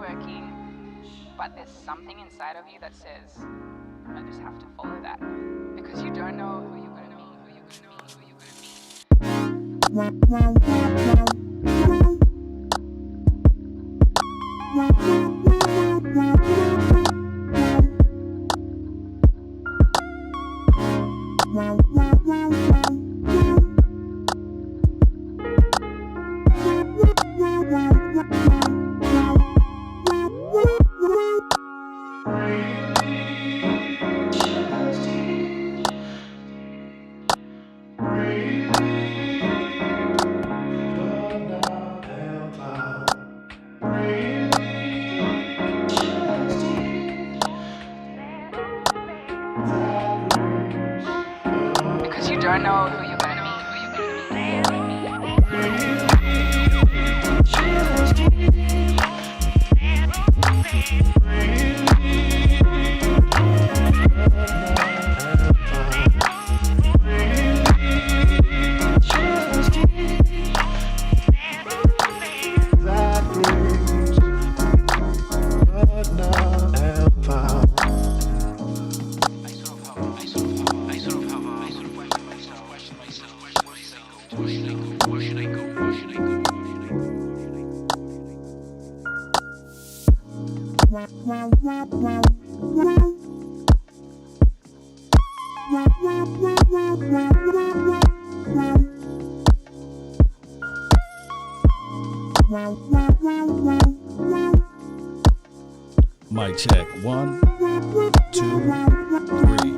working, but there's something inside of you that says, I just have to follow that. Because you don't know who you're going to meet, who you're going to meet, who you're because you don't know who you're going to meet, who you're going to meet, who you're going to meet. Mic check. 1, 2, 3.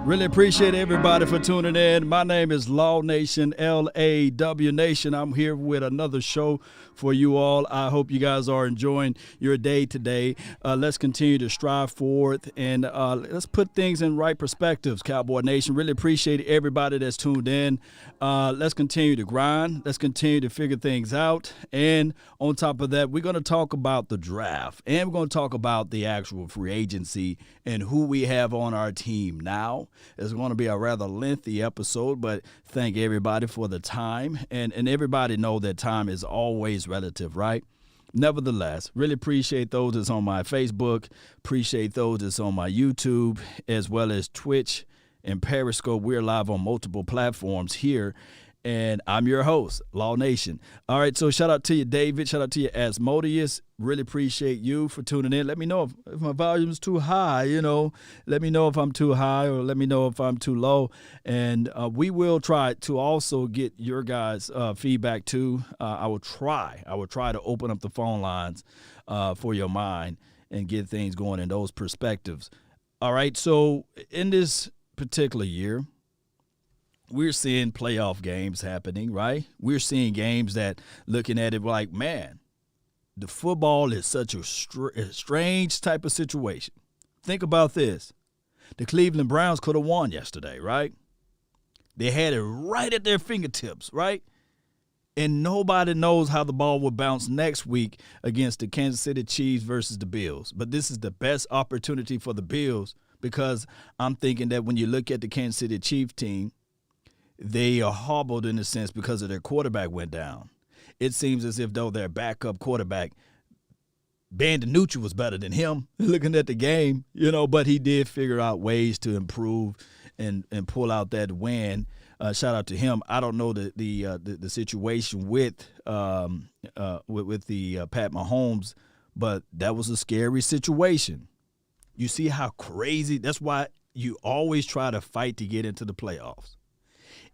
Really appreciate everybody for tuning in. My name is Law Nation, LAW Nation. I'm here with another show for you all. I hope you guys are enjoying your day today. Let's continue to strive forward and let's put things in right perspectives, Cowboy Nation. Really appreciate everybody that's tuned in. Let's continue to grind. Let's continue to figure things out. And on top of that, we're going to talk about the draft and we're going to talk about the actual free agency and who we have on our team now. It's going to be a rather lengthy episode, but thank everybody for the time. And everybody know that time is always relative, right? Nevertheless, really appreciate those that's on my Facebook, appreciate those that's on my YouTube, as well as Twitch and Periscope. We're live on multiple platforms here. And I'm your host, Law Nation. All right, so shout out to you, David. Shout out to you, Asmodeus. Really appreciate you for tuning in. Let me know if my volume is too high, Let me know if I'm too high or let me know if I'm too low. And we will try to also get your guys' feedback, too. I will try to open up the phone lines for your mind and get things going in those perspectives. All right, so in this particular year, we're seeing playoff games happening, right? We're seeing games that looking at it like, man, the football is such a strange type of situation. Think about this. The Cleveland Browns could have won yesterday, right? They had it right at their fingertips, right? And nobody knows how the ball will bounce next week against the Kansas City Chiefs versus the Bills. But this is the best opportunity for the Bills because I'm thinking that when you look at the Kansas City Chiefs team, they are hobbled in a sense because of their quarterback went down. It seems as if though their backup quarterback, Ben DiNucci, was better than him looking at the game, but he did figure out ways to improve and pull out that win. Shout out to him. I don't know the situation with the Pat Mahomes, but that was a scary situation. You see how crazy. That's why you always try to fight to get into the playoffs.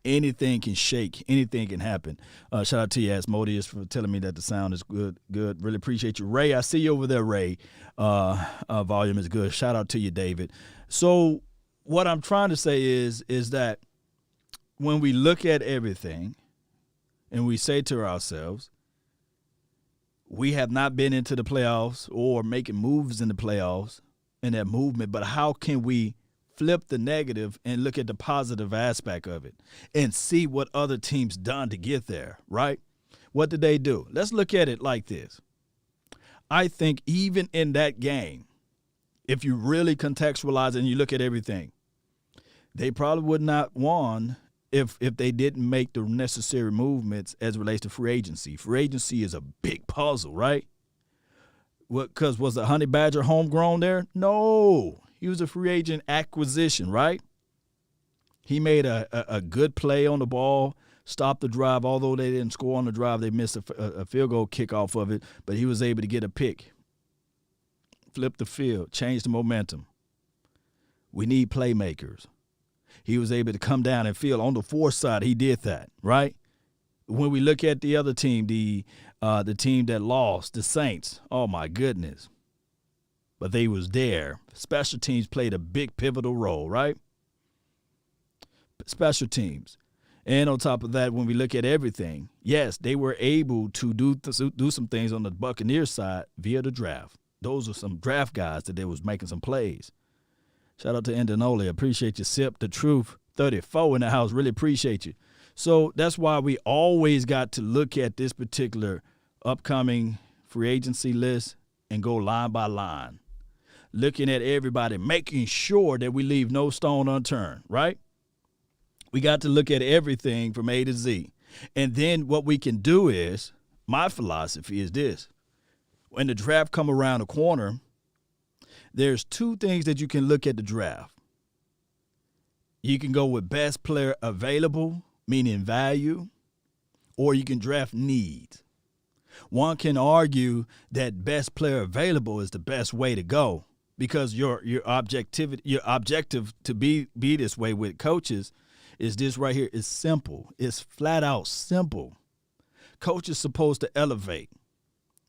anything can shake. Anything can happen. Shout out to you, Asmodeus, for telling me that the sound is good. Good. Really appreciate you. Ray, I see you over there, Ray. Volume is good. Shout out to you, David. So what I'm trying to say is that when we look at everything and we say to ourselves, we have not been into the playoffs or making moves in the playoffs in that movement, but how can we flip the negative and look at the positive aspect of it and see what other teams done to get there, right? What did they do? Let's look at it like this. I think even in that game, if you really contextualize and you look at everything, they probably would not won if they didn't make the necessary movements as it relates to free agency. Free agency is a big puzzle, right? Because was the Honey Badger homegrown there? No. He was a free agent acquisition, right? He made a good play on the ball, stopped the drive. Although they didn't score on the drive, they missed a field goal kick off of it, but he was able to get a pick, flip the field, change the momentum. We need playmakers. He was able to come down and field on the fourth side. He did that, right? When we look at the other team, the team that lost, the Saints, oh, my goodness. But they was there. Special teams played a big pivotal role, right? Special teams. And on top of that, when we look at everything, yes, they were able to do some things on the Buccaneers side via the draft. Those are some draft guys that they was making some plays. Shout out to Endinoli. Appreciate you, Sip. The Truth, 34 in the house. Really appreciate you. So that's why we always got to look at this particular upcoming free agency list and go line by line. Looking at everybody, making sure that we leave no stone unturned, right? We got to look at everything from A to Z. And then what we can do is, my philosophy is this. When the draft come around the corner, there's two things that you can look at the draft. You can go with best player available, meaning value, or you can draft needs. One can argue that best player available is the best way to go because your objective to be this way with coaches is this right here. It's simple. It's flat out simple. Coach is supposed to elevate.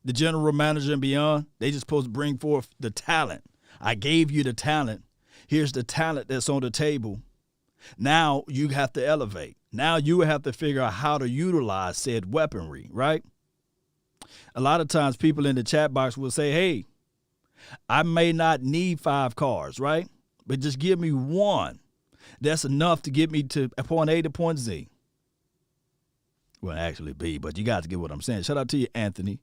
The general manager and beyond, they just supposed to bring forth the talent. I gave you the talent. Here's the talent that's on the table. Now you have to elevate. Now you have to figure out how to utilize said weaponry, right? A lot of times people in the chat box will say, hey, I may not need 5 cars, right? But just give me one. That's enough to get me to point A to point Z. Well, actually B, but you got to get what I'm saying. Shout out to you, Anthony.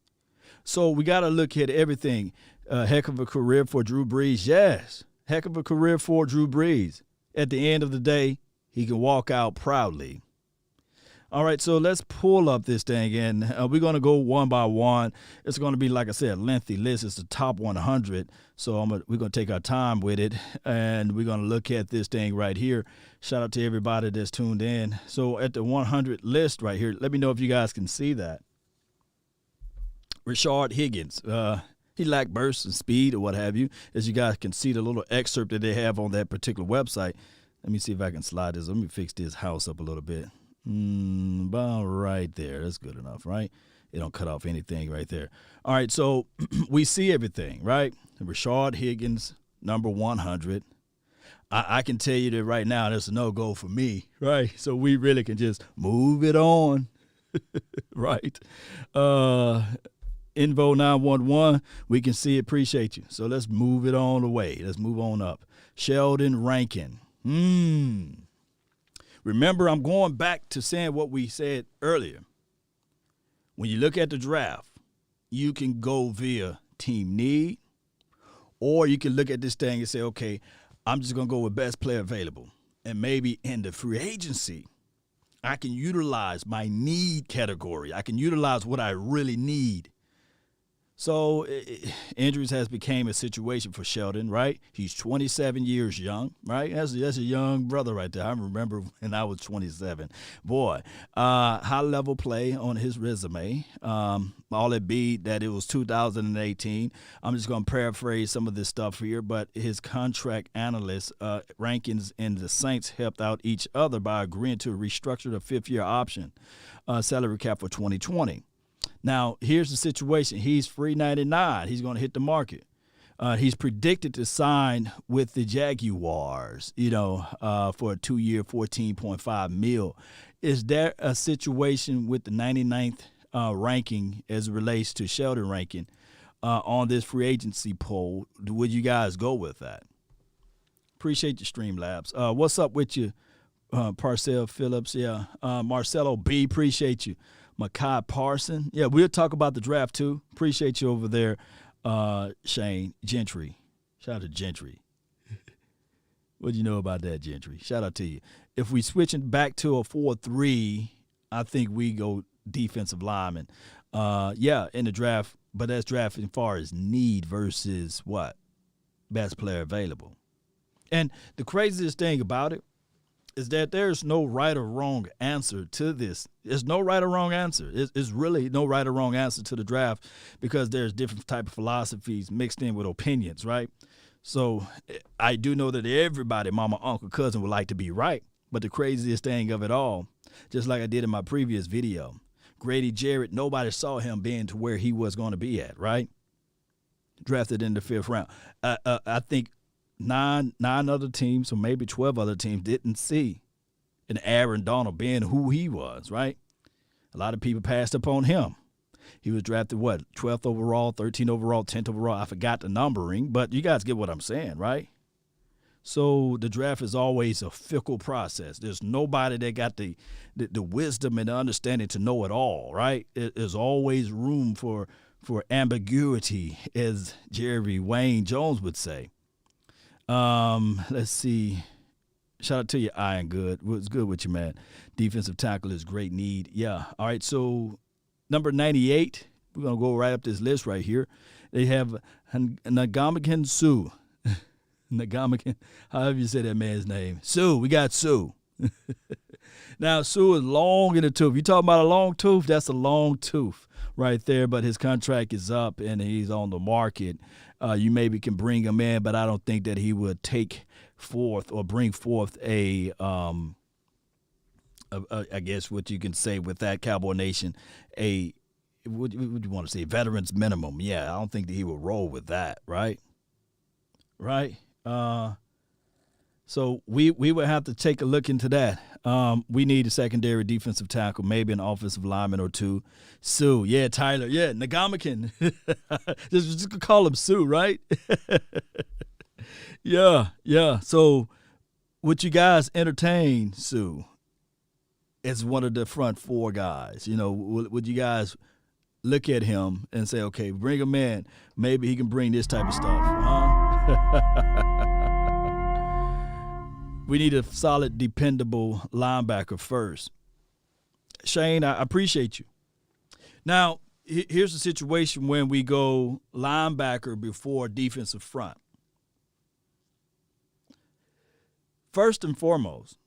So we got to look at everything. Heck of a career for Drew Brees. Yes, heck of a career for Drew Brees. At the end of the day, he can walk out proudly. All right, so let's pull up this thing, and we're going to go one by one. It's going to be, like I said, a lengthy list. It's the top 100, so we're going to take our time with it, and we're going to look at this thing right here. Shout out to everybody that's tuned in. So at the 100 list right here, let me know if you guys can see that. Rashard Higgins. He lacked burst and speed or what have you. As you guys can see the little excerpt that they have on that particular website. Let me see if I can slide this. Let me fix this house up a little bit. About right there. That's good enough, right? It don't cut off anything right there. All right, so we see everything, right? Rashard Higgins, number 100. I can tell you that right now there's a no-go for me, right? So we really can just move it on, right? Invo 911, we can see, appreciate you. So let's move it on away. Let's move on up. Sheldon Rankin. Remember, I'm going back to saying what we said earlier. When you look at the draft, you can go via team need, or you can look at this thing and say, okay, I'm just going to go with best player available. And maybe in the free agency, I can utilize my need category. I can utilize what I really need. So injuries has became a situation for Sheldon, right? He's 27 years young, right? That's a young brother right there. I remember when I was 27. Boy, high level play on his resume. All it be that it was 2018. I'm just going to paraphrase some of this stuff here, but his contract analyst rankings and the Saints helped out each other by agreeing to restructure the fifth-year option salary cap for 2020. Now, here's the situation. He's free 99. He's going to hit the market. He's predicted to sign with the Jaguars, for a 2-year, $14.5 million. Is there a situation with the 99th ranking as it relates to Sheldon ranking on this free agency poll? Would you guys go with that? Appreciate your Streamlabs. What's up with you, Parcell Phillips? Yeah. Marcelo B., appreciate you. Makai Parson. Yeah, we'll talk about the draft too. Appreciate you over there, Shane. Gentry. Shout out to Gentry. What do you know about that, Gentry? Shout out to you. If we switching back to a 4-3, I think we go defensive lineman. In the draft, but that's drafting as far as need versus what? Best player available. And the craziest thing about it is that there's no right or wrong answer to this. There's no right or wrong answer. It's really no right or wrong answer to the draft because there's different type of philosophies mixed in with opinions, right? So I do know that everybody, mama, uncle, cousin would like to be right. But the craziest thing of it all, just like I did in my previous video, Grady Jarrett, nobody saw him being to where he was going to be at, right? Drafted in the 5th round. I think nine other teams or maybe 12 other teams didn't see an Aaron Donald being who he was, right? A lot of people passed up on him. He was drafted, 12th overall, 13th overall, 10th overall. I forgot the numbering, but you guys get what I'm saying, right? So the draft is always a fickle process. There's nobody that got the wisdom and the understanding to know it all, right? There's always room for ambiguity, as Jerry Wayne Jones would say. Let's see. Shout out to you, Iron Good. What's good with you, man? Defensive tackle is great need. Yeah. All right. So number 98, we're going to go right up this list right here. They have Nagamakan Sue. Nagamakan, however you say that man's name. Sue. We got Sue. Now, Sue is long in the tooth. You talking about a long tooth? That's a long tooth right there. But his contract is up and he's on the market. You maybe can bring him in, but I don't think that he would take forth or bring forth I guess what you can say with that, Cowboy Nation, what would you want to say, veterans minimum. Yeah, I don't think that he would roll with that, right? Right? So we would have to take a look into that. We need a secondary defensive tackle, maybe an offensive lineman or two. Sue, yeah, Tyler, yeah, Nagamakan. just call him Sue, right? Yeah. So would you guys entertain Sue as one of the front 4 guys? Would you guys look at him and say, okay, bring him in. Maybe he can bring this type of stuff, huh? We need a solid, dependable linebacker first. Shane, I appreciate you. Now, here's the situation when we go linebacker before defensive front. First and foremost,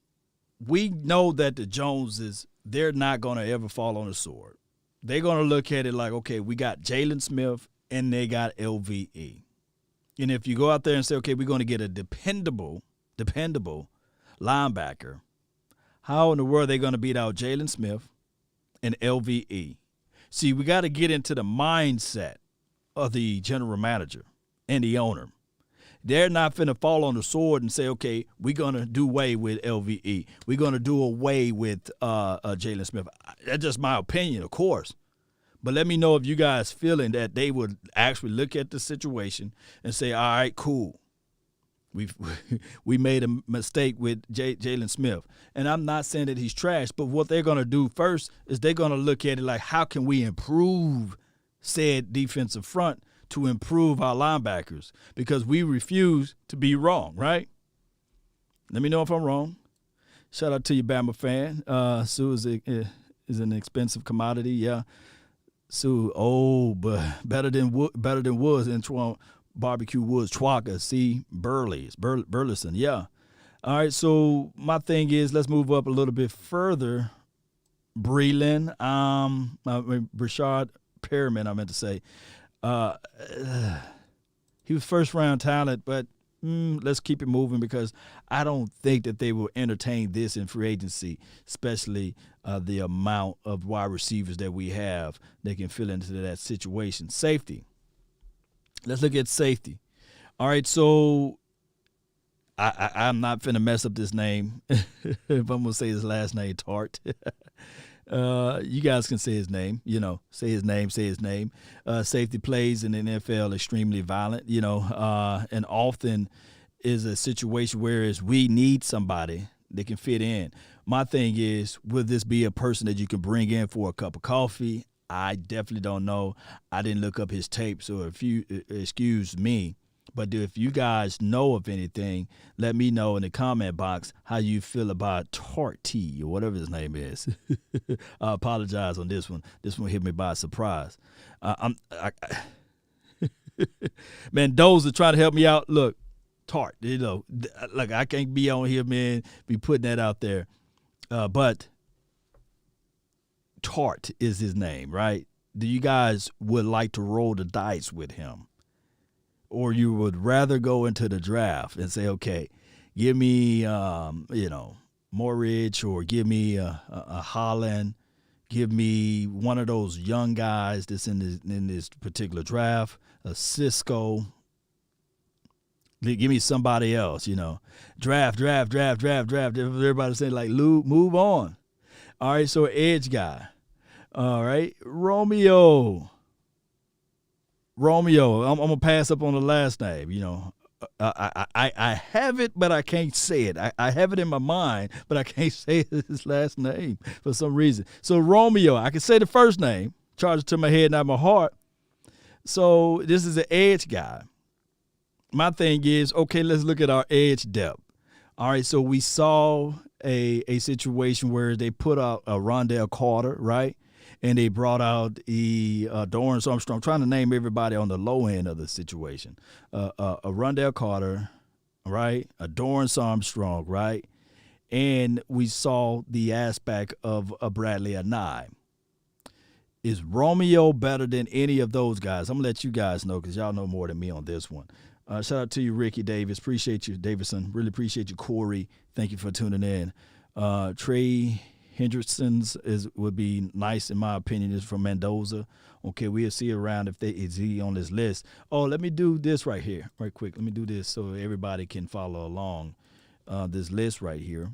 we know that the Joneses, they're not going to ever fall on the sword. They're going to look at it like, okay, we got Jalen Smith and they got LVE. And if you go out there and say, okay, we're going to get a dependable linebacker, how in the world are they going to beat out Jalen Smith and LVE? See, we got to get into the mindset of the general manager and the owner. They're not finna fall on the sword and say, okay, we're going to do away with LVE. We're going to do away with Jalen Smith. That's just my opinion, of course. But let me know if you guys feeling that they would actually look at the situation and say, all right, cool. We made a mistake with Jalen Smith. And I'm not saying that he's trash, but what they're going to do first is they're going to look at it like, how can we improve said defensive front to improve our linebackers? Because we refuse to be wrong, right? Let me know if I'm wrong. Shout out to you, Bama fan. Sue is an expensive commodity, yeah. So, but better than Woods and Barbecue Woods Chwaka. See, Burleson. Yeah. All right. So my thing is, let's move up a little bit further. Breland, Brashard Perriman, I meant to say. Uh, he was first round talent, but let's keep it moving because I don't think that they will entertain this in free agency, especially the amount of wide receivers that we have that can fill into that situation. Safety. Let's look at safety. All right, so I'm not finna mess up this name. If I'm gonna say his last name, Tart. You guys can say his name, say his name. Safety plays in the NFL extremely violent, and often is a situation where we need somebody that can fit in. My thing is, will this be a person that you can bring in for a cup of coffee? I definitely don't know. I didn't look up his tape, so if you excuse me. But if you guys know of anything, let me know in the comment box how you feel about Tarty or whatever his name is. I apologize on this one. This one hit me by surprise. Mendoza trying to help me out. Look, Tart, like I can't be on here, man, be putting that out there. But Tart is his name, right? Do you guys would like to roll the dice with him? Or you would rather go into the draft and say, okay, give me, Morridge, or give me a Holland, give me one of those young guys that's in this particular draft, a Cisco. Give me somebody else, Draft. Everybody's saying, like, move on. All right, so edge guy. All right, Romeo. I'm gonna pass up on the last name. I have it, but I can't say it. I have it in my mind, but I can't say his last name for some reason. So Romeo, I can say the first name, charge it to my head, not my heart. So this is an edge guy. My thing is, okay, let's look at our edge depth. All right, so we saw a situation where they put out a Rondell Carter, right? And they brought out Dorrance Armstrong. I'm trying to name everybody on the low end of the situation. A Rondell Carter, right? A Dorrance Armstrong, right? And we saw the aspect of a Bradley Anai. Is Romeo better than any of those guys? I'm going to let you guys know because y'all know more than me on this one. Shout out to you, Ricky Davis. Appreciate you, Davison. Really appreciate you, Corey. Thank you for tuning in. Trey Hendrickson's would be nice in my opinion. Is from Mendoza. Okay, we'll see around if is he on this list. Oh, let me do this right here, right quick. Let me do this so everybody can follow along this list right here.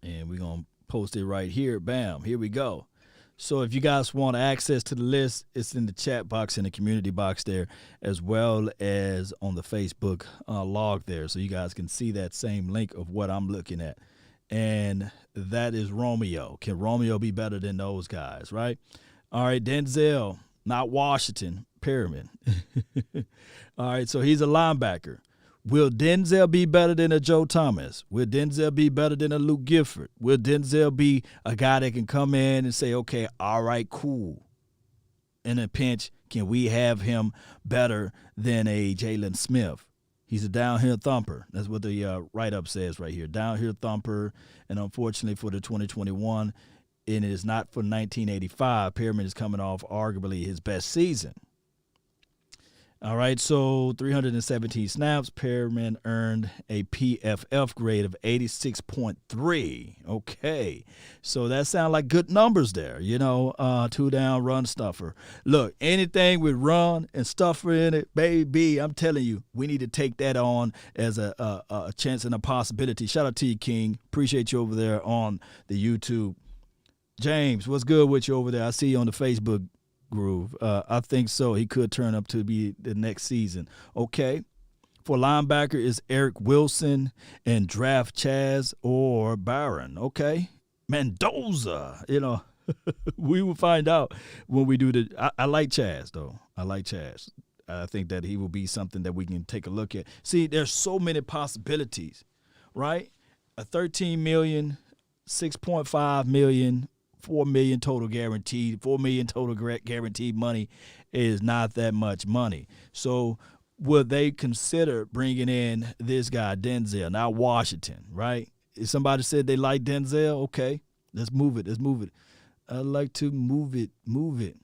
And we're gonna post it right here. Bam, here we go. So if you guys want access to the list, it's in the chat box, in the community box there, as well as on the Facebook log there. So you guys can see that same link of what I'm looking at. And that is Romeo. Can Romeo be better than those guys, right? All right, Denzel, not Washington, Perriman. All right, so he's a linebacker. Will Denzel be better than a Joe Thomas? Will Denzel be better than a Luke Gifford? Will Denzel be a guy that can come in and say, okay, all right, cool. In a pinch, can we have him better than a Jalen Smith? He's a downhill thumper. That's what the write-up says right here. Downhill thumper, and unfortunately for the 2021, and it is not for 1985. Perriman is coming off arguably his best season. All right, so 317 snaps. Perriman earned a PFF grade of 86.3. Okay, so that sounds like good numbers there, 2-down run stuffer. Look, anything with run and stuffer in it, baby, I'm telling you, we need to take that on as a chance and a possibility. Shout out to you, King. Appreciate you over there on the YouTube. James, what's good with you over there? I see you on the Facebook groove. I think so. He could turn up to be the next season. Okay. For linebacker is Eric Wilson and draft Chaz or Byron. Okay. Mendoza, we will find out when we do I like Chaz, though. I like Chaz. I think that he will be something that we can take a look at. See, there's so many possibilities, right? A $13 million, $6.5 million $4 million total guaranteed. $4 million total guaranteed money is not that much money. So would they consider bringing in this guy Denzel? Now Washington, right? If somebody said they like Denzel, okay, let's move it. I'd like to move it.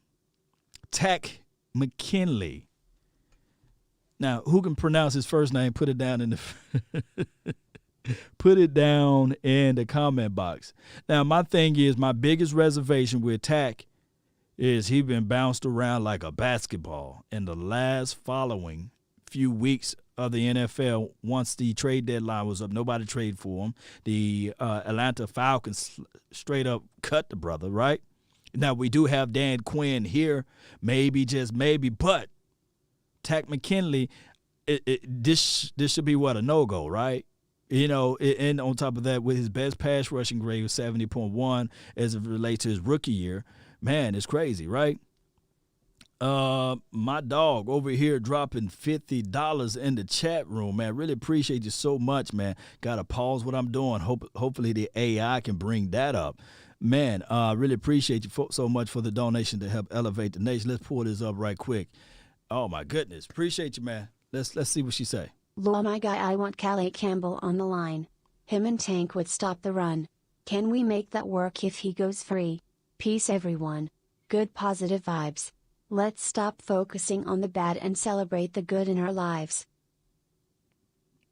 Dak McKinley. Now, who can pronounce his first name? Put it down in the comment box. Now, my thing is, my biggest reservation with Dak is he been bounced around like a basketball in the last following few weeks of the NFL. Once the trade deadline was up, nobody traded for him. The Atlanta Falcons straight up cut the brother, right? Now, we do have Dan Quinn here, maybe, just maybe, but Dak McKinley, this should be a no-go, right? And on top of that, with his best pass rushing grade of 70.1 as it relates to his rookie year, man, it's crazy, right? My dog over here dropping $50 in the chat room, man. Really appreciate you so much, man. Got to pause what I'm doing. Hopefully the AI can bring that up. Man, really appreciate you so much for the donation to help elevate the nation. Let's pull this up right quick. Oh, my goodness. Appreciate you, man. Let's see what she say. Lol, my guy, I want Calais Campbell on the line. Him and Tank would stop the run. Can we make that work if he goes free? Peace, everyone. Good positive vibes. Let's stop focusing on the bad and celebrate the good in our lives.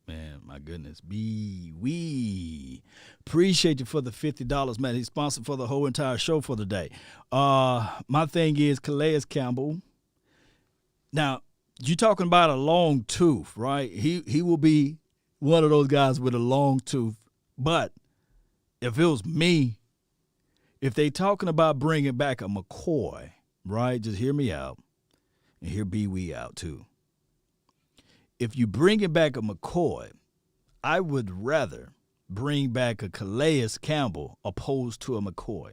Man, my goodness. We appreciate you for the $50, man. He's sponsored for the whole entire show for the day. My thing is Calais Campbell. Now, you're talking about a long tooth, right? He will be one of those guys with a long tooth. But if it was me, if they talking about bringing back a McCoy, right, just hear me out, and hear B-Wee out too. If you bringing back a McCoy, I would rather bring back a Calais Campbell opposed to a McCoy.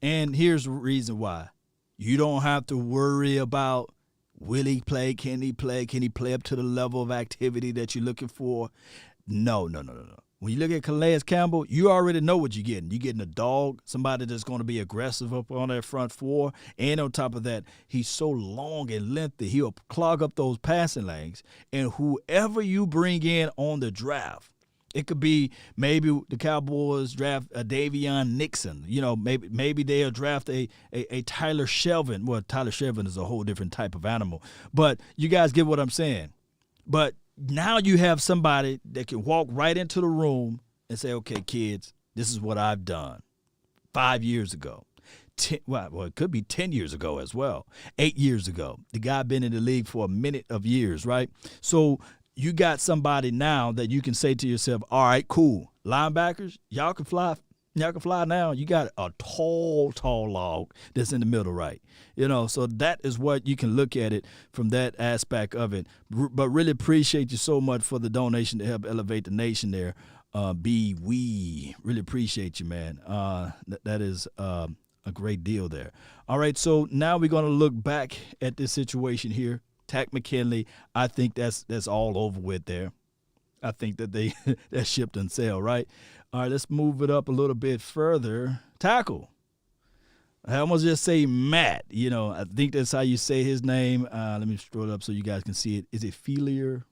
And here's the reason why. You don't have to worry about will he play, can he play up to the level of activity that you're looking for? No. When you look at Calais Campbell, you already know what you're getting. You're getting a dog, somebody that's going to be aggressive up on that front four. And on top of that, he's so long and lengthy, he'll clog up those passing lanes. And whoever you bring in on the draft, it could be maybe the Cowboys draft a Davion Nixon. Maybe they'll draft a Tyler Shelvin. Well, Tyler Shelvin is a whole different type of animal. But you guys get what I'm saying. But now you have somebody that can walk right into the room and say, okay, kids, this is what I've done 5 years ago. It could be 10 years ago as well, 8 years ago. The guy been in the league for a minute of years, right? So you got somebody now that you can say to yourself, all right, cool. Linebackers, y'all can fly. Y'all can fly now. You got a tall log that's in the middle, right? So that is what you can look at it from that aspect of it. But really appreciate you so much for the donation to help elevate the nation there. We really appreciate you, man. That is a great deal there. All right, so now we're going to look back at this situation here. Dak McKinley, I think that's all over with there. I think that that ship done sailed, right? All right, let's move it up a little bit further. Tackle. I almost just say Matt. I think that's how you say his name. Let me scroll it up so you guys can see it. Is it Felier?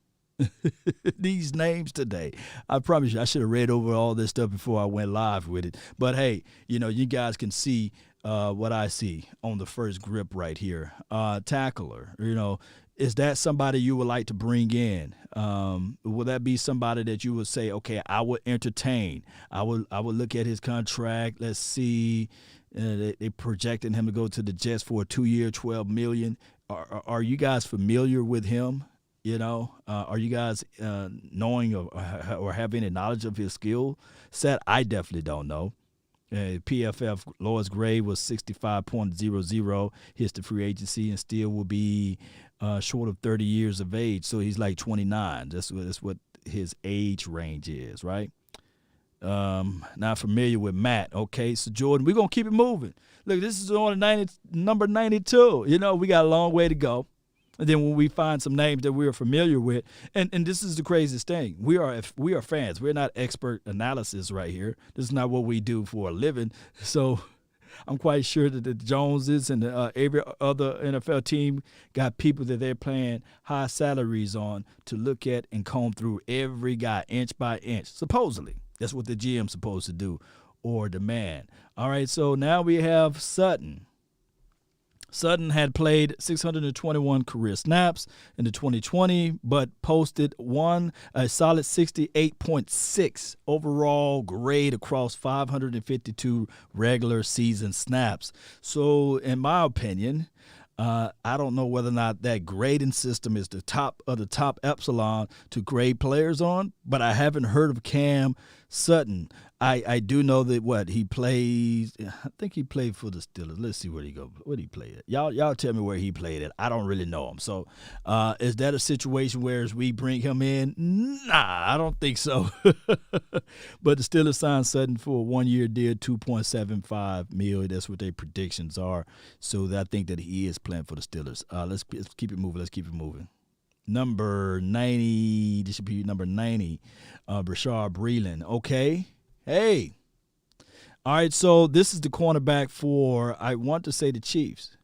These names today. I promise you, I should have read over all this stuff before I went live with it. But, hey, you guys can see what I see on the first grip right here. Tackler, is that somebody you would like to bring in? Will that be somebody that you would say, okay, I would entertain? I would look at his contract. Let's see. They projecting him to go to the Jets for a 2-year, $12 million. Are you guys familiar with him? Are you guys knowing or have any knowledge of his skill set? I definitely don't know. PFF lowest grade was 65.00. Hits the free agency and still will be short of 30 years of age. So he's like 29. That's what his age range is, right? Not familiar with Matt. Okay, so Jordan, we're going to keep it moving. Look, this is on number 92. We got a long way to go. And then when we find some names that we are familiar with, and this is the craziest thing, we are fans. We're not expert analysis right here. This is not what we do for a living. So I'm quite sure that the Joneses and every other NFL team got people that they're paying high salaries on to look at and comb through every guy inch by inch. Supposedly, that's what the GM's supposed to do or demand. All right, so now we have Sutton. Sutton had played 621 career snaps in the 2020, but posted a solid 68.6 overall grade across 552 regular season snaps. So, in my opinion, I don't know whether or not that grading system is the top of the top epsilon to grade players on, but I haven't heard of Cam Sutton. I do know that he plays. I think he played for the Steelers. Let's see where he go. Where he played at? Y'all tell me where he played at. I don't really know him. So, is that a situation where as we bring him in? Nah, I don't think so. But the Steelers signed Sutton for a 1-year deal, $2.75 million. That's what their predictions are. So I think that he is playing for the Steelers. Let's keep it moving. Let's keep it moving. Number 90. This should be number 90. Brashard Breeland. Okay. Hey. All right, so this is the cornerback for, I want to say, the Chiefs.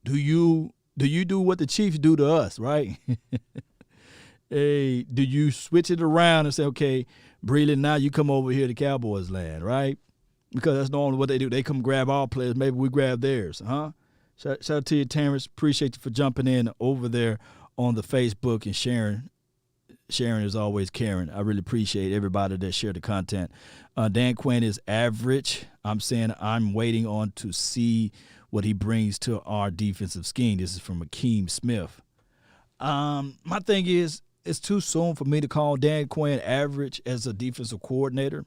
Do you do what the Chiefs do to us, right? Hey, do you switch it around and say, okay, Breeland, now you come over here to Cowboys land, right? Because that's normally what they do. They come grab our players. Maybe we grab theirs, huh? Shout out to you, Terrence. Appreciate you for jumping in over there on the Facebook and sharing. Sharon is always caring. I really appreciate everybody that shared the content. Dan Quinn is average. I'm saying I'm waiting on to see what he brings to our defensive scheme. This is from Akeem Smith. My thing is, it's too soon for me to call Dan Quinn average as a defensive coordinator.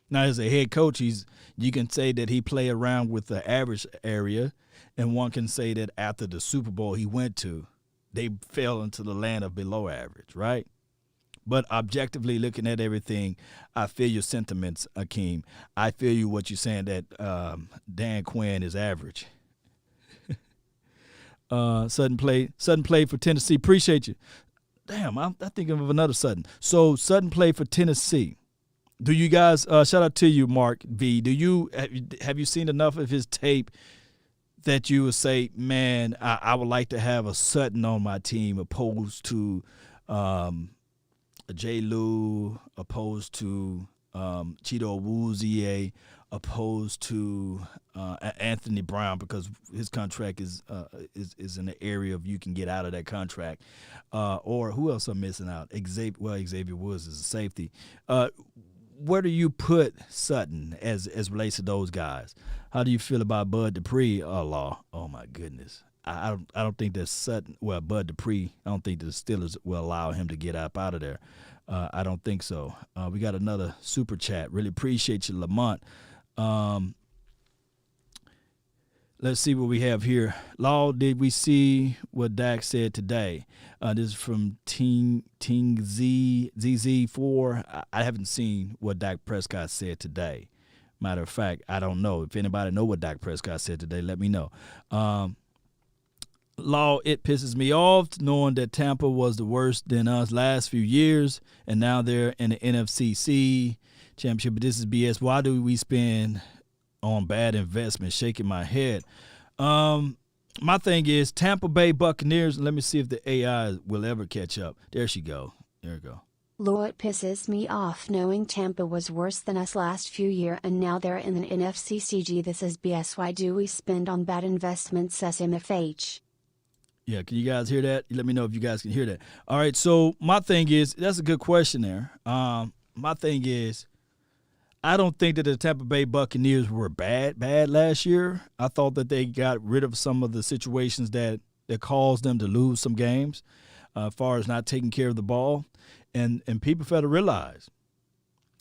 Now, as a head coach, you can say that he played around with the average area, and one can say that after the Super Bowl he went to, they fell into the land of below average, right? But objectively looking at everything, I feel your sentiments, Akeem. I feel you what you're saying that Dan Quinn is average. Sutton played for Tennessee. Appreciate you. Damn, I'm thinking of another Sutton. So Sutton played for Tennessee. Do you guys shout out to you, Mark V? Have you seen enough of his tape that you would say, man, I would like to have a Sutton on my team opposed to J. Lou, opposed to Cheeto Awuzie, opposed to Anthony Brown, because his contract is in the area of you can get out of that contract. Or who else I'm missing out? Xavier Woods is a safety. Where do you put Sutton as relates to those guys? How do you feel about Bud Dupree? Oh my goodness. I don't think that Sutton, Bud Dupree, I don't think the Steelers will allow him to get up out of there. I don't think so. We got another super chat. Really appreciate you, Lamont. Let's see what we have here. Law, did we see what Dak said today? This is from Ting ZZ4. I haven't seen what Dak Prescott said today. Matter of fact, I don't know. If anybody know what Dak Prescott said today, let me know. Law, it pisses me off knowing that Tampa was the worst than us last few years, and now they're in the NFC championship. But this is BS. Why do we spend on bad investments? Shaking my head. My thing is Tampa Bay Buccaneers. Let me see if the AI will ever catch up. There she go. There we go. Law, it pisses me off knowing Tampa was worse than us last few year and now they're in the NFC CG. This is BS. Why do we spend on bad investments? SMFH. Yeah, can you guys hear that? Let me know if you guys can hear that. All right, so my thing is, that's a good question there. My thing is, I don't think that the Tampa Bay Buccaneers were bad last year. I thought that they got rid of some of the situations that caused them to lose some games, as far as not taking care of the ball. And people fail to realize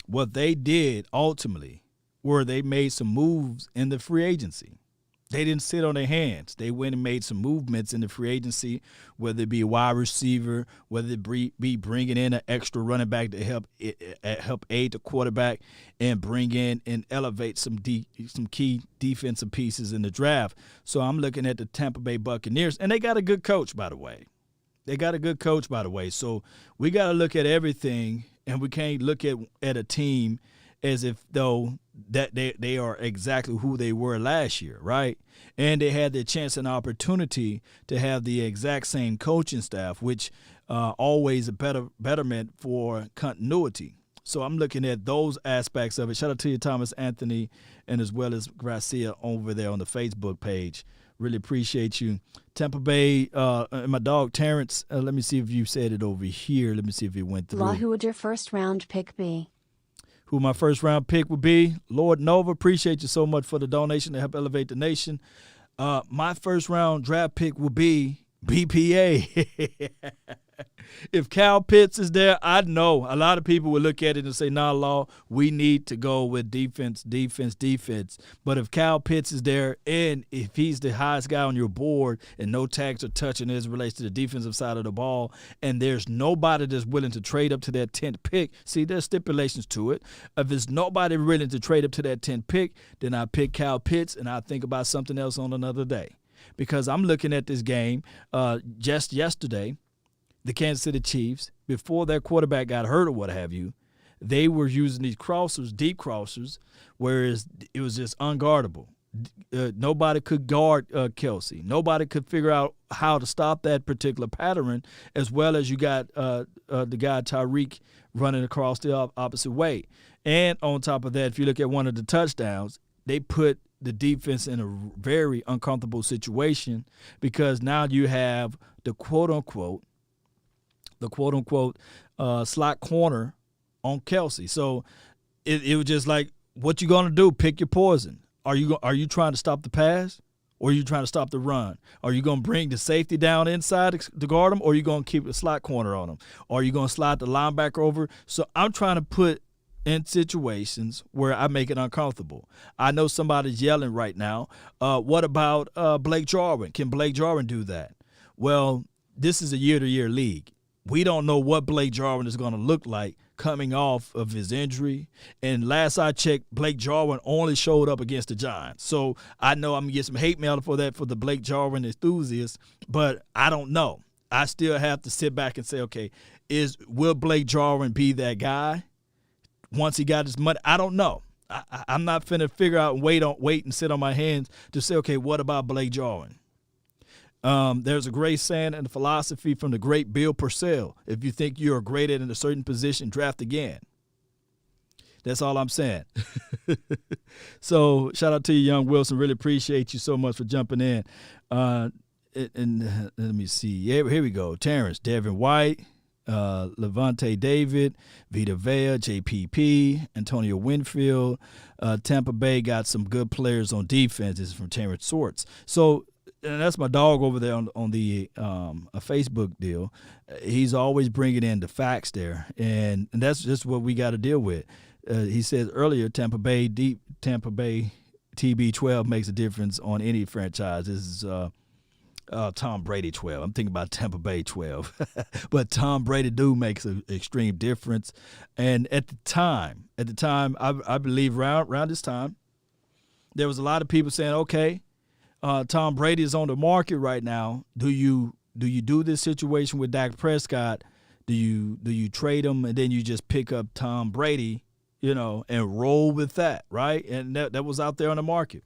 what they did ultimately were they made some moves in the free agency. They didn't sit on their hands. They went and made some movements in the free agency, whether it be a wide receiver, whether it be bringing in an extra running back to help aid the quarterback, and bring in and elevate some key defensive pieces in the draft. So I'm looking at the Tampa Bay Buccaneers, and they got a good coach, by the way. So we got to look at everything, and we can't look at a team as if though that they are exactly who they were last year, right? And they had the chance and opportunity to have the exact same coaching staff, which always a betterment for continuity. So I'm looking at those aspects of it. Shout out to you, Thomas Anthony, and as well as Gracia over there on the Facebook page. Really appreciate you. Tampa Bay, and my dog Terrence, let me see if you said it over here. Let me see if it went through. Law, who would your first round pick be? Who my first round pick would be? Lord Nova, appreciate you so much for the donation to help elevate the nation. My first round draft pick will be BPA. If Cal Pitts is there, I know a lot of people will look at it and say, nah, Law, we need to go with defense. But if Cal Pitts is there and if he's the highest guy on your board and no tags are touching as it relates to the defensive side of the ball, and there's nobody that's willing to trade up to that 10th pick, see, there's stipulations to it. If there's nobody willing to trade up to that 10th pick, then I pick Cal Pitts and I think about something else on another day. Because I'm looking at this game just yesterday. The Kansas City Chiefs, before their quarterback got hurt or what have you, they were using these crossers, deep crossers, whereas it was just unguardable. Nobody could guard Kelsey. Nobody could figure out how to stop that particular pattern, as well as you got the guy Tyreek running across the opposite way. And on top of that, if you look at one of the touchdowns, they put the defense in a very uncomfortable situation because now you have the quote-unquote slot corner on Kelsey. So it was just like, what you gonna do? Pick your poison. Are you trying to stop the pass, or are you trying to stop the run? Are you gonna bring the safety down inside to guard him, or are you gonna keep the slot corner on him? Or are you gonna slide the linebacker over? So I'm trying to put in situations where I make it uncomfortable. I know somebody's yelling right now. What about Blake Jarwin? Can Blake Jarwin do that? Well, this is a year-to-year league. We don't know what Blake Jarwin is going to look like coming off of his injury. And last I checked, Blake Jarwin only showed up against the Giants. So I know I'm going to get some hate mail for that for the Blake Jarwin enthusiasts, but I don't know. I still have to sit back and say, okay, will Blake Jarwin be that guy once he got his money? I don't know. I'm not finna figure out and wait and sit on my hands to say, okay, what about Blake Jarwin? There's a great saying and a philosophy from the great Bill Purcell. If you think you're great at a certain position, draft again. That's all I'm saying. So shout out to you, Young Wilson. Really appreciate you so much for jumping in. And let me see. Here we go. Terrence, Devin White, Levante David, Vita Vea, JPP, Antonio Winfield. Tampa Bay got some good players on defense. This is from Terrence Sorts. So, and that's my dog over there on the a Facebook deal. He's always bringing in the facts there, and that's just what we got to deal with. He says earlier, Tampa Bay TB12 makes a difference on any franchise. This is Tom Brady 12. I'm thinking about Tampa Bay 12, but Tom Brady makes an extreme difference. And at the time, I believe around this time, there was a lot of people saying, okay, Tom Brady is on the market right now. Do you do this situation with Dak Prescott? Do you trade him and then you just pick up Tom Brady, and roll with that, right? And that was out there on the market.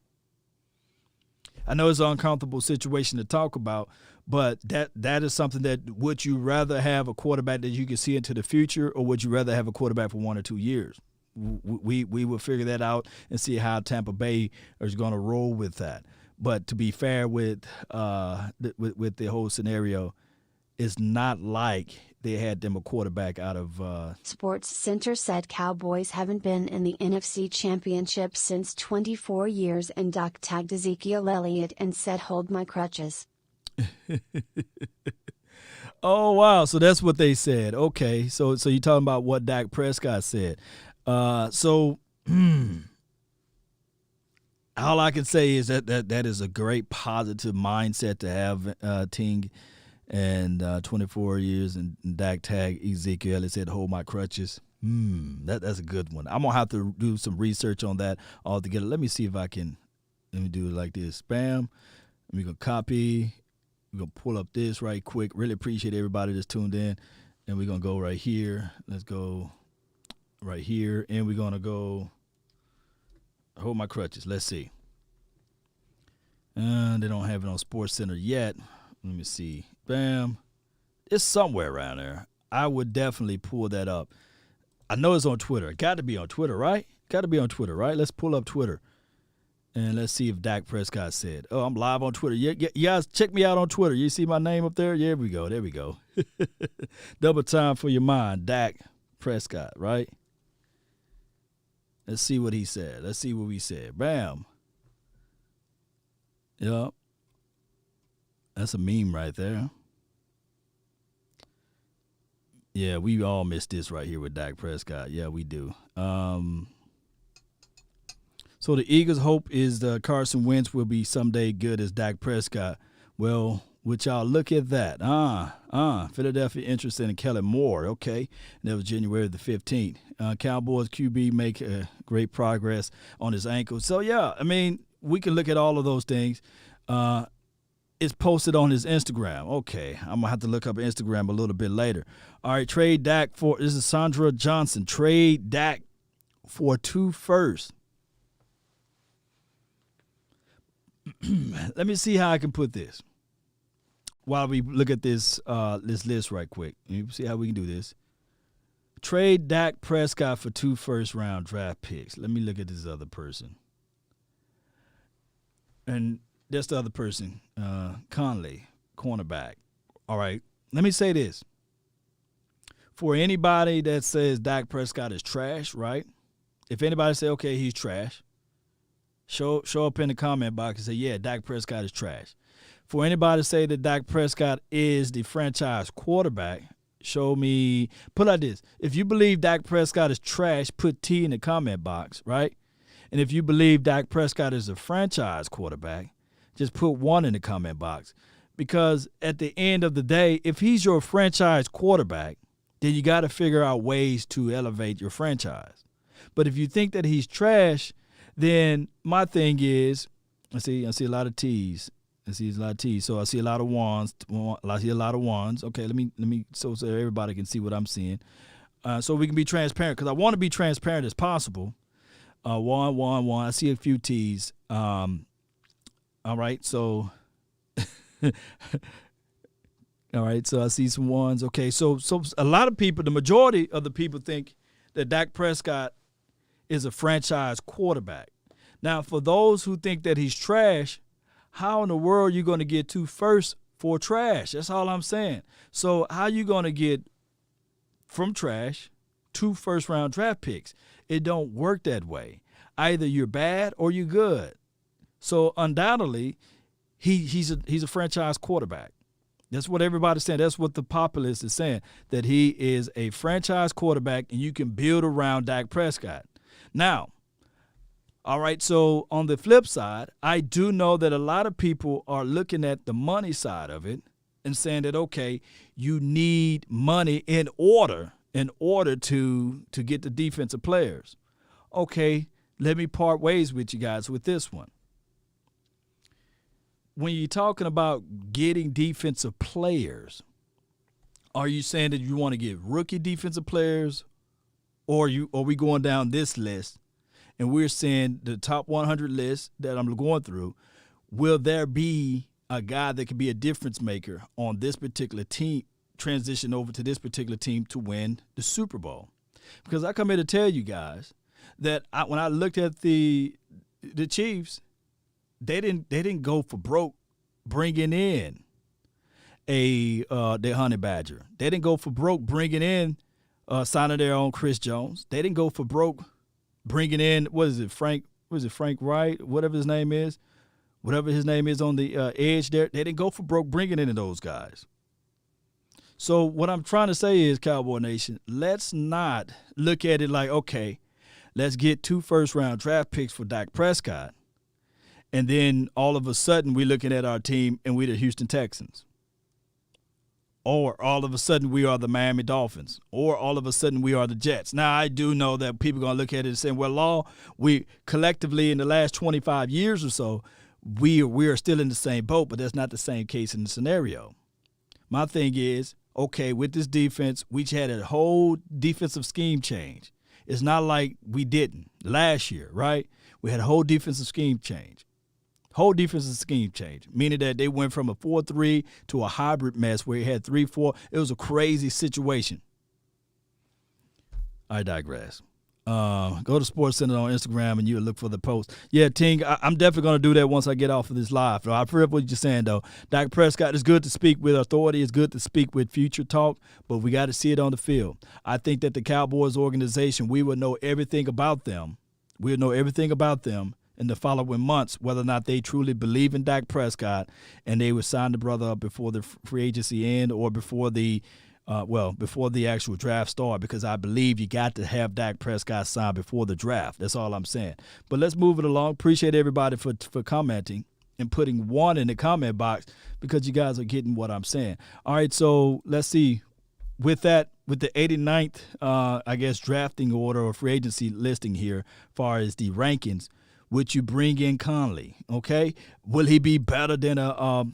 I know it's an uncomfortable situation to talk about, but that is something that would you rather have a quarterback that you can see into the future, or would you rather have a quarterback for 1 or 2 years? We will figure that out and see how Tampa Bay is going to roll with that. But to be fair with the whole scenario, it's not like they had them a quarterback out of Sports Center said Cowboys haven't been in the NFC Championship since 24 years, and Doc tagged Ezekiel Elliott and said, "Hold my crutches." Oh, wow. So that's what they said. Okay. So you're talking about what Dak Prescott said. All I can say is that is a great positive mindset to have, Ting. And 24 years, and Dak tag Ezekiel. It said, "Hold my crutches." That's a good one. I'm going to have to do some research on that altogether. Let me see if I can. Let me do it like this. Spam. We're going to copy. We're going to pull up this right quick. Really appreciate everybody that's tuned in. And we're going to go right here. Let's go. right here, and we're going to go hold my crutches. Let's see. They don't have it on Sports Center yet. Let me see. Bam. It's somewhere around there. I would definitely pull that up. I know it's on Twitter. It got to be on Twitter, right? Got to be on Twitter, right? Let's pull up Twitter. And let's see if Dak Prescott said. Oh, I'm live on Twitter. You guys, check me out on Twitter. You see my name up there? Yeah, there we go. Double time for your mind. Dak Prescott, right? Let's see what he said. Let's see what we said. Bam. Yep. That's a meme right there. Yeah, we all missed this right here with Dak Prescott. Yeah, we do. So the Eagles' hope is that Carson Wentz will be someday good as Dak Prescott. Well, would y'all look at that? Philadelphia interested in Kelly Moore. Okay, that was January the 15th. Cowboys QB make great progress on his ankle. So, yeah, I mean, we can look at all of those things. It's posted on his Instagram. Okay, I'm going to have to look up Instagram a little bit later. All right, trade Dak for – this is Sandra Johnson. Trade Dak for 2 firsts. Let me see how I can put this while we look at this list right quick. Let me see how we can do this. Trade Dak Prescott for 2 first-round draft picks. Let me look at this other person. And that's the other person, Conley, cornerback. All right, let me say this. For anybody that says Dak Prescott is trash, right? If anybody say, okay, he's trash, show up in the comment box and say, yeah, Dak Prescott is trash. For anybody to say that Dak Prescott is the franchise quarterback, show me, put like this. If you believe Dak Prescott is trash, put T in the comment box, right? And if you believe Dak Prescott is a franchise quarterback, just put 1 in the comment box. Because at the end of the day, if he's your franchise quarterback, then you got to figure out ways to elevate your franchise. But if you think that he's trash, then my thing is, I see a lot of T's. So I see a lot of ones. I see a lot of ones. Okay, let me so everybody can see what I'm seeing. So we can be transparent, because I want to be transparent as possible. 1. I see a few T's. All right, so all right, so I see some ones. Okay, so a lot of people, the majority of the people think that Dak Prescott is a franchise quarterback. Now, for those who think that he's trash, how in the world are you going to get 2 firsts for trash? That's all I'm saying. So how are you going to get from trash 2 first-round draft picks? It don't work that way. Either you're bad or you're good. So undoubtedly, he's a franchise quarterback. That's what everybody's saying. That's what the populace is saying, that he is a franchise quarterback and you can build around Dak Prescott. Now, all right, so on the flip side, I do know that a lot of people are looking at the money side of it and saying that, okay, you need money in order to get the defensive players. Okay, let me part ways with you guys with this one. When you're talking about getting defensive players, are you saying that you want to get rookie defensive players, or are we going down this list and we're saying the top 100 list that I'm going through, will there be a guy that could be a difference maker on this particular team, transition over to this particular team to win the Super Bowl? Because I come here to tell you guys that when I looked at the Chiefs, they didn't go for broke bringing in their honey badger. They didn't go for broke bringing in signing their own Chris Jones. They didn't go for broke bringing in Frank Wright, whatever his name is on the edge there. They didn't go for broke bringing in those guys. So what I'm trying to say is, Cowboy Nation, let's not look at it like, okay, let's get 2 first-round draft picks for Dak Prescott, and then all of a sudden we're looking at our team and we're the Houston Texans. Or all of a sudden we are the Miami Dolphins. Or all of a sudden we are the Jets. Now, I do know that people are going to look at it and say, well, Law, we collectively in the last 25 years or so, we are still in the same boat, but that's not the same case in the scenario. My thing is, okay, with this defense, we had a whole defensive scheme change. It's not like we didn't last year, right? We had a whole defensive scheme change. Meaning that they went from a 4-3 to a hybrid mess where it had 3-4. It was a crazy situation. I digress. Go to SportsCenter on Instagram and you'll look for the post. Yeah, Ting, I'm definitely going to do that once I get off of this live. I forget what you're saying, though. Dak Prescott, is good to speak with authority. It's good to speak with future talk, but we got to see it on the field. I think that the Cowboys organization, we will know everything about them. We'll know everything about them in the following months, whether or not they truly believe in Dak Prescott and they would sign the brother up before the free agency end or before the actual draft start, because I believe you got to have Dak Prescott signed before the draft. That's all I'm saying. But let's move it along. Appreciate everybody for commenting and putting one in the comment box, because you guys are getting what I'm saying. All right, so let's see. With the 89th, drafting order or free agency listing here, as far as the rankings, would you bring in Conley? Okay, will he be better than a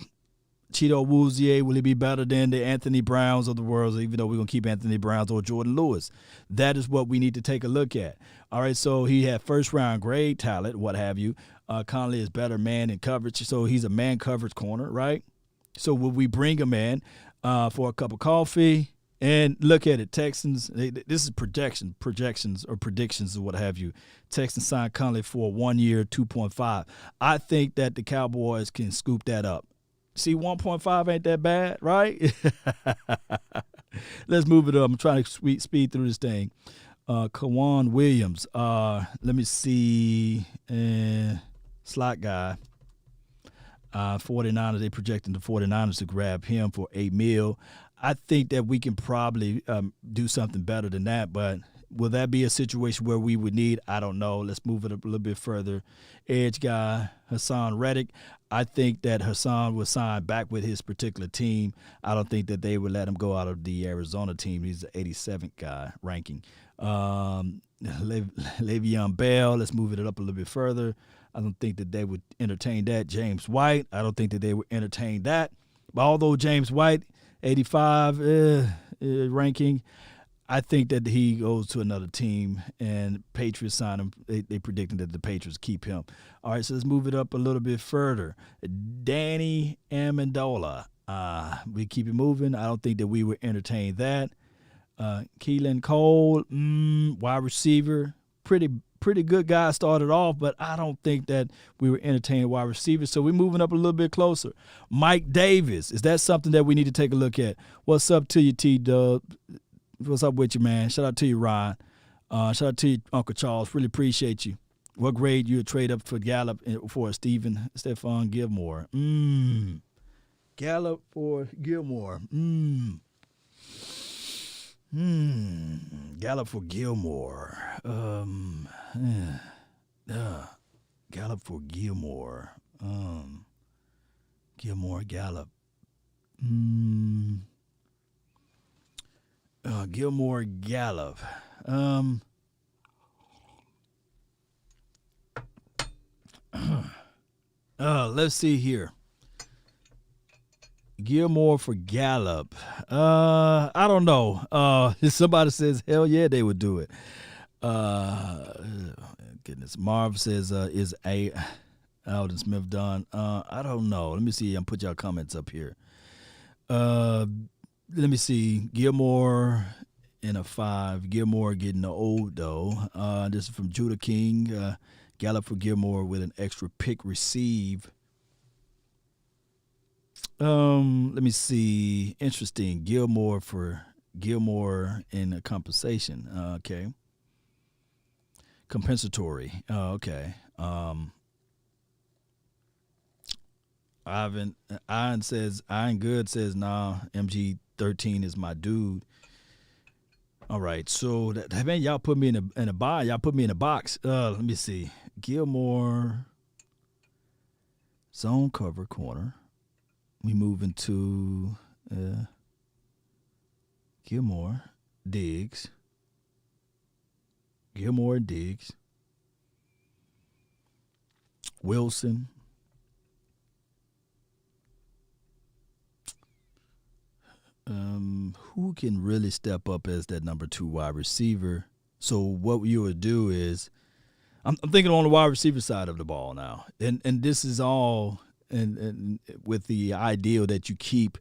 Cheeto Woozier? Will he be better than the Anthony Browns of the world, even though we're going to keep Anthony Browns or Jordan Lewis? That is what we need to take a look at. All right, so he had first-round grade talent, what have you. Conley is better man in coverage, so he's a man coverage corner, right? So will we bring him in for a cup of coffee? And look at it, Texans, this is projections or predictions or what have you. Texans signed Conley for 1 year, 2.5. I think that the Cowboys can scoop that up. See, 1.5 ain't that bad, right? Let's move it up. I'm trying to speed through this thing. Kawan Williams. Let me see. Slot guy. 49ers, they projecting the 49ers to grab him for $8 million. I think that we can probably do something better than that, but will that be a situation where we would need? I don't know. Let's move it up a little bit further. Edge guy, Hassan Reddick. I think that Hassan will sign back with his particular team. I don't think that they would let him go out of the Arizona team. He's the 87th guy ranking. Le'Veon Bell, let's move it up a little bit further. I don't think that they would entertain that. James White, I don't think that they would entertain that. But although James White, 85 ranking, I think that he goes to another team, and Patriots sign him. They predicting that the Patriots keep him. All right, so let's move it up a little bit further. Danny Amendola. We keep it moving. I don't think that we would entertain that. Keelan Cole, wide receiver, pretty good guy started off, but I don't think that we were entertaining wide receivers. So we're moving up a little bit closer. Mike Davis, is that something that we need to take a look at? What's up to you, T-Dub? What's up with you, man? Shout out to you, Ryan. Shout out to you, Uncle Charles. Really appreciate you. What grade you would trade up for Gallup for Stephon Gilmore? Gallup for Gilmore. Gallup for Gilmore. Gallup for Gilmore. Gilmore, Gallup. Gilmore, Gallup. Let's see here. Gilmore for Gallup. I don't know. If somebody says, hell yeah, they would do it. Goodness. Marv says, is Alden Smith done? I don't know. Let me see. I'm put y'all comments up here. Let me see. Gilmore in a 5. Gilmore getting old, though. This is from Judah King. Gallup for Gilmore with an extra pick receive. Let me see. Interesting. Gilmore for Gilmore in a compensation. Okay. Compensatory. Okay. Iron Good says, nah, MG13 is my dude. All right. So man, y'all put me in a buy. Y'all put me in a box. Let me see. Gilmore zone cover corner. We move into Gilmore, Diggs. Gilmore, Diggs. Wilson. Who can really step up as that number 2 wide receiver? So what you would do is, I'm thinking on the wide receiver side of the ball now, and this is all and with the ideal that you keep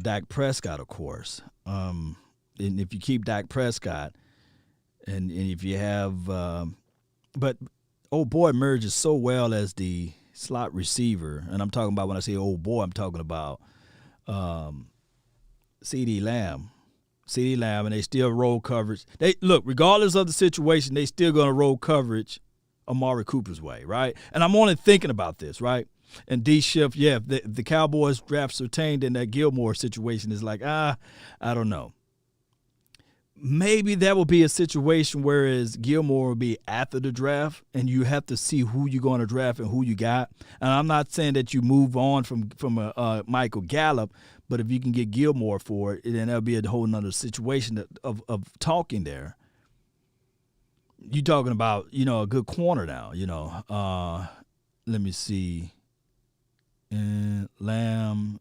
Dak Prescott, of course. And if you keep Dak Prescott, and if you have, but old boy emerges so well as the slot receiver, and I'm talking about when I say old boy, I'm talking about CeeDee Lamb. CeeDee Lamb, and they still roll coverage. They look, regardless of the situation, they still going to roll coverage Amari Cooper's way, right? And I'm only thinking about this, right? And D Shift, yeah, if the Cowboys draft Surtain in that Gilmore situation is like, I don't know. Maybe that will be a situation whereas Gilmore will be after the draft, and you have to see who you're going to draft and who you got. And I'm not saying that you move on from Michael Gallup, but if you can get Gilmore for it, then that'll be a whole nother situation of talking there. You talking about, a good corner now, let me see. And Lamb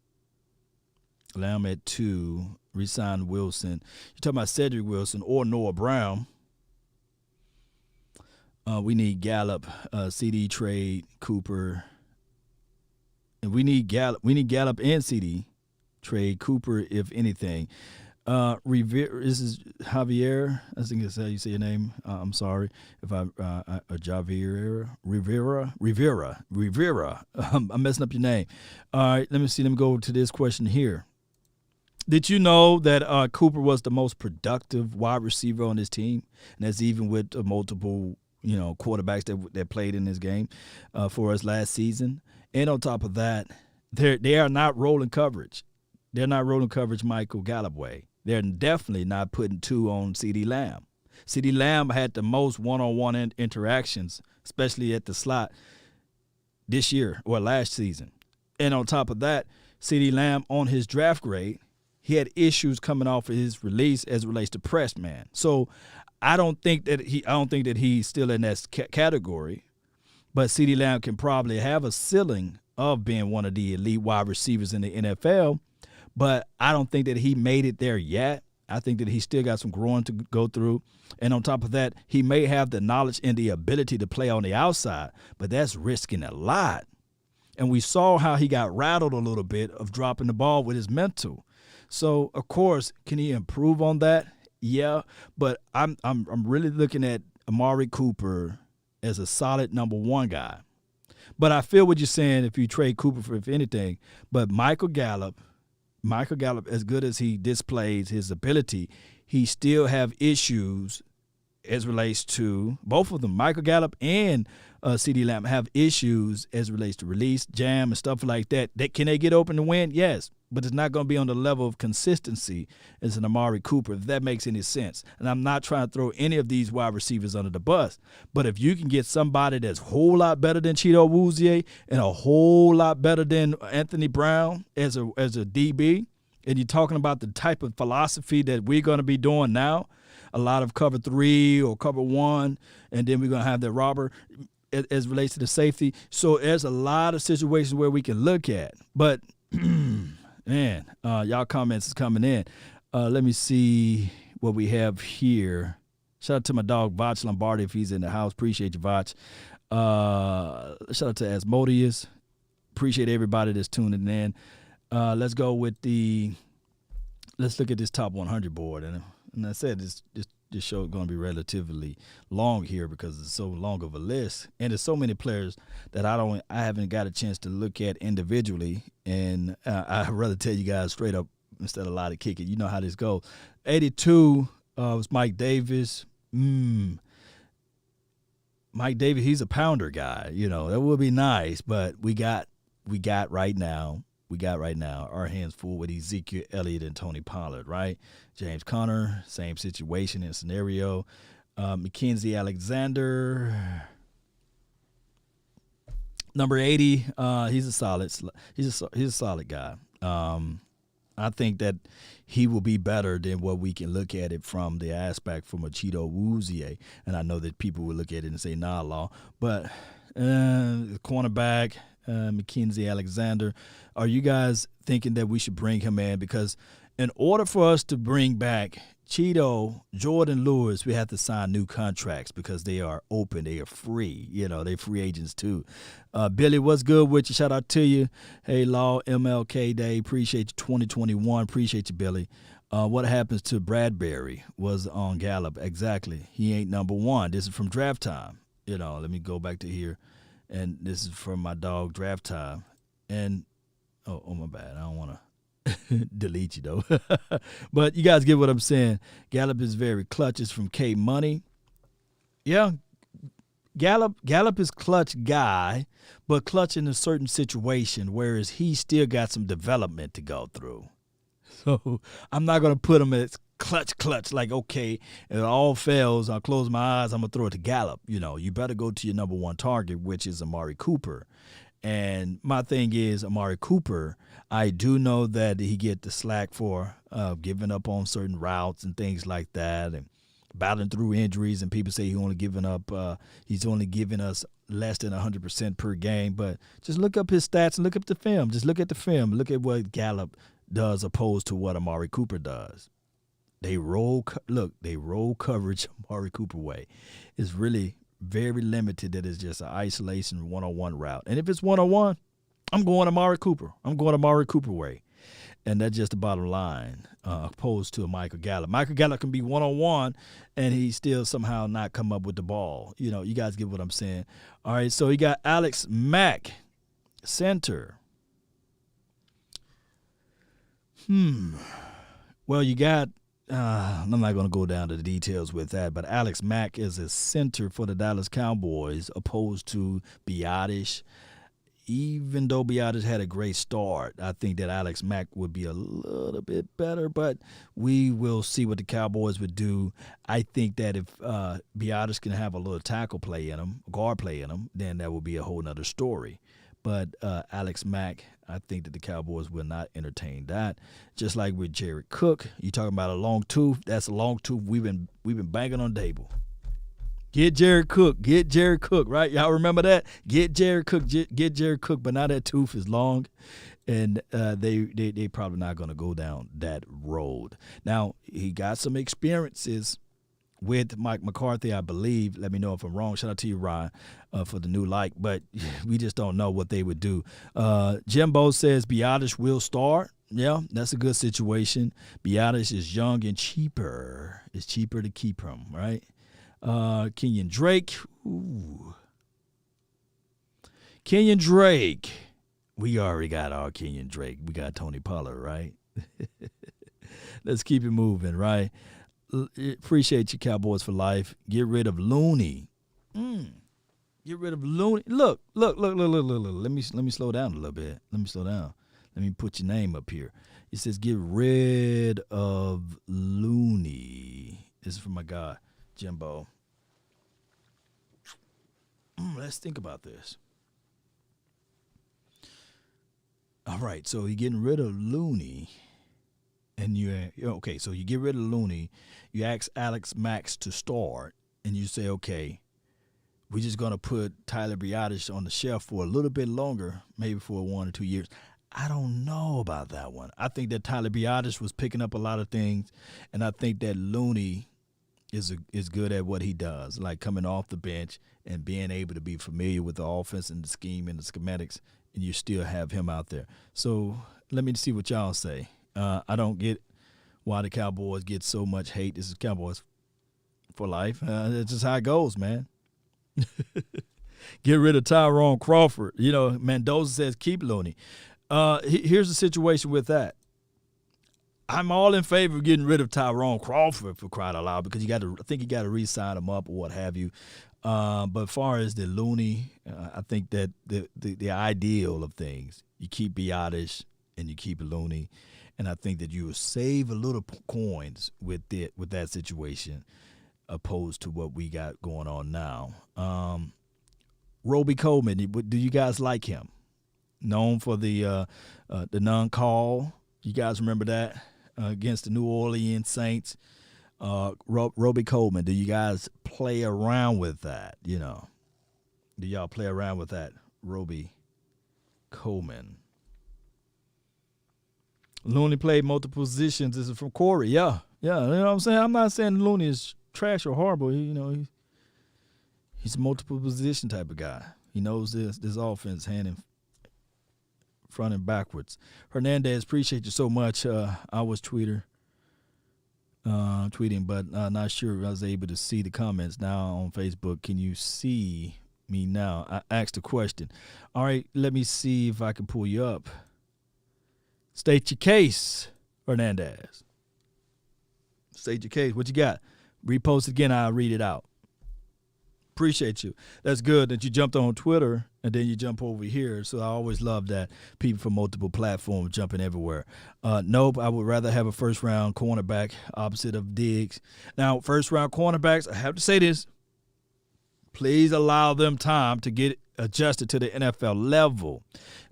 at 2, re-signed Wilson. You're talking about Cedric Wilson or Noah Brown. We need Gallup, CD trade, Cooper. And we need Gallup and CD trade, Cooper, if anything. This is Javier. I think that's how you say your name. I'm sorry if Javier Rivera. I'm messing up your name. All right, let me go to this question here. Did you know that Cooper was the most productive wide receiver on his team? And that's even with multiple, quarterbacks that played in this game for us last season. And on top of that, they are not rolling coverage. They're not rolling coverage Michael Gallup way. They're definitely not putting 2 on CeeDee Lamb. CeeDee Lamb had the most one-on-one interactions, especially at the slot this year or last season. And on top of that, CeeDee Lamb on his draft grade, he had issues coming off of his release as it relates to press man. So I don't think that he's still in that category, but CeeDee Lamb can probably have a ceiling of being one of the elite wide receivers in the NFL. But I don't think that he made it there yet. I think that he still got some growing to go through. And on top of that, he may have the knowledge and the ability to play on the outside, but that's risking a lot. And we saw how he got rattled a little bit of dropping the ball with his mental. So, of course, can he improve on that? Yeah, but I'm really looking at Amari Cooper as a solid number 1 guy. But I feel what you're saying if you trade Cooper for anything. But Michael Gallup, as good as he displays his ability, he still have issues as relates to both of them. Michael Gallup and CeeDee Lamb have issues as relates to release, jam, and stuff like that. Can they get open to win? Yes, but it's not going to be on the level of consistency as an Amari Cooper, if that makes any sense. And I'm not trying to throw any of these wide receivers under the bus, but if you can get somebody that's a whole lot better than Cheeto Awuzie and a whole lot better than Anthony Brown as a DB, and you're talking about the type of philosophy that we're going to be doing now, a lot of cover 3 or cover 1, and then we're going to have the robber as relates to the safety. So there's a lot of situations where we can look at. But, man, y'all comments is coming in. Let me see what we have here. Shout out to my dog, Vach Lombardi, if he's in the house. Appreciate you, Vach. Shout out to Asmodeus. Appreciate everybody that's tuning in. Let's go with let's look at this top 100 board. And I said this show is going to be relatively long here because it's so long of a list. And there's so many players that I haven't got a chance to look at individually. And I'd rather tell you guys straight up instead of a lot of kicking. You know how this goes. 82 was Mike Davis. Mike Davis, he's a pounder guy. That would be nice. But we got right now our hands full with Ezekiel Elliott and Tony Pollard, right? James Conner, same situation and scenario. Mackenzie Alexander, number 80. He's a solid guy. I think that he will be better than what we can look at it from the aspect from a Cheeto Awuzie. And I know that people will look at it and say, nah, Law. But cornerback, Mackenzie Alexander, are you guys thinking that we should bring him in? Because in order for us to bring back Cheeto, Jordan Lewis, we have to sign new contracts because they are open. They are free. They're free agents too. Billy, what's good with you? Shout out to you. Hey, Law, MLK Day. Appreciate you. 2021. Appreciate you, Billy. What happens to Bradbury was on Gallup. Exactly. He ain't number one. This is from Draft Time. Let me go back to here. And this is from my dog, Draft Time. And, oh my bad. I don't want to delete you though. But you guys get what I'm saying. Gallup is very clutch. It's from K Money. Yeah. Gallup is clutch guy, but clutch in a certain situation, whereas he still got some development to go through. So I'm not gonna put him as clutch, like, okay, if it all fails, I'll close my eyes, I'm gonna throw it to Gallup. You better go to your number one target, which is Amari Cooper. And my thing is, Amari Cooper, I do know that he get the slack for giving up on certain routes and things like that, and battling through injuries. And people say he's only giving us less than 100% per game. But just look up his stats and look up the film. Just look at the film. Look at what Gallup does opposed to what Amari Cooper does. They roll coverage Amari Cooper way. It's really very limited. That is just an isolation one-on-one route. And if it's one-on-one, I'm going Amari Cooper. I'm going Amari Cooper way. And that's just the bottom line, opposed to a Michael Gallup. Michael Gallup can be one-on-one, and he still somehow not come up with the ball. You guys get what I'm saying. All right, so you got Alex Mack, center. Well, you got I'm not going to go down to the details with that, but Alex Mack is a center for the Dallas Cowboys opposed to Biadasz. Even though Biadasz had a great start, I think that Alex Mack would be a little bit better, but we will see what the Cowboys would do. I think that if Biadasz can have a little tackle play in him, guard play in him, then that would be a whole nother story. But Alex Mack, I think that the Cowboys will not entertain that. Just like with Jared Cook, you talking about a long tooth. That's a long tooth we've been banging on the table. Get Jared Cook, right? Y'all remember that? Get Jared Cook, but now that tooth is long, and they probably not going to go down that road. Now, he got some experiences with Mike McCarthy, I believe. Let me know if I'm wrong. Shout out to you, Ryan, for the new like, but we just don't know what they would do. Jimbo says Biadasz will start. Yeah, that's a good situation. Biadasz is young and cheaper. It's cheaper to keep him, right? Kenyon Drake. Ooh. Kenyon Drake. We already got our Kenyon Drake. We got Tony Pollard, right? Let's keep it moving, right? Appreciate you, Cowboys for life. Get rid of Looney. Get rid of Looney. Look. Let me slow down a little bit. Let me slow down. Let me put your name up here. It says get rid of Looney. This is from my guy, Jimbo. Let's think about this. All right, so you're getting rid of Looney. And so you get rid of Looney, you ask Alex Mack to start, and you say, okay, we're just going to put Tyler Biadasz on the shelf for a little bit longer, maybe for 1 or 2 years. I don't know about that one. I think that Tyler Biadasz was picking up a lot of things, and I think that Looney is good at what he does, like coming off the bench and being able to be familiar with the offense and the scheme and the schematics, and you still have him out there. So let me see what y'all say. I don't get why the Cowboys get so much hate. This is Cowboys for life. It's just how it goes, man. Get rid of Tyrone Crawford. Mendoza says keep Looney. Here's the situation with that. I'm all in favor of getting rid of Tyrone Crawford, for crying out loud, because I think you got to re-sign him up or what have you. But as far as the Looney, I think that the ideal of things, you keep Biadasz and you keep Looney. And I think that you will save a little coins with that situation opposed to what we got going on now. Roby Coleman, do you guys like him? Known for the non-call. You guys remember that against the New Orleans Saints? Roby Coleman, do you guys play around with that? Do y'all play around with that? Roby Coleman. Looney played multiple positions. This is from Corey. Yeah, Yeah, you know what I'm saying? I'm not saying Looney is trash or horrible. He's a multiple position type of guy. He knows this offense hand in front and backwards. Hernandez, appreciate you so much. I was tweeting, but not sure if I was able to see the comments now on Facebook. Can you see me now? I asked a question. All right, let me see if I can pull you up. State your case, Hernandez. State your case. What you got? Repost again. I'll read it out. Appreciate you. That's good that you jumped on Twitter and then you jump over here. So I always love that people from multiple platforms jumping everywhere. Nope, I would rather have a first-round cornerback opposite of Diggs. Now, first-round cornerbacks, I have to say this. Please allow them time to get adjusted to the NFL level.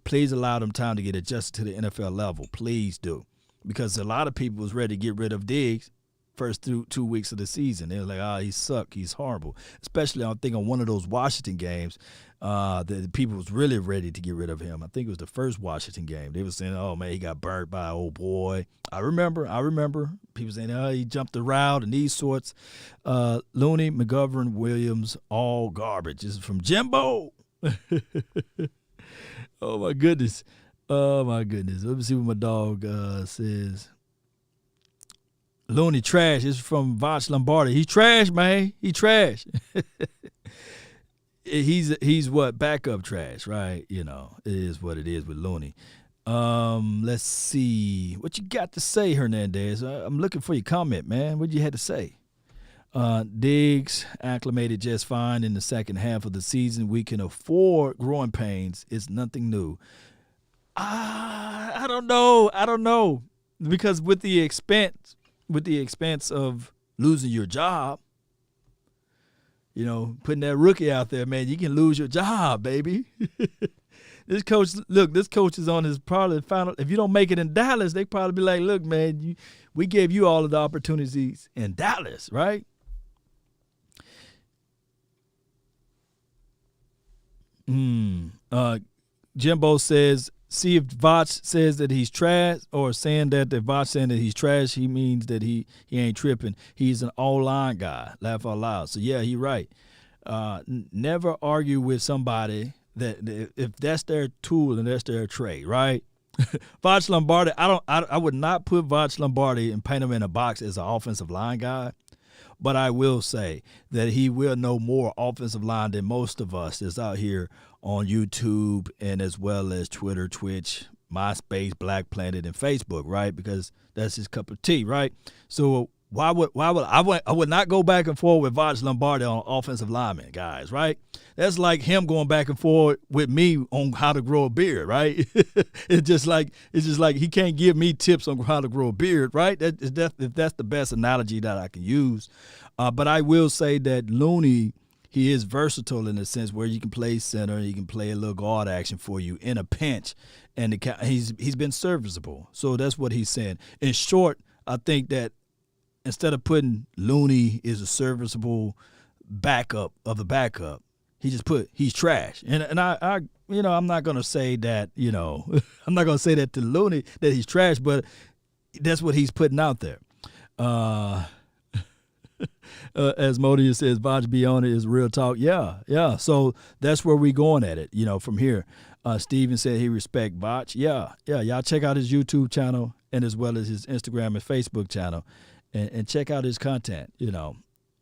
Please allow them time to get adjusted to the NFL level. Please do. Because a lot of people was ready to get rid of Diggs first through 2 weeks of the season. They were like, he sucked. He's horrible. Especially, I think, on one of those Washington games, the people was really ready to get rid of him. I think it was the first Washington game. They were saying, oh, man, he got burnt by an old boy. I remember. People saying, he jumped the route and these sorts. Looney, McGovern, Williams, all garbage. This is from Jimbo. Oh, my goodness. Let me see what my dog says. Looney trash. It's from Voch Lombardi. He's trash, man. He trash. He's what? Backup trash, right? It is what it is with Looney. Let's see. What you got to say, Hernandez? I'm looking for your comment, man. What you had to say? Diggs acclimated just fine in the second half of the season. We can afford growing pains. It's nothing new. I don't know. Because with the expense of losing your job, putting that rookie out there, man, you can lose your job, baby. This coach is on his probably final. If you don't make it in Dallas, they probably be like, look, man, we gave you all of the opportunities in Dallas, right? Jimbo says, see if Voch says that he's trash or saying that if Voch saying that he's trash, he means that he ain't tripping. He's an all-line guy. Laugh out loud. So, yeah, he right. Never argue with somebody that if that's their tool and that's their trade, right? Voch Lombardi, I would not put Voch Lombardi and paint him in a box as an offensive line guy. But I will say that he will know more offensive line than most of us that's out here on YouTube and as well as Twitter, Twitch, MySpace, Black Planet, and Facebook, right? Because that's his cup of tea, right? So I would not go back and forth with Voch Lombardi on offensive linemen, guys, right? That's like him going back and forth with me on how to grow a beard, right? It's just like he can't give me tips on how to grow a beard, right? If that's the best analogy that I can use. But I will say that Looney, he is versatile in the sense where you can play center, he can play a little guard action for you in a pinch, and he's been serviceable. So that's what he's saying. In short, I think that instead of putting Looney is a serviceable backup of the backup, he just put he's trash. And I I'm not gonna say that, I'm not gonna say that to Looney that he's trash, but that's what he's putting out there. As Modius says, Voch be on it is real talk. Yeah. So that's where we going at it, from here. Steven said he respect Voch. Yeah. Y'all check out his YouTube channel and as well as his Instagram and Facebook channel and check out his content,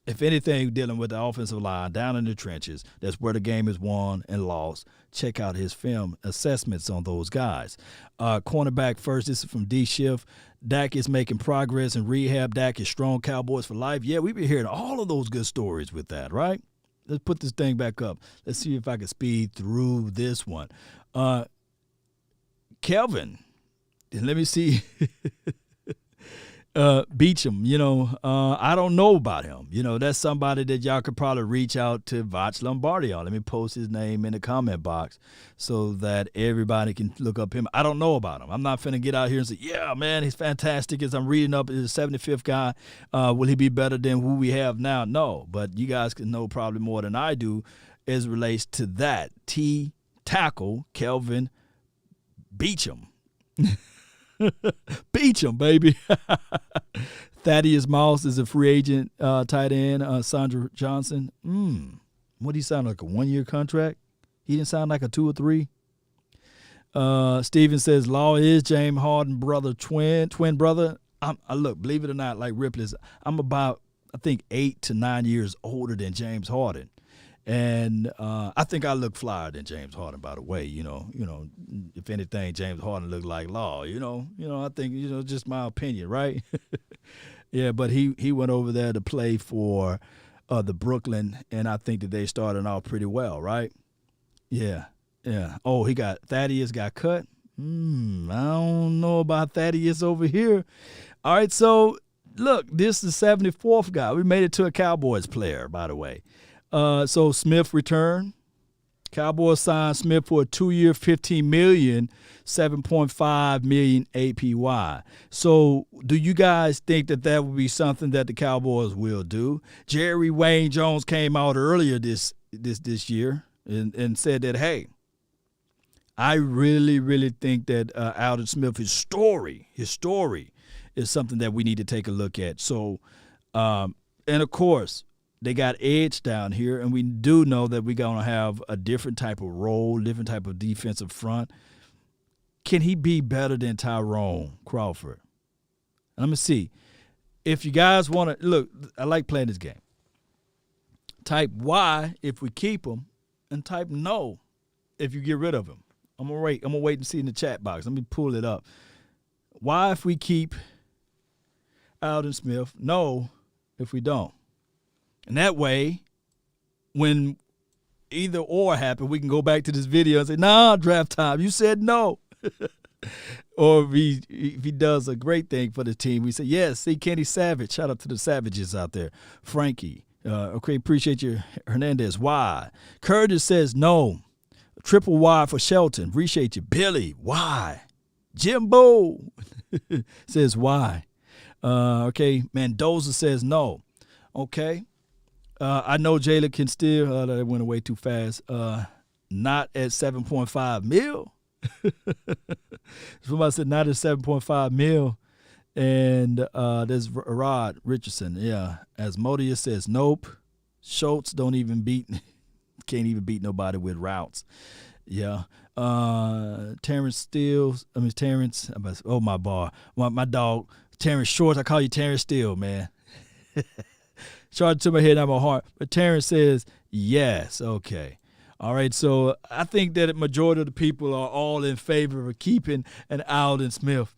If anything, dealing with the offensive line down in the trenches, that's where the game is won and lost. Check out his film assessments on those guys. Cornerback first, this is from D Shift. Dak is making progress in rehab. Dak is strong. Cowboys for life. Yeah, we've been hearing all of those good stories with that, right? Let's put this thing back up. Let's see if I can speed through this one. Kelvin, let me see. Beecham, I don't know about him. That's somebody that y'all could probably reach out to Voch Lombardi on. Let me post his name in the comment box so that everybody can look up him. I don't know about him. I'm not finna get out here and say, yeah, man, he's fantastic. As I'm reading up, he's the 75th guy. Will he be better than who we have now? No, but you guys can know probably more than I do as it relates to that. Tackle, Kelvin Beecham. Beach him, baby. Thaddeus Moss is a free agent tight end. Sandra Johnson. What, he sound like a 1-year contract? He didn't sound like a 2 or 3. Steven says, Law is James Harden brother, twin brother. Look, believe it or not, like Ripley's, I'm about, I think, 8 to 9 years older than James Harden. And I think I look flyer than James Harden, by the way. You know, if anything, James Harden looked like Law. I think, just my opinion, right? Yeah, but he went over there to play for the Brooklyn, and I think that they started off pretty well, right? Yeah. Oh, Thaddeus got cut. I don't know about Thaddeus over here. All right, so look, this is the 74th guy. We made it to a Cowboys player, by the way. So Smith returned. Cowboys signed Smith for a 2-year, $15 million, $7.5 million APY. So do you guys think that would be something that the Cowboys will do? Jerry Wayne Jones came out earlier this year and said that, hey, I really, really think that Aldon Smith, his story is something that we need to take a look at. So, and of course, they got edge down here, and we do know that we're going to have a different type of role, different type of defensive front. Can he be better than Tyrone Crawford? Let me see. If you guys want to, look, I like playing this game. Type Y if we keep him, and type no if you get rid of him. I'm gonna wait and see in the chat box. Let me pull it up. Y if we keep Aldon Smith, no if we don't. And that way, when either or happen, we can go back to this video and say, nah, draft time, you said no. Or if he does a great thing for the team, we say, yes, see Kenny Savage. Shout out to the Savages out there. Frankie. Okay, appreciate you. Hernandez, why? Curtis says no. Triple Y for Shelton. Appreciate you. Billy, why? Jimbo says why. Okay, Mendoza says no. Okay. I know Jayla can still, that went away too fast, not at 7.5 mil. Somebody said not at 7.5 mil. And there's Rod Richardson. Yeah. Asmodeus says nope. Schultz can't even beat nobody with routes. Yeah. Terrence, my bar. My dog, Terrence Shorts. I call you Terrence Steele, man. Charged to my head, not my heart. But Terrence says yes. Okay. All right. So I think that a majority of the people are all in favor of keeping an Aldon Smith.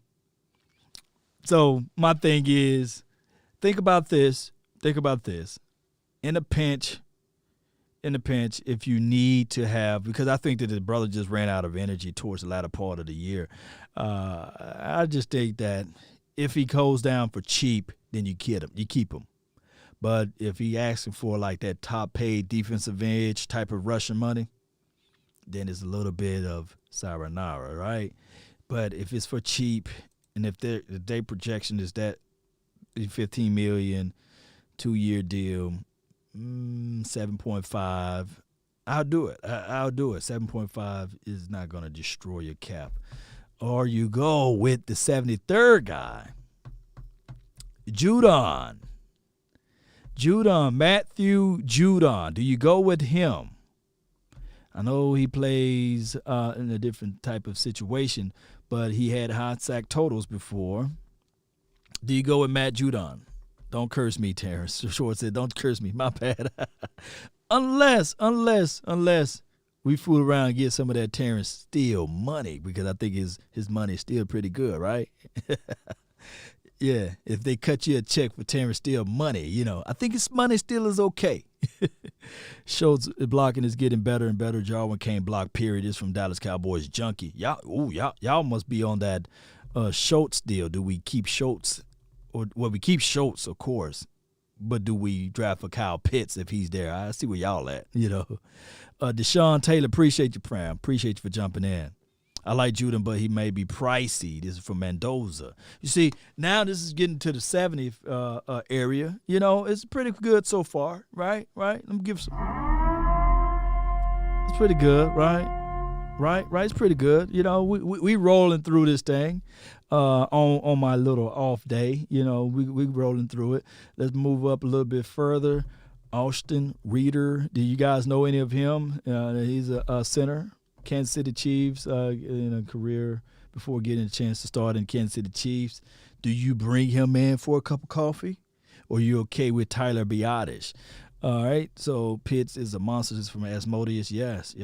So my thing is, think about this. In a pinch, if you need to have, because I think that his brother just ran out of energy towards the latter part of the year. I just think that if he goes down for cheap, then you keep him. But if he asking for like that top paid defensive edge type of Russian money, then it's a little bit of sayonara, right? But if it's for cheap, and if their projection is that $15 million, 2-year deal, 7.5, I'll do it. I'll do it. 7.5 is not going to destroy your cap. Or you go with the 73rd guy, Judon, Matthew Judon. Do you go with him? I know he plays in a different type of situation, but he had high sack totals before. Do you go with Matt Judon? Don't curse me, Terrence. Short said, don't curse me. My bad. unless we fool around and get some of that Terrence Steele money, because I think his money is still pretty good, right? Yeah, if they cut you a check for Terrence Steele money, I think his money still is okay. Schultz blocking is getting better and better. Jarwin Kane block period is from Dallas Cowboys Junkie. Y'all must be on that Schultz deal. Do we keep Schultz? We keep Schultz, of course, but do we draft for Kyle Pitts if he's there? I see where y'all at, Deshaun Taylor, appreciate you, Pram. Appreciate you for jumping in. I like Judon, but he may be pricey. This is from Mendoza. You see, now this is getting to the 70th area. It's pretty good so far, right? Let me give some. It's pretty good, right? Right? It's pretty good. You know, we rolling through this thing on my little off day. You know, we rolling through it. Let's move up a little bit further. Austin Reeder. Do you guys know any of him? He's a center. Kansas City Chiefs in a career before getting a chance to start in Kansas City Chiefs. Do you bring him in for a cup of coffee? Or you okay with Tyler Biotish? All right. So Pitts is a monster. This is from Asmodeus. Yes.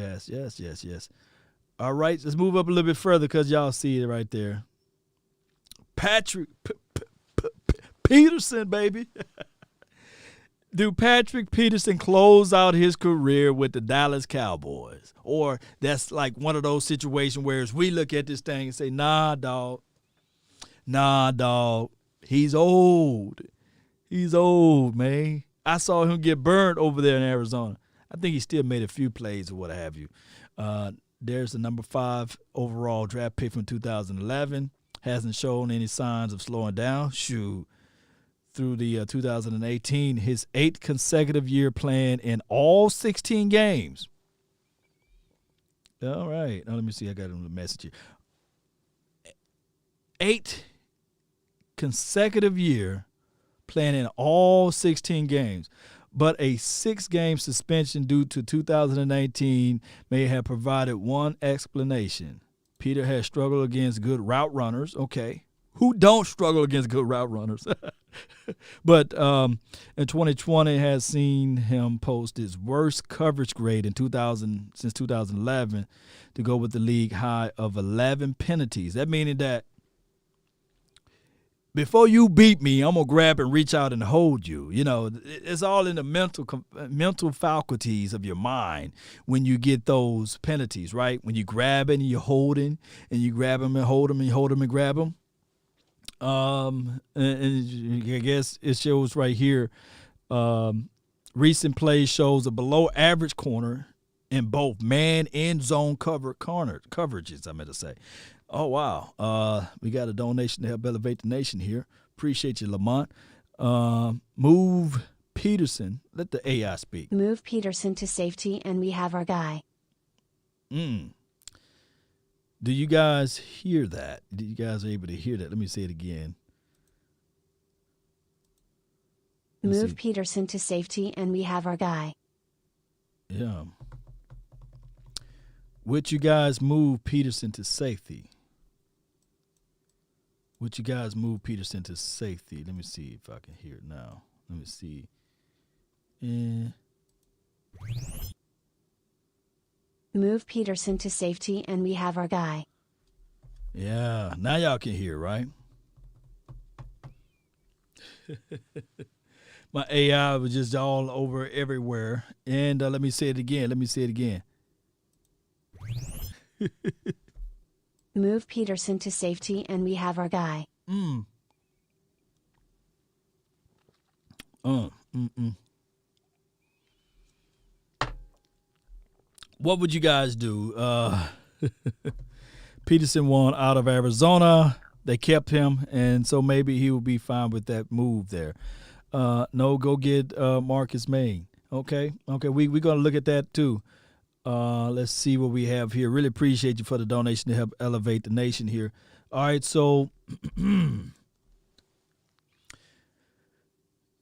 All right, let's move up a little bit further because y'all see it right there. Patrick Peterson, baby. Do Patrick Peterson close out his career with the Dallas Cowboys? Or that's like one of those situations where we look at this thing and say, nah, dog. He's old. He's old, man. I saw him get burned over there in Arizona. I think he still made a few plays or what have you. There's the number 5 overall draft pick from 2011. Hasn't shown any signs of slowing down. Shoot. Through the 2018, his 8th consecutive year playing in all 16 games. All right. Now, let me see. I got a message here. 8 consecutive year playing in all 16 games. But a 6-game suspension due to 2019 may have provided one explanation. Peter has struggled against good route runners. Okay. Who don't struggle against good route runners? But in 2020 has seen him post his worst coverage grade in since 2011 to go with the league high of 11 penalties. That meaning that before you beat me, I'm going to grab and reach out and hold you. You know, it's all in the mental faculties of your mind when you get those penalties, right? When you grab it and you're holding, and you grab them and hold them and you hold them and grab them. And I guess it shows right here, recent plays shows a below average corner in both man and zone coverages, I meant to say. Oh, wow. We got a donation to help elevate the nation here. Appreciate you, Lamont. Move Peterson. Let the AI speak. Move Peterson to safety, and we have our guy. Do you guys hear that? Do you guys are able to hear that? Let me say it again. Move Peterson to safety, and we have our guy. Yeah. Would you guys move Peterson to safety? Would you guys move Peterson to safety? Let me see if I can hear it now. Let me see. Move Peterson to safety, and we have our guy. Yeah, now y'all can hear, right? My AI was just all over everywhere. And let me say it again. Move Peterson to safety, and we have our guy. What would you guys do? Peterson won out of Arizona. They kept him, and so maybe he will be fine with that move there. No, go get Marcus Maine. Okay, we're going to look at that too. Let's see what we have here. Really appreciate you for the donation to help elevate the nation here. All right, so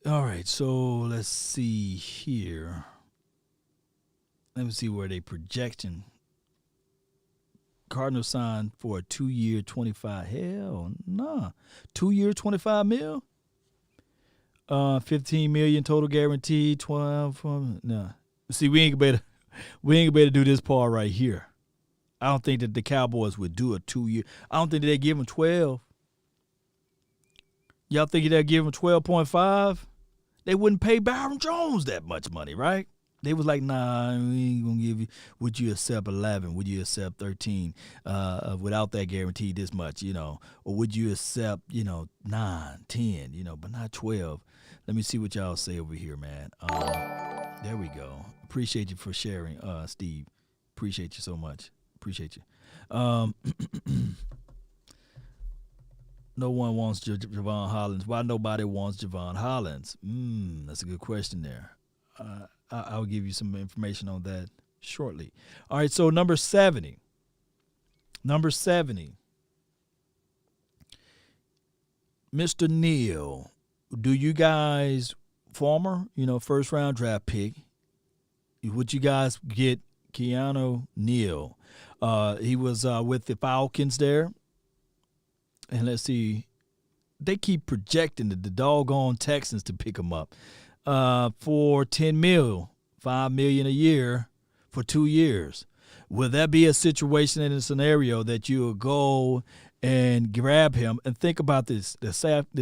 let's see here. Let me see where they projection. Cardinals signed for a 2-year, 25. Hell, nah. 2-year, 25 mil. 15 million total guaranteed. 12. Nah. See, we ain't gonna be able to do this part right here. I don't think that the Cowboys would do a 2-year. I don't think that they give him 12. Y'all think they'll give him 12.5? They wouldn't pay Byron Jones that much money, right? They was like, nah, we ain't gonna give you. Would you accept 11? Would you accept 13? Without that guarantee, this much, or would you accept, 9, 10, but not 12? Let me see what y'all say over here, man. There we go. Appreciate you for sharing, Steve. Appreciate you so much. Appreciate you. No one wants Javon Hollins. Why nobody wants Javon Hollins? That's a good question there. I'll give you some information on that shortly. All right, so number 70. Number 70, Mr. Neal. Do you guys, former, first round draft pick, would you guys get Keanu Neal? He was with the Falcons there. And let's see, they keep projecting the doggone Texans to pick him up for $10 million, $5 million a year for 2 years. Will that be a situation in a scenario that you will go and grab him? And think about this: the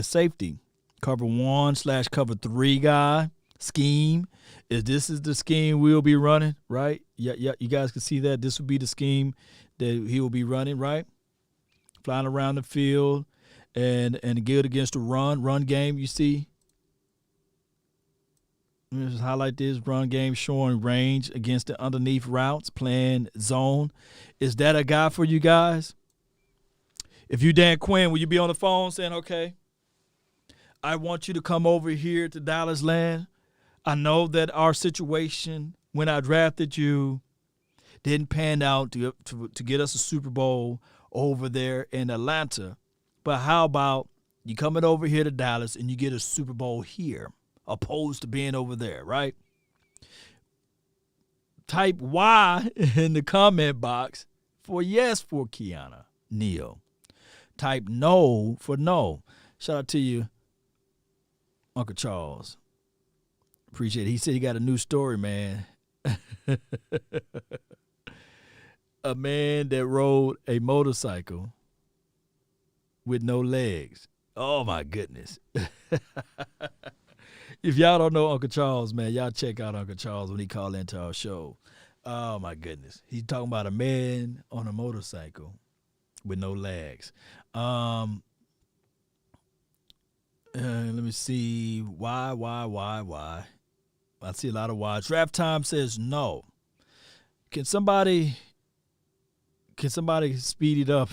safety, cover 1/cover 3 guy scheme. This is the scheme we'll be running, right? Yeah. You guys can see that this will be the scheme that he will be running, right? Flying around the field and good against the run game. You see. Let me just highlight this run game showing range against the underneath routes, playing zone. Is that a guy for you guys? If you Dan Quinn, will you be on the phone saying, okay, I want you to come over here to Dallas land? I know that our situation when I drafted you didn't pan out to get us a Super Bowl over there in Atlanta. But how about you coming over here to Dallas and you get a Super Bowl here, opposed to being over there, right? Type Y in the comment box for yes for Keanu Neal. Type no for no. Shout out to you, Uncle Charles. Appreciate it. He said he got a new story, man. A man that rode a motorcycle with no legs. Oh, my goodness. If y'all don't know Uncle Charles, man, y'all check out Uncle Charles when he called into our show. Oh, my goodness. He's talking about a man on a motorcycle with no legs. Let me see. Why? I see a lot of whys. Draft Time says no. Can somebody speed it up?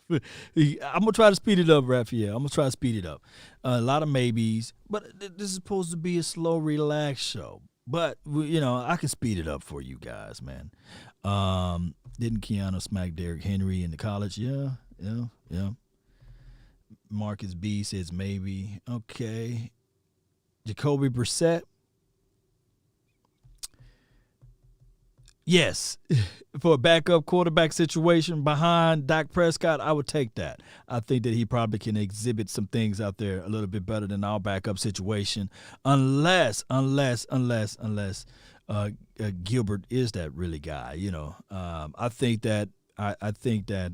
I'm going to try to speed it up, Raphael. I'm going to try to speed it up. A lot of maybes, but this is supposed to be a slow, relaxed show. But, I can speed it up for you guys, man. Didn't Keanu smack Derrick Henry in the college? Yeah. Marcus B says maybe. Okay. Jacoby Brissett. Yes, for a backup quarterback situation behind Dak Prescott, I would take that. I think that he probably can exhibit some things out there a little bit better than our backup situation, unless Gilbert is that really guy. I think that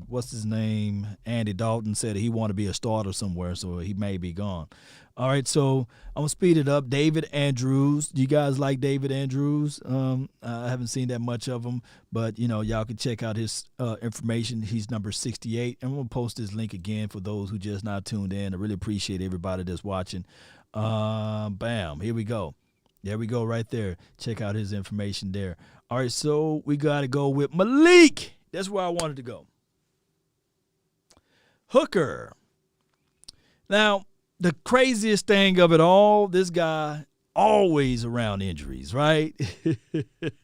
what's his name? Andy Dalton said he wanted to be a starter somewhere, so he may be gone. All right, so I'm going to speed it up. David Andrews. Do you guys like David Andrews? I haven't seen that much of him, but, y'all can check out his information. He's number 68. And I'm going to post this link again for those who just not tuned in. I really appreciate everybody that's watching. Bam. Here we go. There we go right there. Check out his information there. All right, so we got to go with Malik. That's where I wanted to go. Hooker. Now, the craziest thing of it all, this guy always around injuries, right?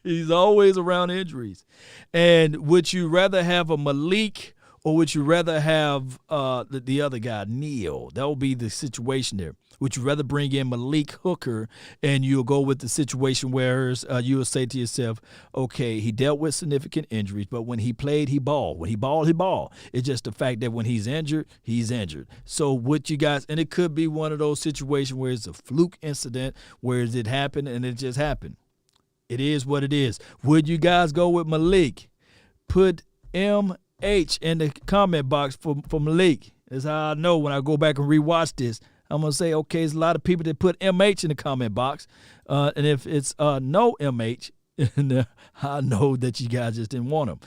He's always around injuries. And would you rather have a Malik or would you rather have the other guy, Neal? That will be the situation there. Would you rather bring in Malik Hooker and you'll go with the situation where you will say to yourself, okay, he dealt with significant injuries, but when he played, he balled. When he balled, he balled. It's just the fact that when he's injured, he's injured. So what you guys, and it could be one of those situations where it's a fluke incident, where it happened and it just happened. It is what it is. Would you guys go with Malik? Put MH in the comment box for Malik. That's how I know when I go back and rewatch this. I'm going to say, okay, there's a lot of people that put MH in the comment box. And if it's no MH, I know that you guys just didn't want him.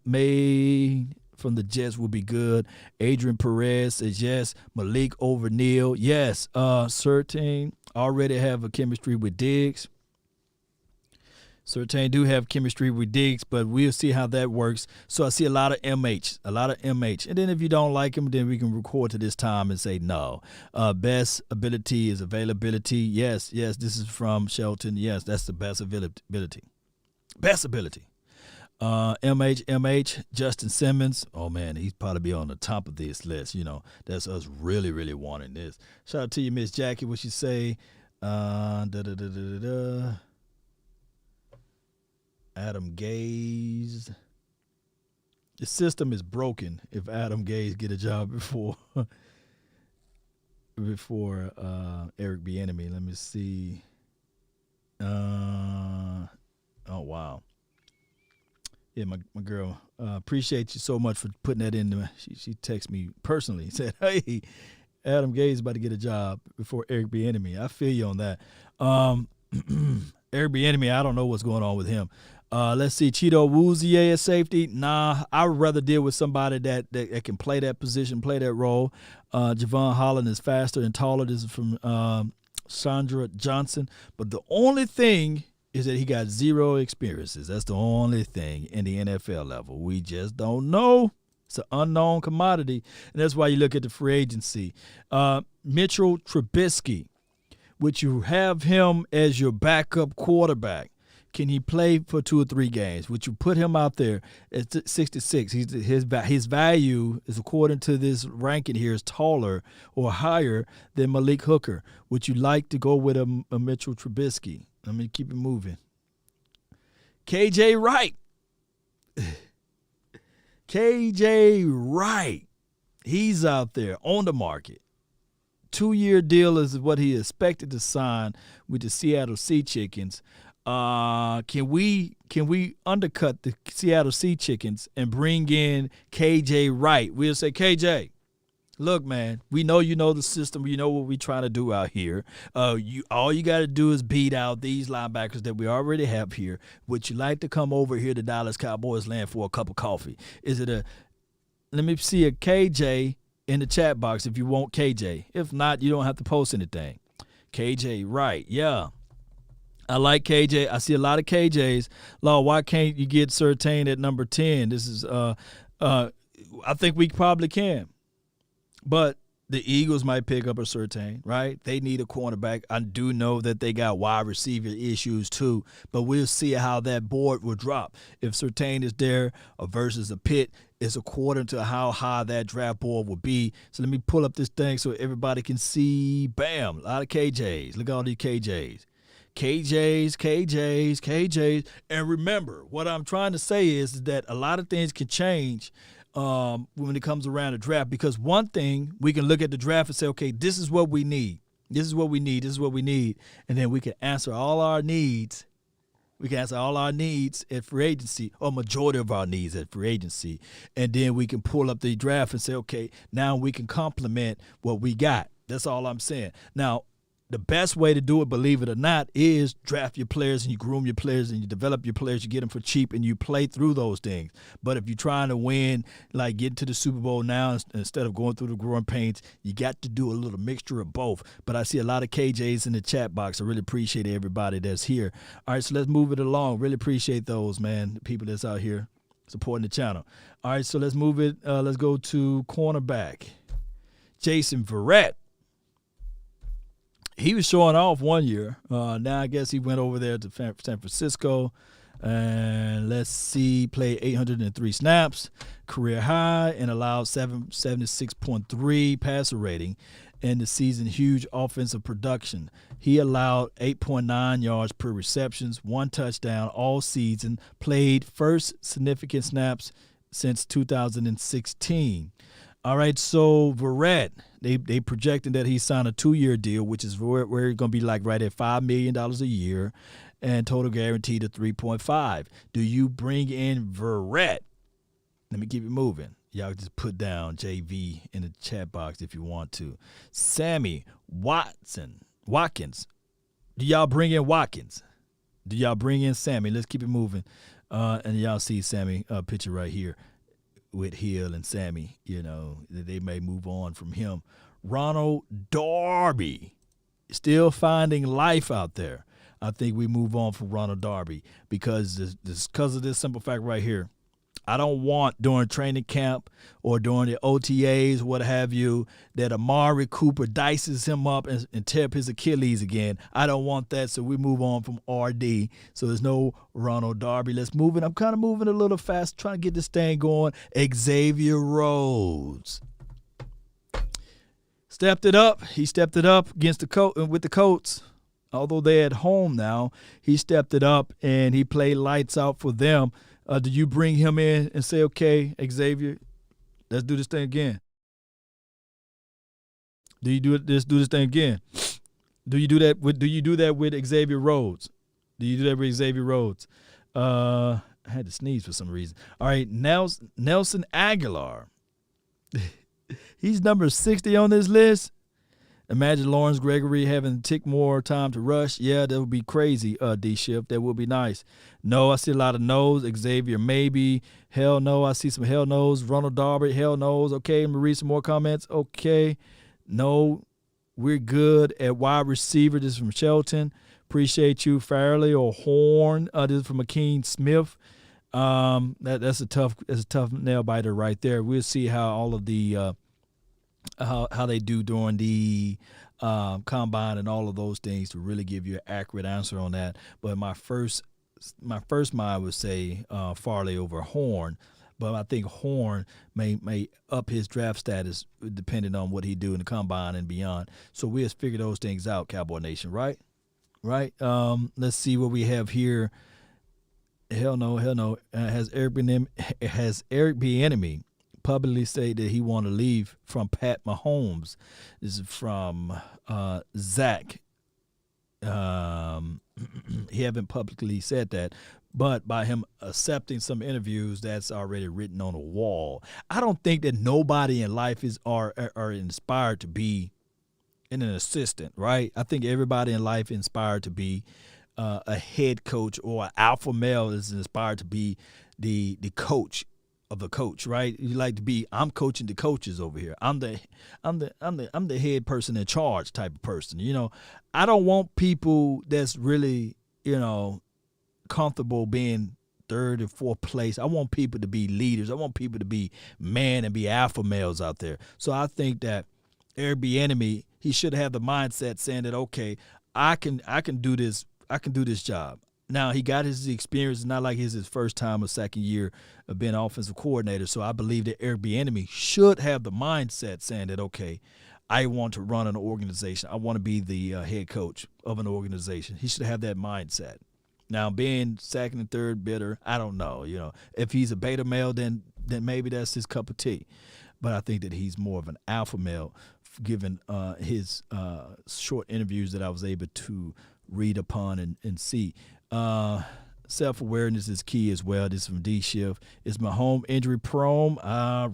May from the Jets will be good. Adrian Perez says yes. Malik over Neal. Yes. Certain already have a chemistry with Diggs. Certain do have chemistry with Diggs, but we'll see how that works. So I see a lot of MH. And then if you don't like him, then we can record to this time and say no. Best ability is availability. Yes, this is from Shelton. Yes, that's the best ability. Best ability. Justin Simmons. Oh, man, he's probably be on the top of this list. That's us really, really wanting this. Shout out to you, Miss Jackie. What you say? Adam Gaze. The system is broken if Adam Gaze get a job before Eric Bieniemy. Let me see. Oh, wow. Yeah, my girl, appreciate you so much for putting that in there. She texted me personally, said, hey, Adam Gaze about to get a job before Eric Bieniemy. I feel you on that. Eric Bieniemy, I don't know what's going on with him. Let's see, Cheeto Woozier at safety. Nah, I would rather deal with somebody that can play that position, play that role. Javon Holland is faster and taller. This is from Sandra Johnson. But the only thing is that he got zero experiences. That's the only thing in the NFL level. We just don't know. It's an unknown commodity, and that's why you look at the free agency. Mitchell Trubisky, would you have him as your backup quarterback? Can he play for 2 or 3 games? Would you put him out there at 66? His value is, according to this ranking here, is taller or higher than Malik Hooker. Would you like to go with a Mitchell Trubisky? Let me keep it moving. KJ Wright. KJ Wright. He's out there on the market. 2-year deal is what he expected to sign with the Seattle Sea Chickens. Can we undercut the Seattle Sea Chickens and bring in KJ Wright? We'll say, KJ, look, man, we know you know the system. You know what we're trying to do out here. All you got to do is beat out these linebackers that we already have here. Would you like to come over here to Dallas Cowboys land for a cup of coffee? Let me see a KJ in the chat box if you want KJ. If not, you don't have to post anything. KJ Wright, yeah. I like KJ. I see a lot of KJs. Law, why can't you get Surtain at number 10? This is I think we probably can. But the Eagles might pick up a Surtain, right? They need a cornerback. I do know that they got wide receiver issues too, but we'll see how that board will drop. If Surtain is there versus a Pitt, it's according to how high that draft board will be. So let me pull up this thing so everybody can see. Bam, a lot of KJs. Look at all these KJs. KJs. And remember, what I'm trying to say is that a lot of things can change when it comes around the draft, because one thing, we can look at the draft and say, okay, this is what we need. This is what we need. This is what we need. And then we can answer all our needs. We can answer all our needs at free agency, or majority of our needs at free agency. And then we can pull up the draft and say, okay, now we can complement what we got. That's all I'm saying. Now, the best way to do it, believe it or not, is draft your players and you groom your players and you develop your players. You get them for cheap and you play through those things. But if you're trying to win, like get to the Super Bowl now instead of going through the growing pains, you got to do a little mixture of both. But I see a lot of KJs in the chat box. I really appreciate everybody that's here. All right, so let's move it along. Really appreciate those, man, the people that's out here supporting the channel. All right, so let's move it. Let's go to cornerback. Jason Verrett. He was showing off one year. Now I guess he went over there to San Francisco. And let's see, played 803 snaps, career high, and allowed 76.3 passer rating in the season. Huge offensive production. He allowed 8.9 yards per receptions, 1 touchdown all season, played first significant snaps since 2016. All right, so Verrett, they projecting that he signed a 2-year deal, which is where he's going to be like right at $5 million a year, and total guaranteed of 3.5. Do you bring in Verrett? Let me keep it moving. Y'all just put down JV in the chat box if you want to. Sammy Watkins. Do y'all bring in Watkins? Do y'all bring in Sammy? Let's keep it moving. And y'all see Sammy picture right here with Hill and Sammy. You know, they may move on from him. Ronald Darby, still finding life out there. I think we move on from Ronald Darby because of this simple fact right here. I don't want during training camp or during the OTAs, what have you, that Amari Cooper dices him up and tear up his Achilles again. I don't want that, so we move on from RD. So there's no Ronald Darby. Let's move it. I'm kind of moving a little fast, trying to get this thing going. Xavier Rhodes stepped it up. He stepped it up against with the Colts. Although they're at home now, he stepped it up and he played lights out for them. Do you bring him in and say, okay, Xavier, let's do this thing again? Do you do it? Let's do this thing again. Do you do that with Xavier Rhodes? Do you do that with Xavier Rhodes? I had to sneeze for some reason. All right, Nelson Aguilar. He's number 60 on this list. Imagine Lawrence Gregory having to take more time to rush. Yeah, that would be crazy, D-Shift. That would be nice. No, I see a lot of no's. Xavier, maybe. Hell no. I see some hell no's. Ronald Darby, hell no's. Okay, let me read some more comments. Okay. No, we're good at wide receiver. This is from Shelton. Appreciate you. Farley or Horn. This is from Akeem Smith. That's a tough nail biter right there. We'll see how all of the how they do during the combine and all of those things to really give you an accurate answer on that. But my first mind would say Farley over Horn, but I think Horn may up his draft status depending on what he do in the combine and beyond. So we'll figure those things out, Cowboy Nation, right? Let's see what we have here. Hell no. Has Eric Bieniemy publicly say that he want to leave from Pat Mahomes? This is from Zach. He haven't publicly said that, but by him accepting some interviews, that's already written on a wall. I don't think that nobody in life are inspired to be an assistant, right? I think everybody in life inspired to be a head coach, or an alpha male is inspired to be the coach of the coach, right? You like to be, I'm coaching the coaches over here. I'm the head person in charge type of person. You know, I don't want people that's really, comfortable being third and fourth place. I want people to be leaders. I want people to be man and be alpha males out there. So I think that Eric Bieniemy, he should have the mindset saying that, okay, I can do this. I can do this job. Now, he got his experience. It's not like it's his first time or second year of being offensive coordinator. So I believe that Eric Bieniemy should have the mindset saying that, okay, I want to run an organization. I want to be the head coach of an organization. He should have that mindset. Now, being second and third bidder, I don't know. If he's a beta male, then maybe that's his cup of tea. But I think that he's more of an alpha male, given his short interviews that I was able to read upon and see. Self-awareness is key as well. This is from D-Shift. Is Mahomes injury prone?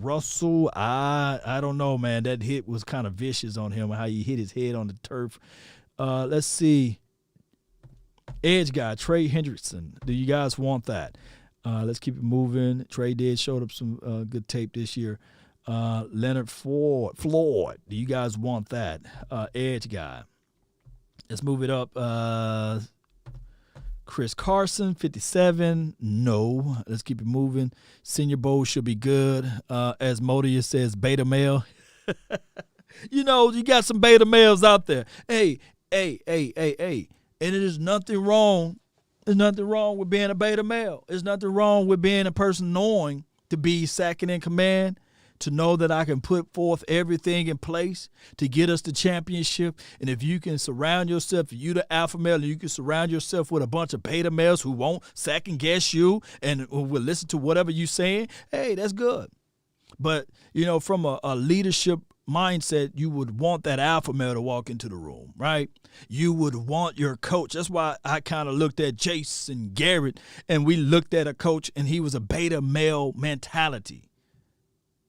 Russell, I don't know, man. That hit was kind of vicious on him, how he hit his head on the turf. Let's see. Edge guy, Trey Hendrickson. Do you guys want that? Let's keep it moving. Trey showed up some good tape this year. Leonard Floyd. Do you guys want that? Edge guy. Let's move it up. Chris Carson, 57. No. Let's keep it moving. Senior Bowl should be good. As Modius says, beta male. You got some beta males out there. Hey. And there's nothing wrong. There's nothing wrong with being a beta male. There's nothing wrong with being a person knowing to be second in command, to know that I can put forth everything in place to get us the championship. And if you can surround yourself, if you're the alpha male, and you can surround yourself with a bunch of beta males who won't second guess you and who will listen to whatever you're saying, hey, that's good. But, from a leadership mindset, you would want that alpha male to walk into the room, right? You would want your coach. That's why I kind of looked at Jason Garrett, and we looked at a coach, and he was a beta male mentality.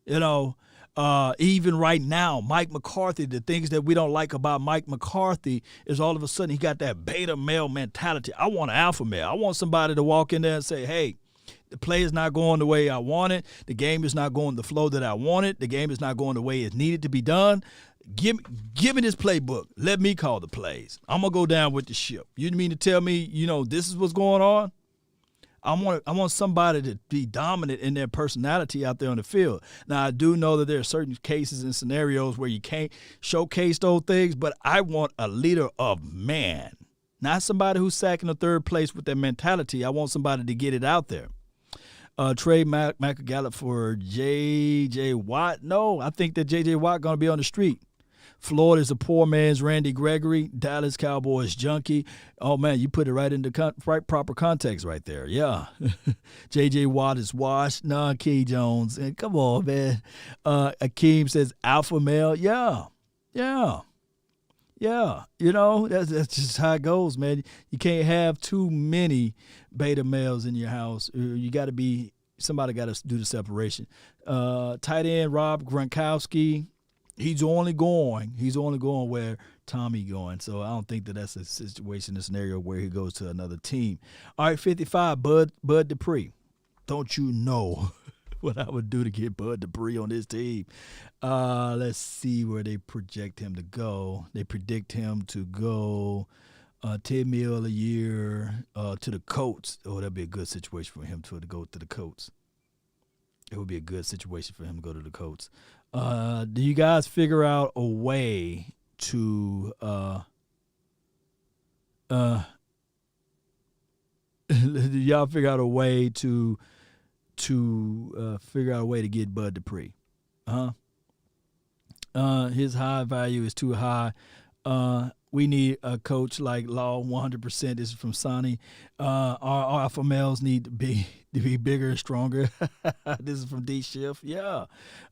Even right now, Mike McCarthy, the things that we don't like about Mike McCarthy is all of a sudden he got that beta male mentality. I want an alpha male. I want somebody to walk in there and say, hey, the play is not going the way I want it. The game is not going the flow that I want it. The game is not going the way it's needed to be done. Give me this playbook. Let me call the plays. I'm going to go down with the ship. You mean to tell me, this is what's going on? I want somebody to be dominant in their personality out there on the field. Now, I do know that there are certain cases and scenarios where you can't showcase those things, but I want a leader of man, not somebody who's second or third place with their mentality. I want somebody to get it out there. Trade Gallup for J.J. Watt. No, I think that J.J. Watt going to be on the street. Florida's a poor man's Randy Gregory. Dallas Cowboys junkie. Oh, man, you put it right into proper context right there. Yeah. J.J. Watt is washed. Nah, Key Jones. And come on, man. Akeem says alpha male. Yeah. Yeah. Yeah. You know, that's just how it goes, man. You can't have too many beta males in your house. You got to be – somebody got to do the separation. Tight end Rob Gronkowski. He's only going where Tommy going. So I don't think that that's a situation, a scenario where he goes to another team. All right, 55, Bud Dupree. Don't you know what I would do to get Bud Dupree on this team? Let's see where they project him to go. They predict him to go $10 million a year to the Colts. Oh, that'd be a good situation for him to go to the Colts. It would be a good situation for him to go to the Colts. Do you guys figure out a way to do y'all figure out a way to get Bud Dupree? His high value is too high. We need a coach like Law 100%. This is from Sonny. Our alpha males need to be bigger and stronger. This is from D Shift. Yeah.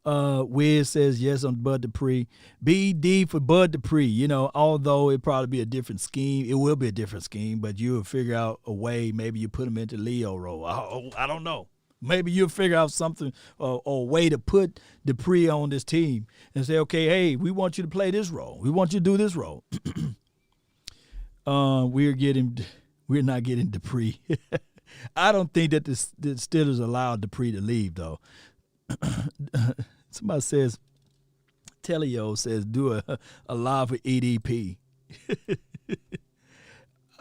Wiz says yes on Bud Dupree. BD for Bud Dupree. You know, although it probably be a different scheme, it will be a different scheme, but you'll figure out a way. Maybe you put him into Leo role. I don't know. Maybe you'll figure out something or a way to put Dupree on this team and say, okay, hey, we want you to play this role. We want you to do this role. We're not getting Dupree. I don't think that the Steelers allowed Dupree to leave, though. Somebody says, Telio says, do a live with EDP.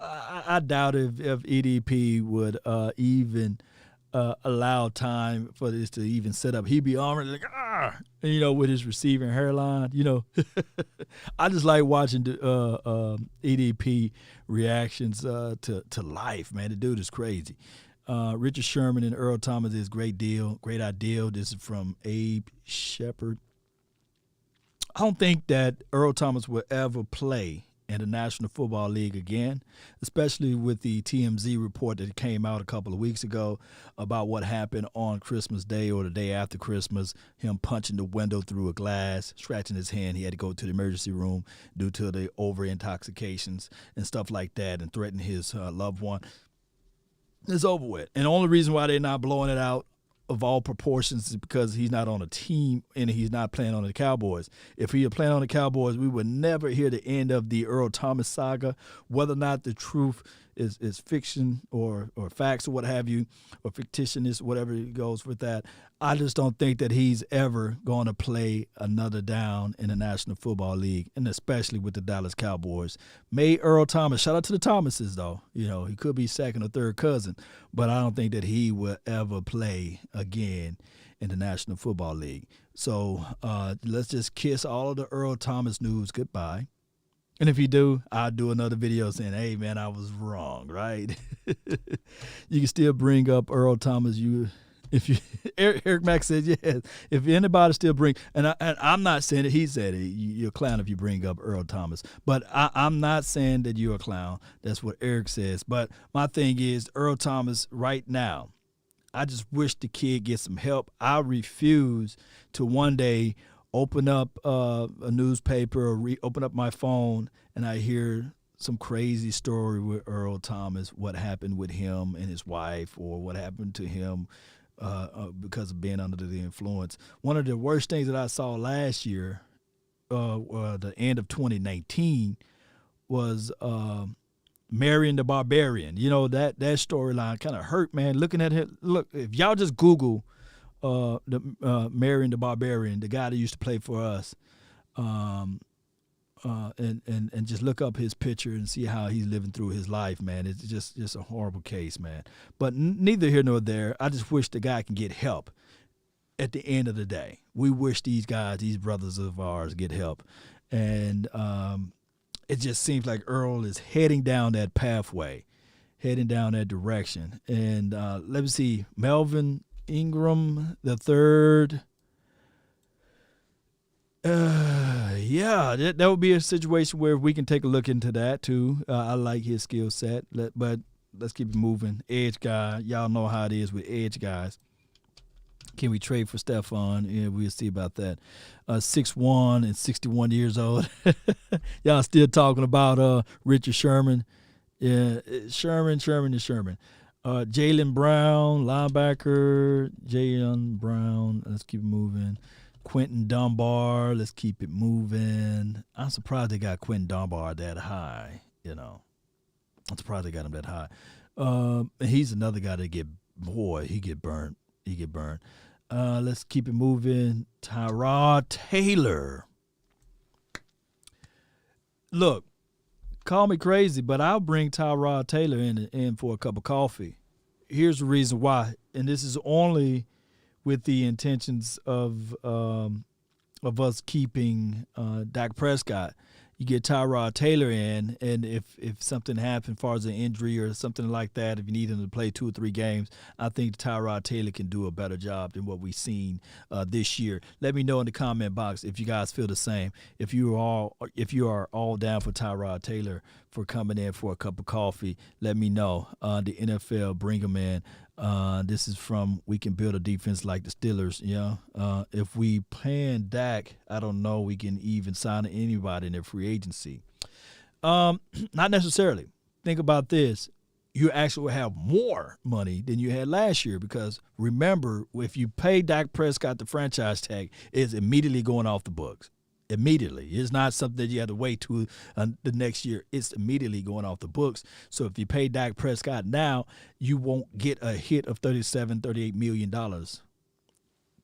I doubt if EDP would even allow time for this to even set up. He'd be armored like, you know, with his receiving hairline, you know. I just like watching the EDP reactions to life, man. The dude is crazy. Richard Sherman and Earl Thomas is great idea. This is from Abe Shepard. I don't think that Earl Thomas will ever play in the National Football League again, especially with the TMZ report that came out a couple of weeks ago about what happened on Christmas Day or the day after Christmas, him punching the window through a glass, scratching his hand. He had to go to the emergency room due to the over-intoxications and stuff like that and threatening his loved one. It's over with. And the only reason why they're not blowing it out of all proportions is because he's not on a team and he's not playing on the Cowboys. If he had playing on the Cowboys, we would never hear the end of the Earl Thomas saga. Whether or not the truth is fiction or facts or what have you, or fictitious, whatever it goes with that, I just don't think that he's ever going to play another down in the National Football League, and especially with the Dallas Cowboys. May Earl Thomas, shout out to the Thomases, though. You know, he could be second or third cousin, but I don't think that he will ever play again in the National Football League. So let's just kiss all of the Earl Thomas news goodbye. And if you do, I'll do another video saying, hey, man, I was wrong, right? You can still bring up Earl Thomas. Eric Mack says, yes, if anybody still bring, and I'm not saying it, he said it, you're a clown if you bring up Earl Thomas. But I'm not saying that you're a clown. That's what Eric says. But my thing is, Earl Thomas right now, I just wish the kid gets some help. I refuse to one day open up a newspaper or open up my phone and I hear some crazy story with Earl Thomas, what happened with him and his wife, or what happened to him because of being under the influence. One of the worst things that I saw last year, the end of 2019, was Marion the Barbarian. You know, that storyline kind of hurt, man. Looking at him, look, if y'all just Google Marion the Barbarian, the guy that used to play for us, and just look up his picture and see how he's living through his life, man. It's just a horrible case, man. But neither here nor there. I just wish the guy can get help. At the end of the day, we wish these guys, these brothers of ours, get help, and it just seems like Earl is heading down that pathway, heading down that direction. And let me see, Melvin Ingram the third. Yeah, that would be a situation where we can take a look into that too. I like his skill set, but let's keep it moving. Edge guy, y'all know how it is with edge guys. Can we trade for Stephon? Yeah, we'll see about that. 6'1" and 61 years old. Y'all still talking about Richard Sherman. Yeah, Sherman. Jaylen Brown, linebacker. Jaylen Brown. Let's keep it moving. Quentin Dunbar. Let's keep it moving. I'm surprised they got Quentin Dunbar that high. I'm surprised they got him that high. He's another guy that he get burned. Let's keep it moving. Tyrod Taylor. Look, call me crazy, but I'll bring Tyrod Taylor in for a cup of coffee. Here's the reason why, and this is only with the intentions of us keeping Dak Prescott. You get Tyrod Taylor in, and if something happens as far as an injury or something like that, if you need him to play 2 or 3 games, I think Tyrod Taylor can do a better job than what we've seen this year. Let me know in the comment box if you guys feel the same. If you are all down for Tyrod Taylor for coming in for a cup of coffee, let me know. The NFL, bring him in. This is from We Can Build a Defense Like the Steelers. If we paying Dak, I don't know we can even sign anybody in their free agency. Not necessarily. Think about this. You actually will have more money than you had last year because remember, if you pay Dak Prescott the franchise tag, it's immediately going off the books. Immediately. It's not something that you have to wait to the next year. It's immediately going off the books. So if you pay Dak Prescott now, you won't get a hit of $38 million,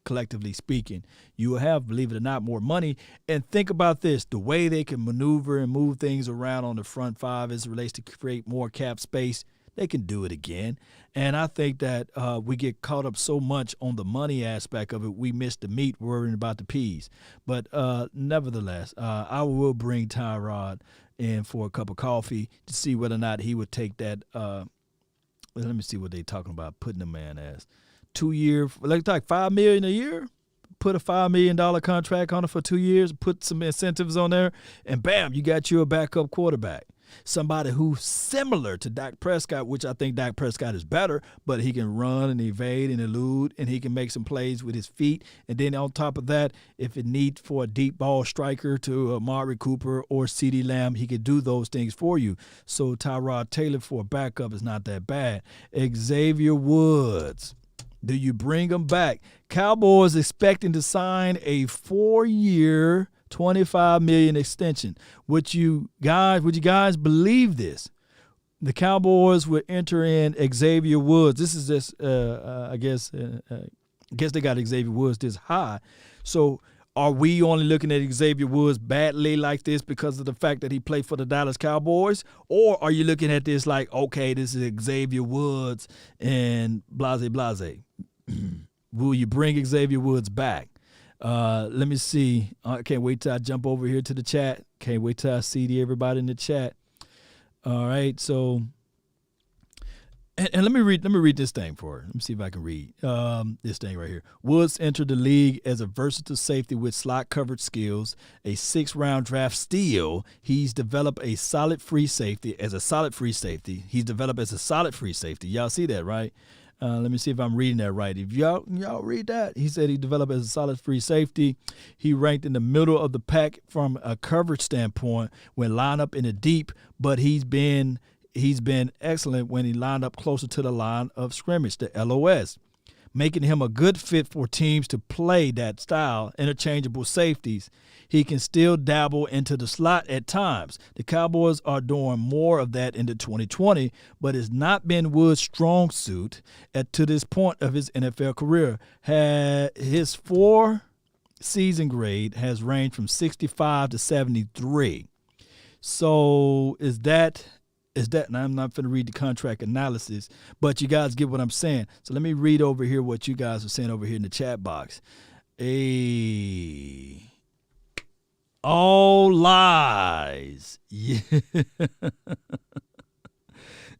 collectively speaking. You will have, believe it or not, more money. And think about this, the way they can maneuver and move things around on the front five as it relates to create more cap space, they can do it again. And I think that we get caught up so much on the money aspect of it, we miss the meat worrying about the peas. But nevertheless, I will bring Tyrod in for a cup of coffee to see whether or not he would take that. Let me see what they're talking about, putting the man as 2-year, like $5 million a year. Put a $5 million contract on it for 2 years, put some incentives on there, and bam, you got you a backup quarterback. Somebody who's similar to Dak Prescott, which I think Dak Prescott is better, but he can run and evade and elude, and he can make some plays with his feet. And then on top of that, if it needs for a deep ball striker to Amari Cooper or CeeDee Lamb, he could do those things for you. So Tyrod Taylor for a backup is not that bad. Xavier Woods. Do you bring him back? Cowboys expecting to sign a 4-year, $25 million extension. Would you guys believe this? The Cowboys would enter in Xavier Woods. This is just, I guess they got Xavier Woods this high. So are we only looking at Xavier Woods badly like this because of the fact that he played for the Dallas Cowboys? Or are you looking at this like, okay, this is Xavier Woods and blase? Will you bring Xavier Woods back? Let me see. I can't wait till I jump over here to the chat. Can't wait till I see everybody in the chat. All right, so and let me read this thing for her. Let me see if I can read this thing right here. Woods entered the league as a versatile safety with slot coverage skills, a 6th-round draft steal. He's developed a solid free safety. He's developed as a solid free safety. Y'all see that, right? Let me see if I'm reading that right. If y'all read that, he said he developed as a solid free safety. He ranked in the middle of the pack from a coverage standpoint when lined up in the deep, but he's been excellent when he lined up closer to the line of scrimmage, the LOS, making him a good fit for teams to play that style, interchangeable safeties. He can still dabble into the slot at times. The Cowboys are doing more of that into 2020, but it's not been Woods' strong suit to this point of his NFL career. His 4 season grade has ranged from 65 to 73. So is that, and I'm not going to read the contract analysis, but you guys get what I'm saying. So let me read over here what you guys are saying over here in the chat box. All lies. Yeah.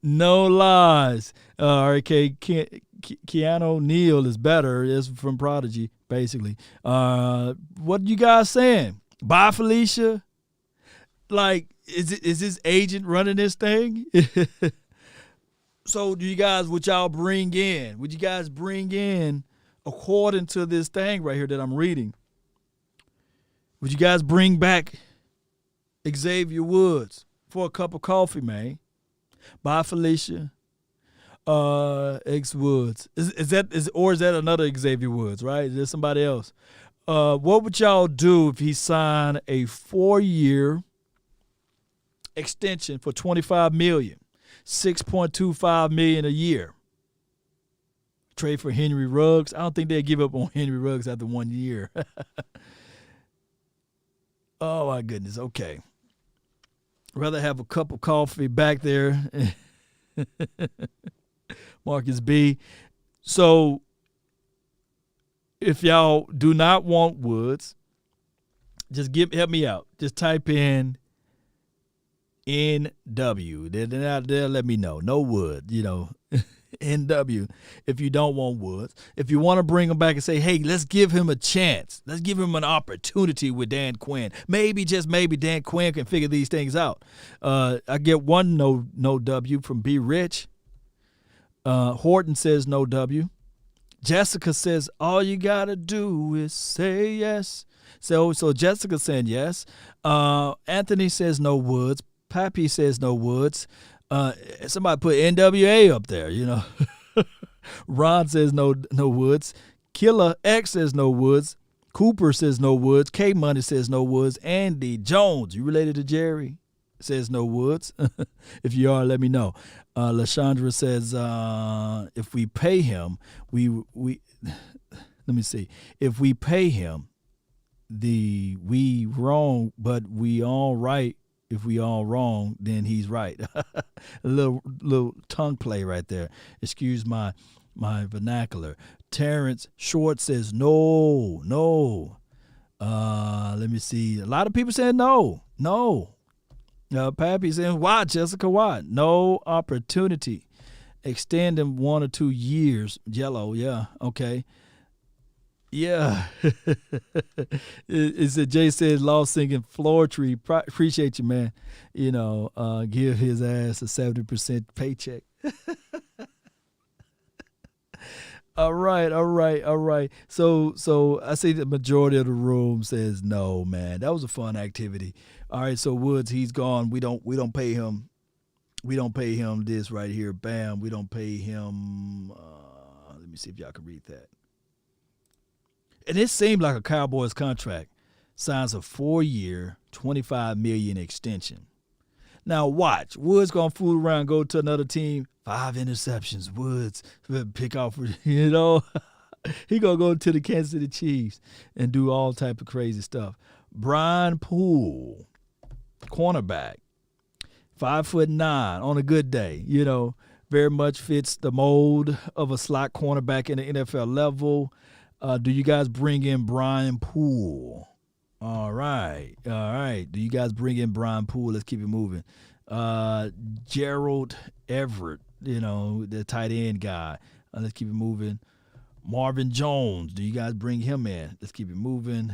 No lies. Keanu Neal is better. It's from Prodigy, basically. What you guys saying? Bye, Felicia. Like, is his agent running this thing? So do you guys, would you guys bring in, according to this thing right here that I'm reading, would you guys bring back Xavier Woods for a cup of coffee, man? Bye, Felicia. X Woods. Is that another Xavier Woods, right? Is there somebody else? What would y'all do if he signed a 4-year extension for $25 million, $6.25 million a year? Trade for Henry Ruggs. I don't think they'd give up on Henry Ruggs after 1 year. Oh my goodness. Okay. Rather have a cup of coffee back there. Marcus B. So if y'all do not want Woods, just help me out. Just type in NW. They'll let me know. No Wood, NW if you don't want Woods. If you want to bring him back and say, hey, let's give him a chance. Let's give him an opportunity with Dan Quinn. Maybe, just maybe, Dan Quinn can figure these things out. I get one no W from B. Rich. Horton says no W. Jessica says, all you got to do is say yes. So Jessica saying yes. Anthony says no Woods. Pappy says no Woods. Somebody put NWA up there, Ron says no Woods. Killer X says no Woods. Cooper says no Woods. K Money says no Woods. Andy Jones, you related to Jerry, says no Woods. If you are, let me know. Lashandra says if we pay him, we let me see. If we pay him, we wrong, but we all right. If we all wrong, then he's right. A little tongue play right there. Excuse my vernacular. Terrence Short says no. Let me see. A lot of people saying no. Pappy saying why, Jessica? Why? No opportunity. Extend him 1 or 2 years. Jello, yeah, okay. Yeah. It's a Jay says law singing floor tree. Appreciate you, man. Give his ass a 70% paycheck. All right. So I see the majority of the room says no, man. That was a fun activity. All right, so Woods, he's gone. We don't pay him. We don't pay him this right here. Bam. We don't pay him. Let me see if y'all can read that. And it seemed like a Cowboys contract. Signs a 4-year, $25 million extension. Now watch. Woods gonna fool around, go to another team. 5 interceptions. Woods pick off. He gonna go to the Kansas City Chiefs and do all type of crazy stuff. Brian Poole, cornerback, 5'9" on a good day. Very much fits the mold of a slot cornerback in the NFL level. Do you guys bring in Brian Poole? All right. Do you guys bring in Brian Poole? Let's keep it moving. Gerald Everett, the tight end guy. Let's keep it moving. Marvin Jones. Do you guys bring him in? Let's keep it moving.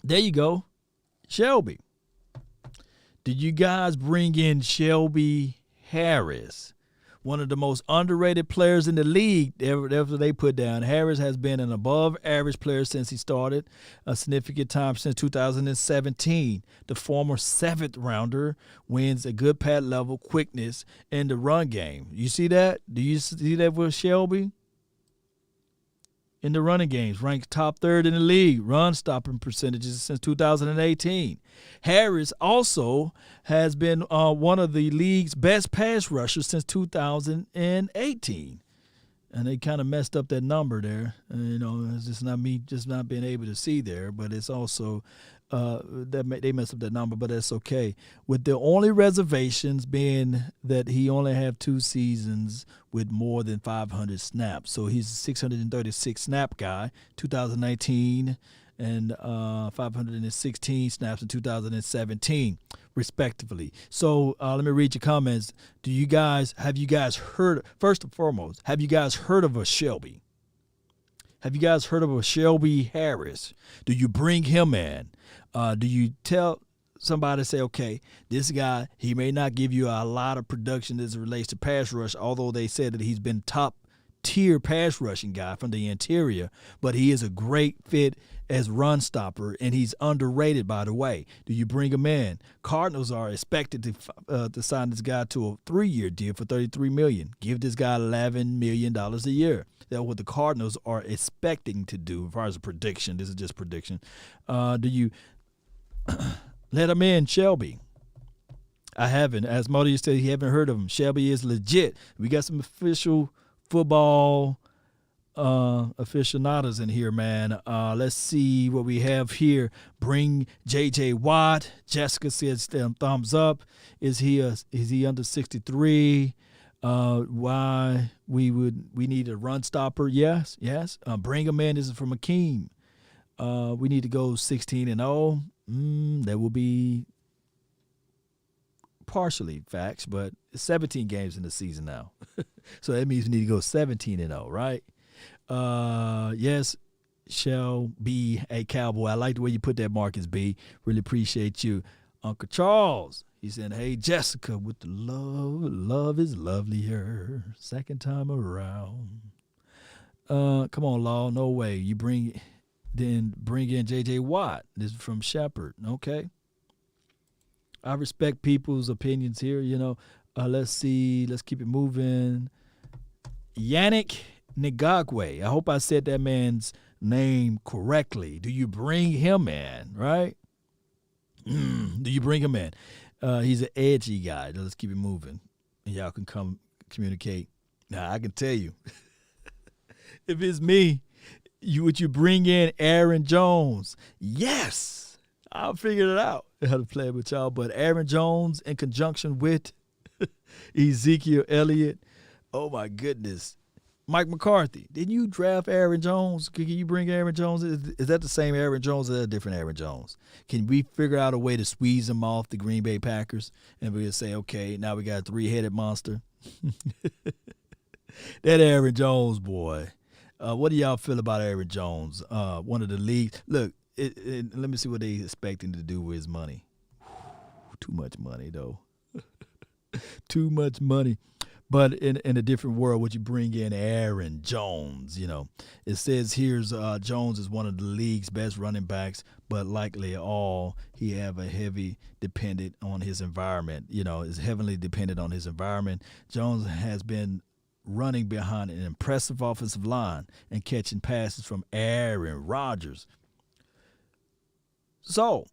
There you go. Shelby. Did you guys bring in Shelby Harris? One of the most underrated players in the league, that's what they put down. Harris has been an above-average player since he started, a significant time since 2017. The former 7th-rounder wins a good pad level, quickness, in the run game. You see that? Do you see that with Shelby? In the running games, ranked top 3rd in the league, run-stopping percentages since 2018. Harris also has been one of the league's best pass rushers since 2018. and they kind of messed up that number there. It's just not me just not being able to see there, but it's also they messed up that number, but that's okay. With the only reservations being that he only have 2 seasons with more than 500 snaps. So he's a 636 snap guy, 2019, and 516 snaps in 2017, respectively. So let me read your comments. Have you guys heard, first and foremost, have you guys heard of a Shelby? Have you guys heard of a Shelby Harris? Do you bring him in? Do you tell somebody, say, okay, this guy, he may not give you a lot of production as it relates to pass rush, although they said that he's been top tier pass rushing guy from the interior, but he is a great fit as run stopper, and he's underrated, by the way. Do you bring him in? Cardinals are expected to sign this guy to a 3-year deal for $33 million. Give this guy $11 million a year. That's what the Cardinals are expecting to do as far as a prediction. This is just prediction. Do you let him in, Shelby? I haven't. As Modi said, he haven't heard of him. Shelby is legit. We got some official football aficionados in here, man. Let's see what we have here. Bring J.J. Watt. Jessica says thumbs up. Is he under 63? Why we need a run stopper? Yes. Bring him in. This is from Akeem. We need to go 16-0. That will be partially facts, but 17 games in the season now. So that means we need to go 17-0, right? Yes, shall be a Cowboy. I like the way you put that, Marcus B. Really appreciate you. Uncle Charles, he said, hey, Jessica, with the love is lovelier. Second time around. Come on, Law, no way. You bring in J.J. Watt. This is from Shepard, okay? I respect people's opinions here, Let's see. Let's keep it moving. Yannick Ngakwe. I hope I said that man's name correctly. Do you bring him in, right? Do you bring him in? He's an edgy guy. Let's keep it moving. And y'all can come communicate. Now, I can tell you, if it's me, would you bring in Aaron Jones? Yes. I'll figure it out how to play with y'all. But Aaron Jones in conjunction with Ezekiel Elliott. Oh, my goodness. Mike McCarthy, didn't you draft Aaron Jones? Can you bring Aaron Jones? Is that the same Aaron Jones or is that a different Aaron Jones? Can we figure out a way to squeeze him off the Green Bay Packers? And we'll say, okay, now we got a 3-headed monster. That Aaron Jones, boy. What do y'all feel about Aaron Jones? One of the leagues. Look, let me see what they expecting to do with his money. Too much money, though. Too much money. But in a different world, would you bring in Aaron Jones? It says here's Jones is one of the league's best running backs, but likely he have a heavy dependent on his environment. Is heavily dependent on his environment. Jones has been running behind an impressive offensive line and catching passes from Aaron Rodgers. So,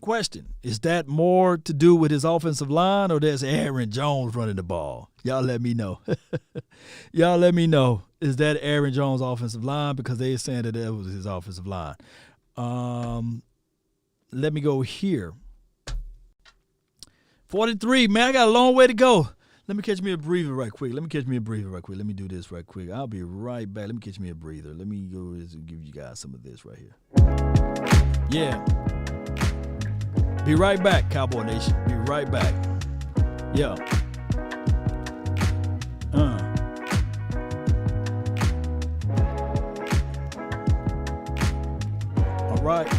question, is that more to do with his offensive line or there's Aaron Jones running the ball? Y'all let me know. Y'all let me know. Is that Aaron Jones' offensive line? Because they're saying that was his offensive line. Let me go here. 43, man, I got a long way to go. Let me catch me a breather right quick. Let me do this right quick. I'll be right back. Let me catch me a breather. Let me go give you guys some of this right here. Yeah. Be right back, Cowboy Nation. Be right back. Yeah. All right.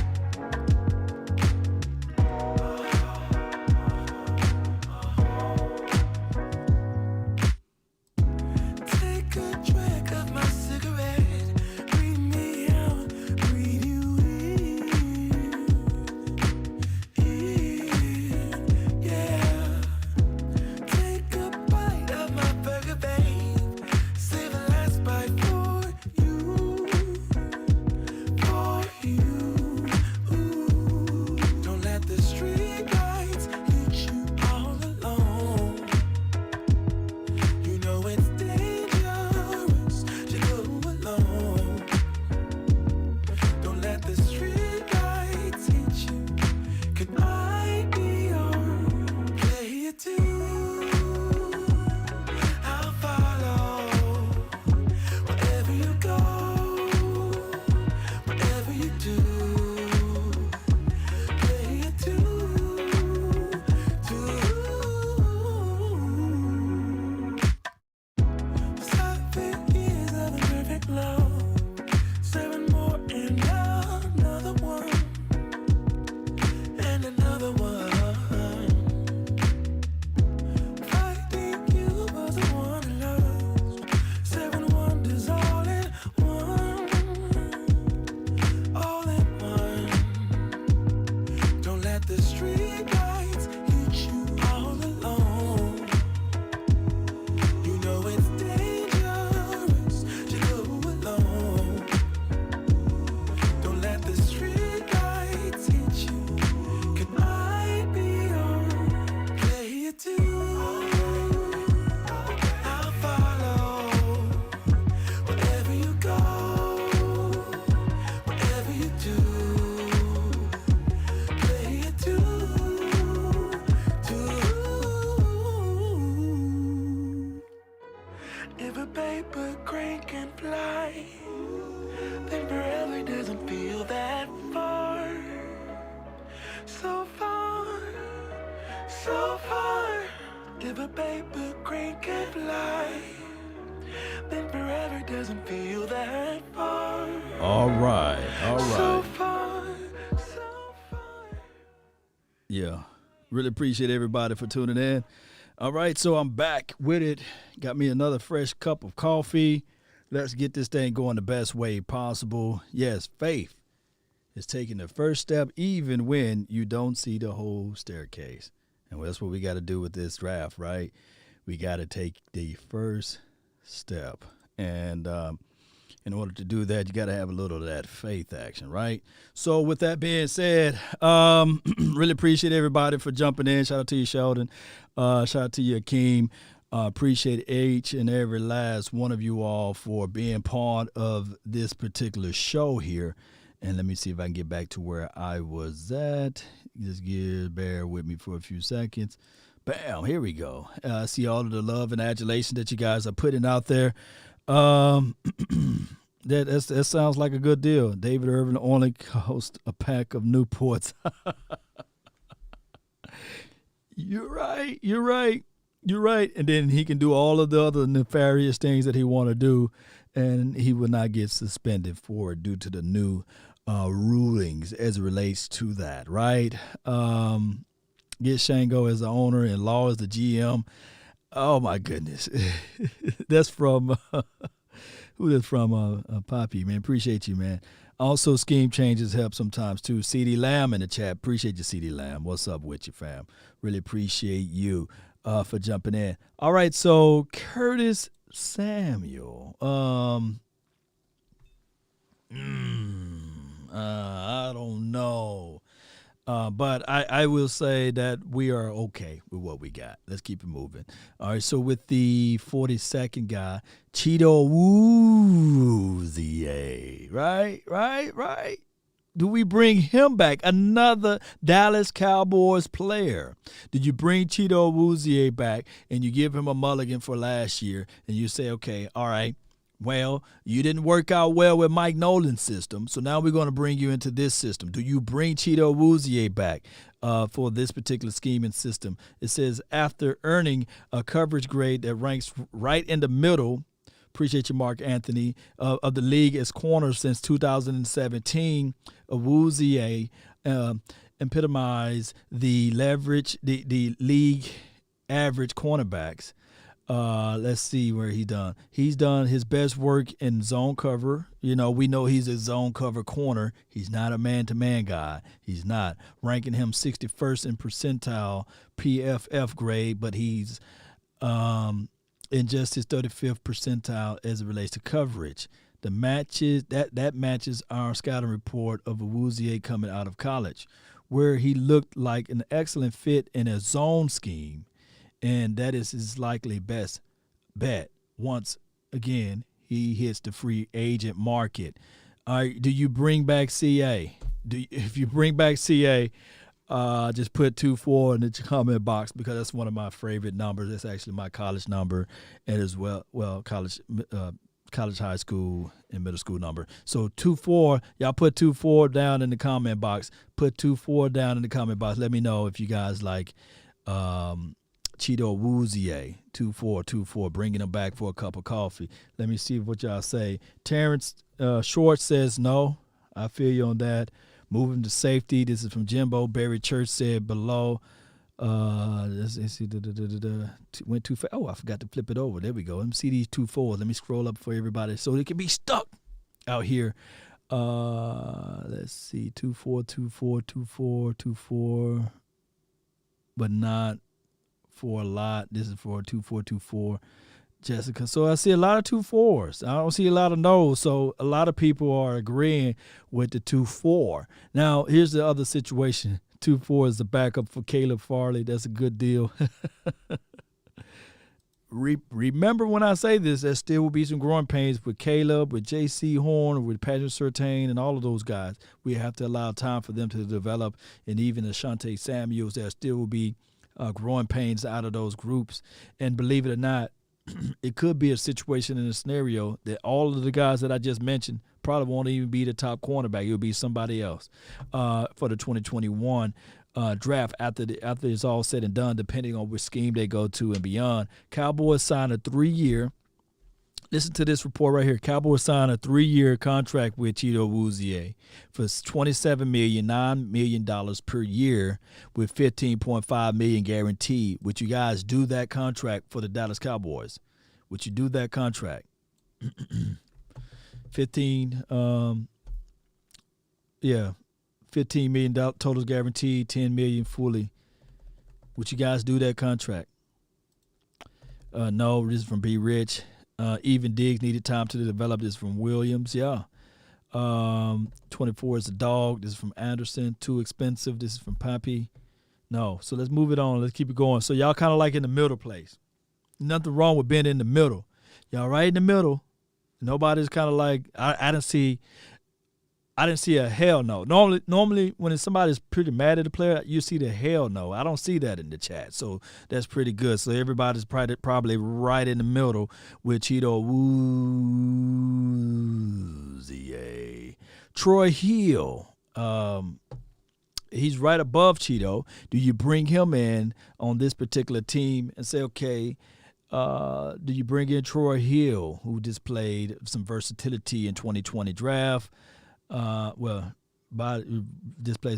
doesn't feel that far. All right. So far. Yeah. Really appreciate everybody for tuning in. All right, so I'm back with it. Got me another fresh cup of coffee. Let's get this thing going the best way possible. Yes, faith is taking the first step even when you don't see the whole staircase. And that's what we got to do with this draft, right? We got to take the first step. And in order to do that, you got to have a little of that faith action, right? So with that being said, really appreciate everybody for jumping in. Shout out to you, Sheldon. Shout out to you, Akeem. Appreciate each and every last one of you all for being part of this particular show here. And let me see if I can get back to where I was at. Just bear with me for a few seconds. Bam, here we go. I see all of the love and adulation that you guys are putting out there. That sounds like a good deal. David Irvin only cost a pack of Newports. You're right. And then he can do all of the other nefarious things that he want to do, and he will not get suspended for it due to the new rulings as it relates to that, right? Get Shango as the owner and Law as the GM. Oh, my goodness. That's from who is from Poppy, man. Appreciate you, man. Also, scheme changes help sometimes, too. CD Lamb in the chat. Appreciate you, CD Lamb. What's up with you, fam? Really appreciate you for jumping in. All right, so Curtis Samuel. I don't know. But I will say that we are okay with what we got. Let's keep it moving. All right, so with the 42nd guy, Cheeto Woozier, right? Do we bring him back? Another Dallas Cowboys player. Did you bring Cheeto Woozier back and you give him a mulligan for last year and you say, okay, all right, well, you didn't work out well with Mike Nolan's system, so now we're going to bring you into this system. Do you bring Cheeto Woozier back for this particular scheme and system? It says after earning a coverage grade that ranks right in the middle, appreciate you, Mark Anthony, of the league as corner since 2017, Woozier epitomized the league average cornerbacks. Let's see where he done. He's done his best work in zone cover. You know, we know he's a zone cover corner. He's not a man-to-man guy. He's not. Ranking him 61st in percentile PFF grade, but he's in just his 35th percentile as it relates to coverage. The matches that matches our scouting report of Awuzie coming out of college, where he looked like an excellent fit in a zone scheme. And that is his likely best bet once, again, he hits the free agent market. All right, do you bring back CA? If you bring back CA, just put 24 in the comment box because that's one of my favorite numbers. That's actually my college number and as well college, high school, and middle school number. So 24, y'all put 24 down in the comment box. Put 24 down in the comment box. Let me know if you guys like Cheeto Woozier, 2424, bringing him back for a cup of coffee. Let me see what y'all say. Terrence Short says no. I feel you on that. Moving to safety. This is from Jimbo. Barry Church said below. Let's see. Went too fast. Oh, I forgot to flip it over. There we go. Let me see these 2-4s. Let me scroll up for everybody so they can be stuck out here. Let's see. 24242424, but not for a lot. This is for 2424, Jessica. So I see a lot of 2-4s. I don't see a lot of no's. So a lot of people are agreeing with the 2-4. Now, here's the other situation. 2-4 is the backup for Caleb Farley. That's a good deal. Remember when I say this, there still will be some growing pains with Caleb, with J.C. Horn, with Patrick Surtain, and all of those guys. We have to allow time for them to develop, and even Asante Samuels, there still will be growing pains out of those groups. And believe it or not, it could be a situation in a scenario that all of the guys that I just mentioned probably won't even be the top cornerback. It'll be somebody else for the 2021 draft after it's all said and done, depending on which scheme they go to and beyond. Cowboys signed a 3-year, Listen to this report right here. Cowboys signed a 3-year contract with Chido Awuzie for $27 million, $9 million per year with $15.5 million guaranteed. Would you guys do that contract for the Dallas Cowboys? Would you do that contract? 15 $15 million total guaranteed, $10 million fully. Would you guys do that contract? No, this is from B. Rich. Even Diggs needed time to develop. This is from Williams. Yeah. 24 is a dog. This is from Anderson. Too expensive. This is from Pappy. No. So let's move it on. Let's keep it going. So y'all kind of like in the middle place. Nothing wrong with being in the middle. Y'all right in the middle. Nobody's kind of like I didn't see a hell no. Normally when somebody's pretty mad at the player, you see the hell no. I don't see that in the chat, so that's pretty good. So everybody's probably right in the middle with Chido Awuzie. Troy Hill, he's right above Cheeto. Do you bring him in on this particular team and say, okay, do you bring in Troy Hill, who displayed some versatility in 2020 draft? Displays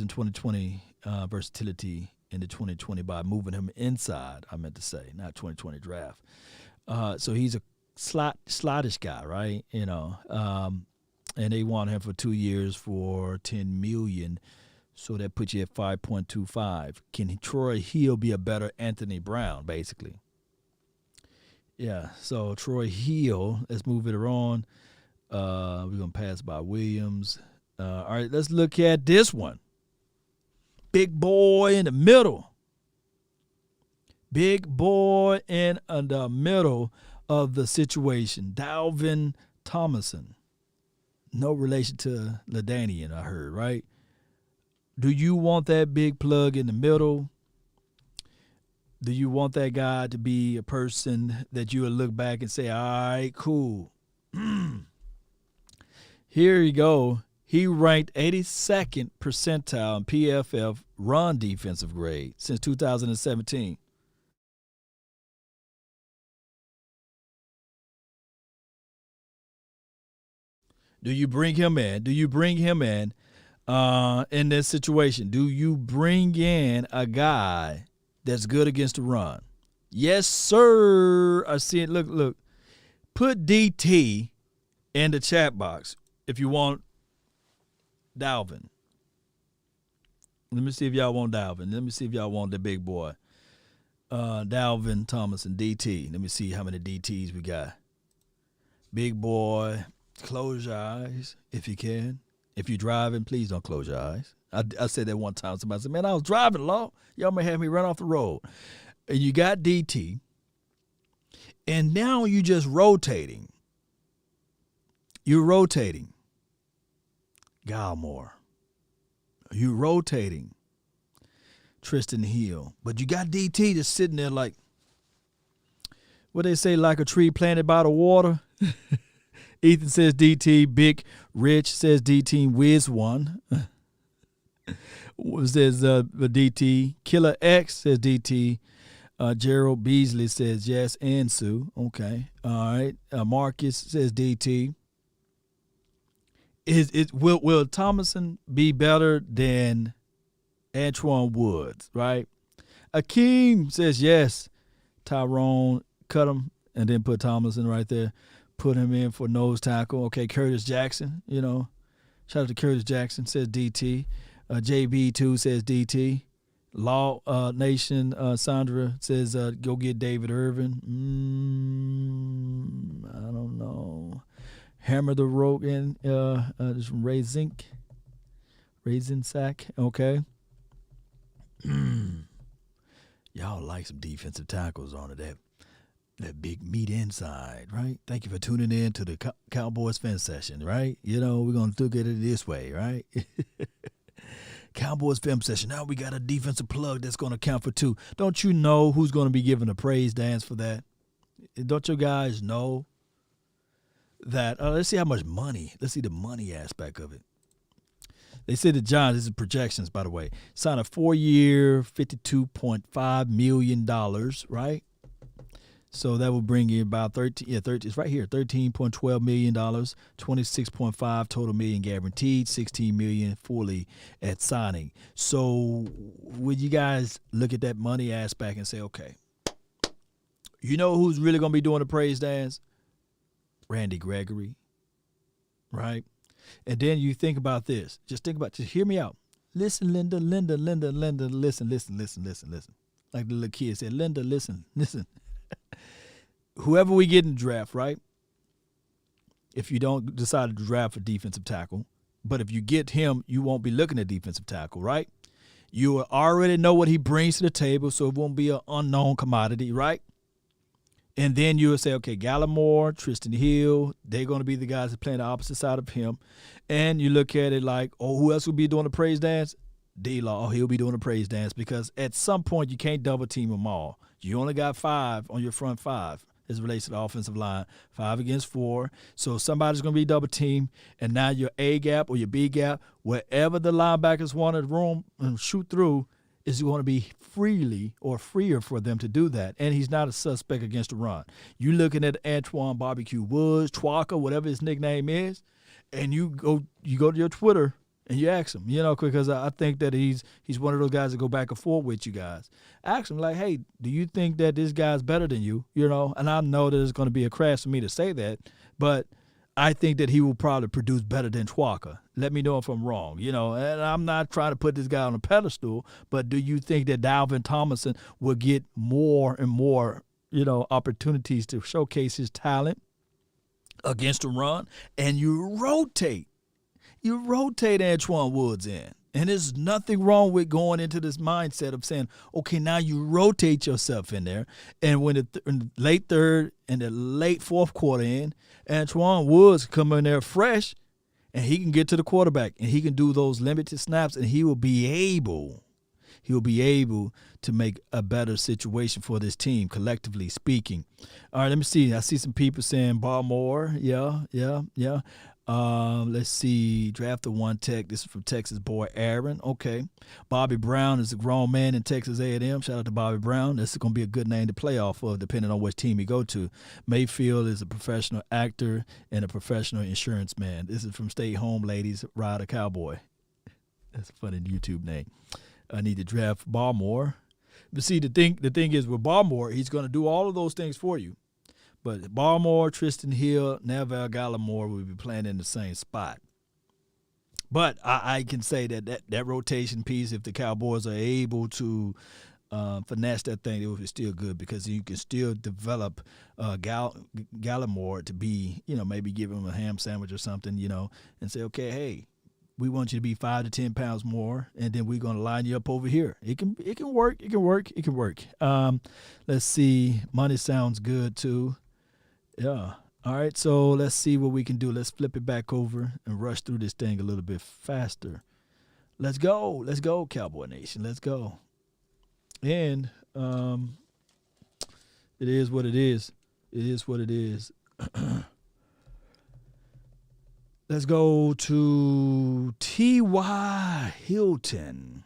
in 2020 versatility in the 2020 by moving him inside, I meant to say, not 2020 draft. So he's a slottish guy, right? And they want him for 2 years for $10 million. So that puts you at 5.25. Can Troy Hill be a better Anthony Brown, basically? Yeah, so Troy Hill, let's move it on. We're going to pass by Williams. All right, let's look at this one. Big boy in the middle. Big boy in the middle of the situation. Dalvin Tomlinson. No relation to LaDainian, I heard, right? Do you want that big plug in the middle? Do you want that guy to be a person that you would look back and say, all right, cool. Here you go. He ranked 82nd percentile in PFF run defensive grade since 2017. Do you bring him in? In this situation? Do you bring in a guy that's good against the run? Yes, sir. I see it. Look. Put DT in the chat box if you want Dalvin. Let me see if y'all want Dalvin. Let me see if y'all want the big boy. Dalvin Tomlinson, DT. Let me see how many DTs we got. Big boy. Close your eyes if you can. If you're driving, please don't close your eyes. I said that one time. Somebody said, man, I was driving, Law. Y'all may have me run off the road. And you got DT. And now you're just rotating. You're rotating. Galmore. You're rotating. Tristan Hill. But you got DT just sitting there like, what they say, like a tree planted by the water. Ethan says DT. Big Rich says DT. Wiz one. Says DT. Killer X says DT. Gerald Beasley says yes, and Sue. Okay. All right. Marcus says DT. Will Thomason be better than Antoine Woods, right? Akeem says yes. Tyrone, cut him and then put Tomlinson right there. Put him in for nose tackle. Okay, Curtis Jackson, Shout out to Curtis Jackson, says DT. JB2 says DT. Law Nation, Sandra says go get David Irvin. I don't know. Hammer the Rogue in this from Ray Zink. Raisin Sack. Okay. Y'all like some defensive tackles on it. That big meat inside, right? Thank you for tuning in to the Cowboys fan session, right? We're going to look at it this way, right? Cowboys film session. Now we got a defensive plug that's going to count for 2. Don't you know who's going to be giving a praise dance for that? Don't you guys know that? Let's see how much money. Let's see the money aspect of it. They said the Giants, this is projections, by the way, signed a 4-year, $52.5 million, right? So that will bring you about 13. Yeah, 30. It's right here. $13.12 million, 26.5 total million guaranteed, 16 million fully at signing. So would you guys look at that money aspect and say, okay, you know who's really gonna be doing the praise dance? Randy Gregory, right? And then you think about this. Just hear me out. Listen, Linda, listen. Like the little kid said, Linda, listen. Whoever we get in the draft, right? If you don't decide to draft a defensive tackle, but if you get him, you won't be looking at defensive tackle, right? You already know what he brings to the table, so it won't be an unknown commodity, right? And then you will say, okay, Gallimore, Tristan Hill, they're going to be the guys that play on the opposite side of him. And you look at it like, oh, who else will be doing the praise dance? D-Law, he'll be doing the praise dance because at some point you can't double team them all. You only got 5 on your front 5 as it relates to the offensive line, 5 against 4. So somebody's going to be double teamed, and now your A gap or your B gap, wherever the linebackers wanted room and shoot through, is going to be freer for them to do that. And he's not a suspect against the run. You looking at Antoine Barbecue Woods, Twaka, whatever his nickname is, and you go to your Twitter and you ask him, because I think that he's one of those guys that go back and forth with you guys. Ask him like, hey, do you think that this guy's better than you? And I know that it's going to be a crash for me to say that, but I think that he will probably produce better than Twaka. Let me know if I'm wrong, and I'm not trying to put this guy on a pedestal, but do you think that Dalvin Tomlinson will get more and more, opportunities to showcase his talent against the run? And you rotate Antoine Woods in. And there's nothing wrong with going into this mindset of saying, okay, now you rotate yourself in there. And when in the late third and the late fourth quarter in, Antoine Woods come in there fresh, and he can get to the quarterback, and he can do those limited snaps, and he will be able to make a better situation for this team, collectively speaking. All right, let me see. I see some people saying Baltimore. Yeah. Let's see. Draft the one tech. This is from Texas boy Aaron. Okay. Bobby Brown is a grown man in Texas A&M. Shout out to Bobby Brown. This is going to be a good name to play off of, depending on which team you go to. Mayfield is a professional actor and a professional insurance man. This is from Stay Home Ladies Ride a Cowboy. That's a funny YouTube name. I need to draft Baltimore. But see, the thing is with Baltimore, he's going to do all of those things for you. But Baltimore, Tristan Hill, Neville Gallimore will be playing in the same spot. But I can say that rotation piece, if the Cowboys are able to finesse that thing, it will be still good because you can still develop Gallimore to be, maybe give him a ham sandwich or something, and say, okay, hey, we want you to be 5 to 10 pounds more, and then we're going to line you up over here. It can work. Let's see. Money sounds good too. Yeah. All right, so let's see what we can do. Let's flip it back over and rush through this thing a little bit faster. Let's go, Cowboy Nation. Let's go. And it is what it is. Let's go to T.Y. Hilton.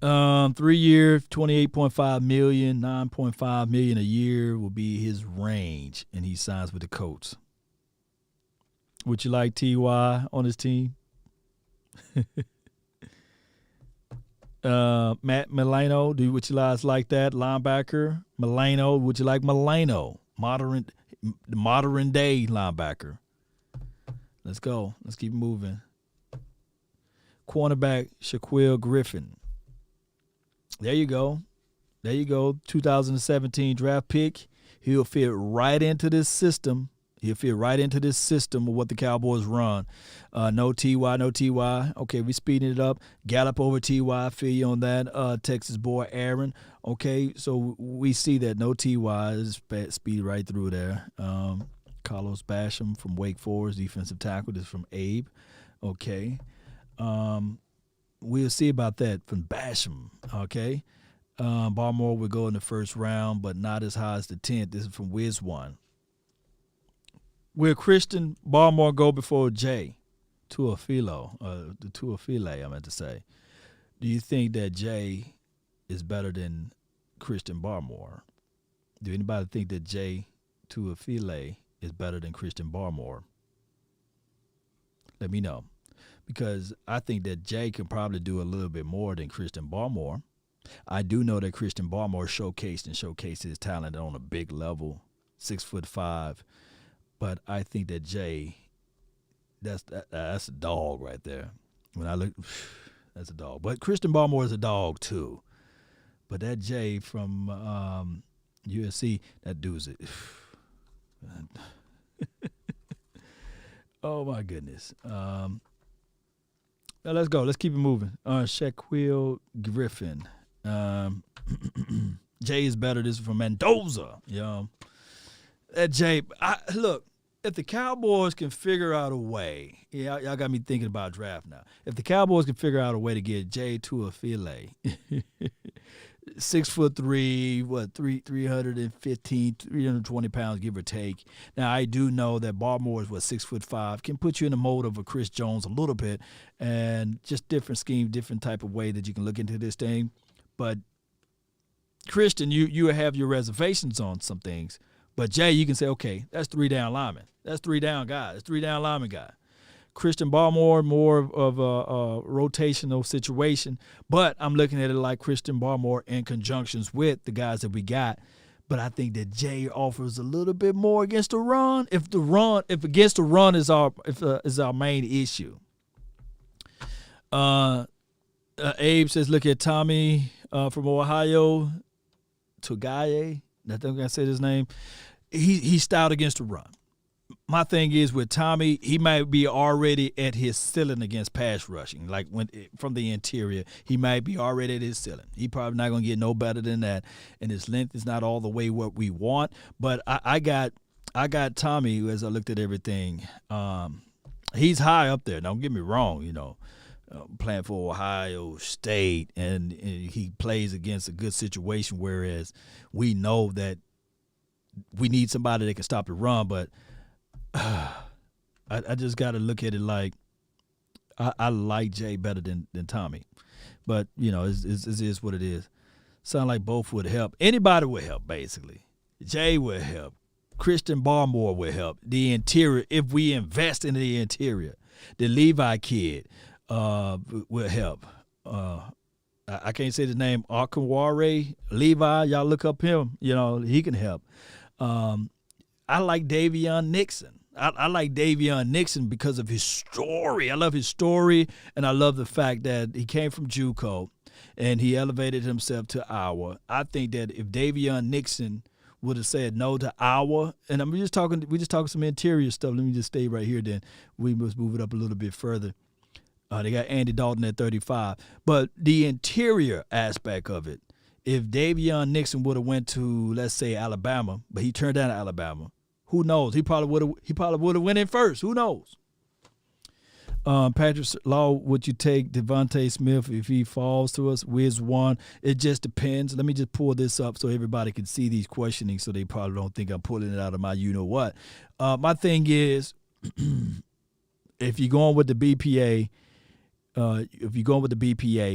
3 year, $28.5 million, $9.5 million a year will be his range, and he signs with the Colts. Would you like T.Y. on his team? Matt Milano, would you guys like that? Linebacker, Milano, would you like Milano? Modern day linebacker. Let's go. Let's keep moving. Cornerback, Shaquille Griffin. There you go. 2017 draft pick. He'll fit right into this system. Of what the Cowboys run. No T.Y. Okay, we speeding it up. Gallup over T.Y. Feel you on that. Texas boy Aaron. Okay, so we see that no T.Y. is speed right through there. Carlos Basham from Wake Forest, defensive tackle. This is from Abe. Okay. We'll see about that from Basham. Okay. Baltimore will go in the first round, but not as high as the 10th. This is from Wiz One. Will Christian Baltimore go before Jay Tuafilo? The Tuafile, I meant to say. Do you think that Jay is better than Christian Barmore? Do anybody think that Jay Tuafile is better than Christian Barmore? Let me know. Because I think that Jay can probably do a little bit more than Christian Barmore. I do know that Christian Barmore showcased his talent on a big level, 6'5". But I think that Jay, that's a dog right there. When I look, that's a dog. But Christian Barmore is a dog too. But that Jay from USC, that dude's it. Oh my goodness. Now let's go. Let's keep it moving. Shaquille Griffin. Jay is better. This is from Mendoza. That Jay. Look, if the Cowboys can figure out a way, y'all got me thinking about draft now. If the Cowboys can figure out a way to get Jay Tuafile, 6'3", 315, 320 pounds, give or take. Now, I do know that Barmore is 6'5", can put you in the mode of a Chris Jones a little bit, and just different scheme, different type of way that you can look into this thing. But Christian, you have your reservations on some things. But Jay, you can say, okay, that's 3 down lineman. That's 3 down guy. That's 3 down lineman guy. Christian Barmore, more of a rotational situation. But I'm looking at it like Christian Barmore in conjunctions with the guys that we got. But I think that Jay offers a little bit more against the run. If against the run is our main issue. Abe says, look at Tommy from Ohio, Togaye. I think I said his name. He's stout against the run. My thing is with Tommy, he might be already at his ceiling against pass rushing. Like from the interior, he might be already at his ceiling. He probably not going to get no better than that. And his length is not all the way what we want. But I got Tommy, as I looked at everything. He's high up there. Don't get me wrong, playing for Ohio State, and he plays against a good situation, whereas we know that we need somebody that can stop the run. But I just got to look at it like I like Jay better than Tommy. But, it is what it is. Sound like both would help. Anybody would help, basically. Jay would help. Christian Barmore would help. The interior, if we invest in the interior. The Levi kid will help. I can't say the name. Akinware Levi, y'all look up him. He can help. I like Davion Nixon. I like Davion Nixon because of his story. I love his story, and I love the fact that he came from JUCO, and he elevated himself to Iowa. I think that if Davion Nixon would have said no to Iowa, and we're just talking some interior stuff. Let me just stay right here. Then we must move it up a little bit further. They got Andy Dalton at 35, but the interior aspect of it. If Davion Nixon would have went to, let's say, Alabama, but he turned down Alabama, who knows? He probably would have went in first. Who knows? Patrick Law, would you take Devontae Smith if he falls to us? Wiz one. It just depends. Let me just pull this up so everybody can see these questioning, so they probably don't think I'm pulling it out of my you-know-what. My thing is, if you're going with the BPA,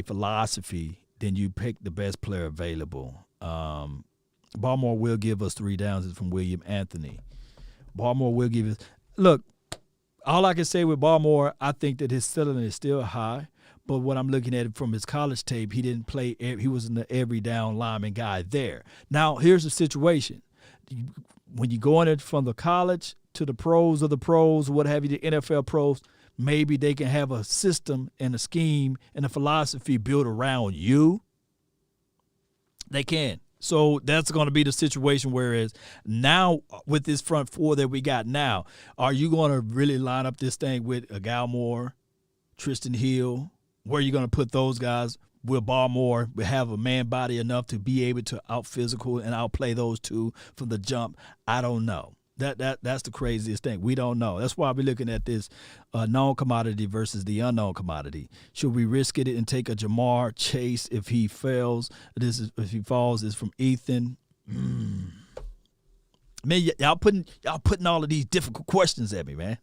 philosophy, then you pick the best player available. Barmore will give us 3 downs. It's from William Anthony. Barmore will give us – look, all I can say with Barmore, I think that his ceiling is still high. But when I'm looking at it from his college tape, he didn't play – he wasn't the every down lineman guy there. Now, here's the situation. When you go in it from the college to the pros of the pros, what have you, the NFL pros – maybe they can have a system and a scheme and a philosophy built around you. They can. So that's going to be the situation, whereas now with this front four that we got now, are you going to really line up this thing with a Galmore, Tristan Hill? Where are you going to put those guys? Will Barmore have a man body enough to be able to out-physical and outplay those two from the jump? I don't know. That's the craziest thing. We don't know. That's why we're looking at this known commodity versus the unknown commodity. Should we risk it and take a Jamar Chase if he fails? If he falls. Is from Ethan. Man, y'all putting all of these difficult questions at me, man.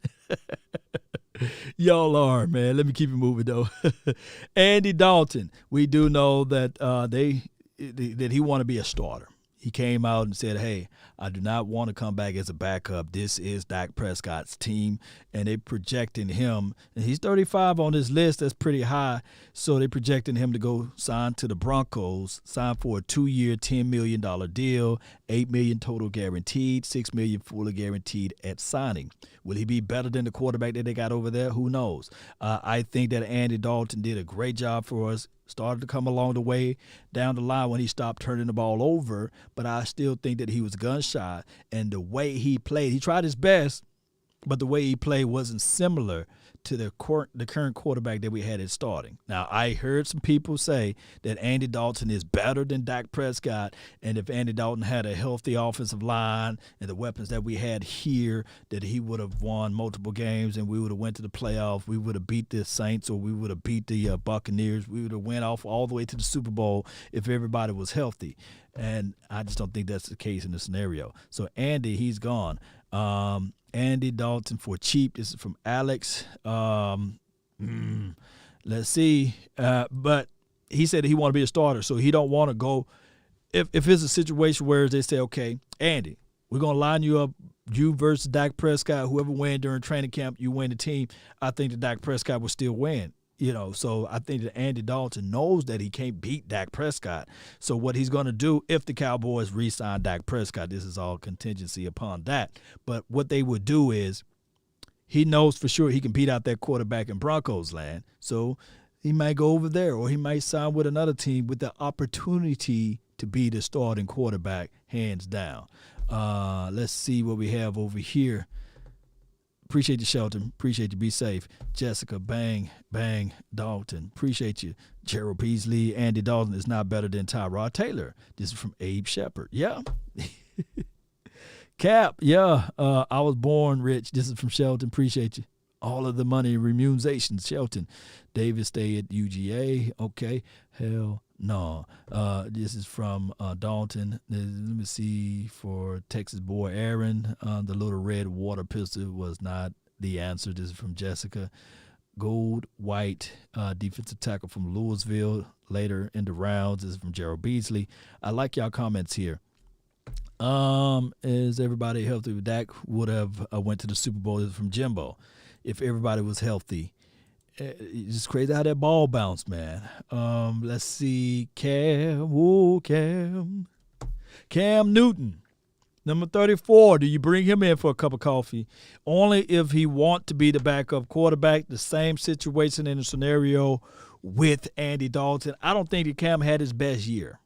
Y'all are, man. Let me keep it moving though. Andy Dalton. We do know that that he want to be a starter. He came out and said, hey, I do not want to come back as a backup. This is Dak Prescott's team, and they projecting him. And he's 35 on this list. That's pretty high. So they projecting him to go sign to the Broncos, sign for a 2-year, $10 million deal, $8 million total guaranteed, $6 million fully guaranteed at signing. Will he be better than the quarterback that they got over there? Who knows? I think that Andy Dalton did a great job for us. Started to come along the way down the line when he stopped turning the ball over, but I still think that he was gun shy. And the way he played, he tried his best, but the way he played wasn't similar to the current quarterback that we had at starting. Now, I heard some people say that Andy Dalton is better than Dak Prescott, and if Andy Dalton had a healthy offensive line and the weapons that we had here, that he would have won multiple games and we would have went to the playoffs. We would have beat the Saints, or we would have beat the Buccaneers. We would have went off all the way to the Super Bowl if everybody was healthy. And I just don't think that's the case in the scenario. So Andy, he's gone. Andy Dalton for cheap. This is from Alex. Let's see. But he said that he want to be a starter, so he don't want to go. If it's a situation where they say, okay, Andy, we're going to line you up, you versus Dak Prescott, whoever win during training camp, you win the team, I think that Dak Prescott will still win. So I think that Andy Dalton knows that he can't beat Dak Prescott. So what he's going to do if the Cowboys re-sign Dak Prescott, this is all contingency upon that. But what they would do is he knows for sure he can beat out that quarterback in Broncos land. So he might go over there, or he might sign with another team with the opportunity to be the starting quarterback, hands down. Let's see what we have over here. Appreciate you, Shelton. Appreciate you. Be safe. Jessica, bang, Dalton. Appreciate you. Gerald Beasley, Andy Dalton is not better than Tyrod Taylor. This is from Abe Shepard. Yeah. Cap, yeah. I was born rich. This is from Shelton. Appreciate you. All of the money remuneration, Shelton. David stay at UGA. Okay. Hell no. This is from Dalton. Let me see, for Texas boy Aaron. The little red water pistol was not the answer. This is from Jessica. Gold, white, defensive tackle from Louisville later in the rounds. This is from Gerald Beasley. I like y'all comments here. Is everybody healthy? Dak would have went to the Super Bowl. This is from Jimbo. If everybody was healthy. It's just crazy how that ball bounced, man. Let's see. Cam Newton, number 34. Do you bring him in for a cup of coffee? Only if he want to be the backup quarterback. The same situation in the scenario with Andy Dalton. I don't think that Cam had his best year.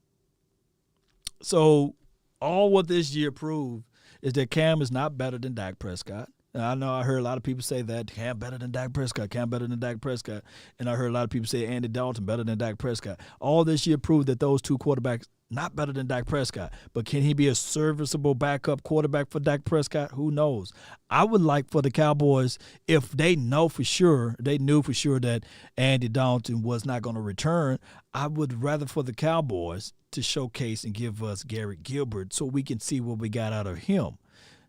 So all what this year proved is that Cam is not better than Dak Prescott. I know I heard a lot of people say that Cam better than Dak Prescott, Cam better than Dak Prescott. And I heard a lot of people say Andy Dalton better than Dak Prescott. All this year proved that those two quarterbacks not better than Dak Prescott. But can he be a serviceable backup quarterback for Dak Prescott? Who knows? I would like for the Cowboys, if they knew for sure that Andy Dalton was not going to return, I would rather for the Cowboys to showcase and give us Garrett Gilbert so we can see what we got out of him.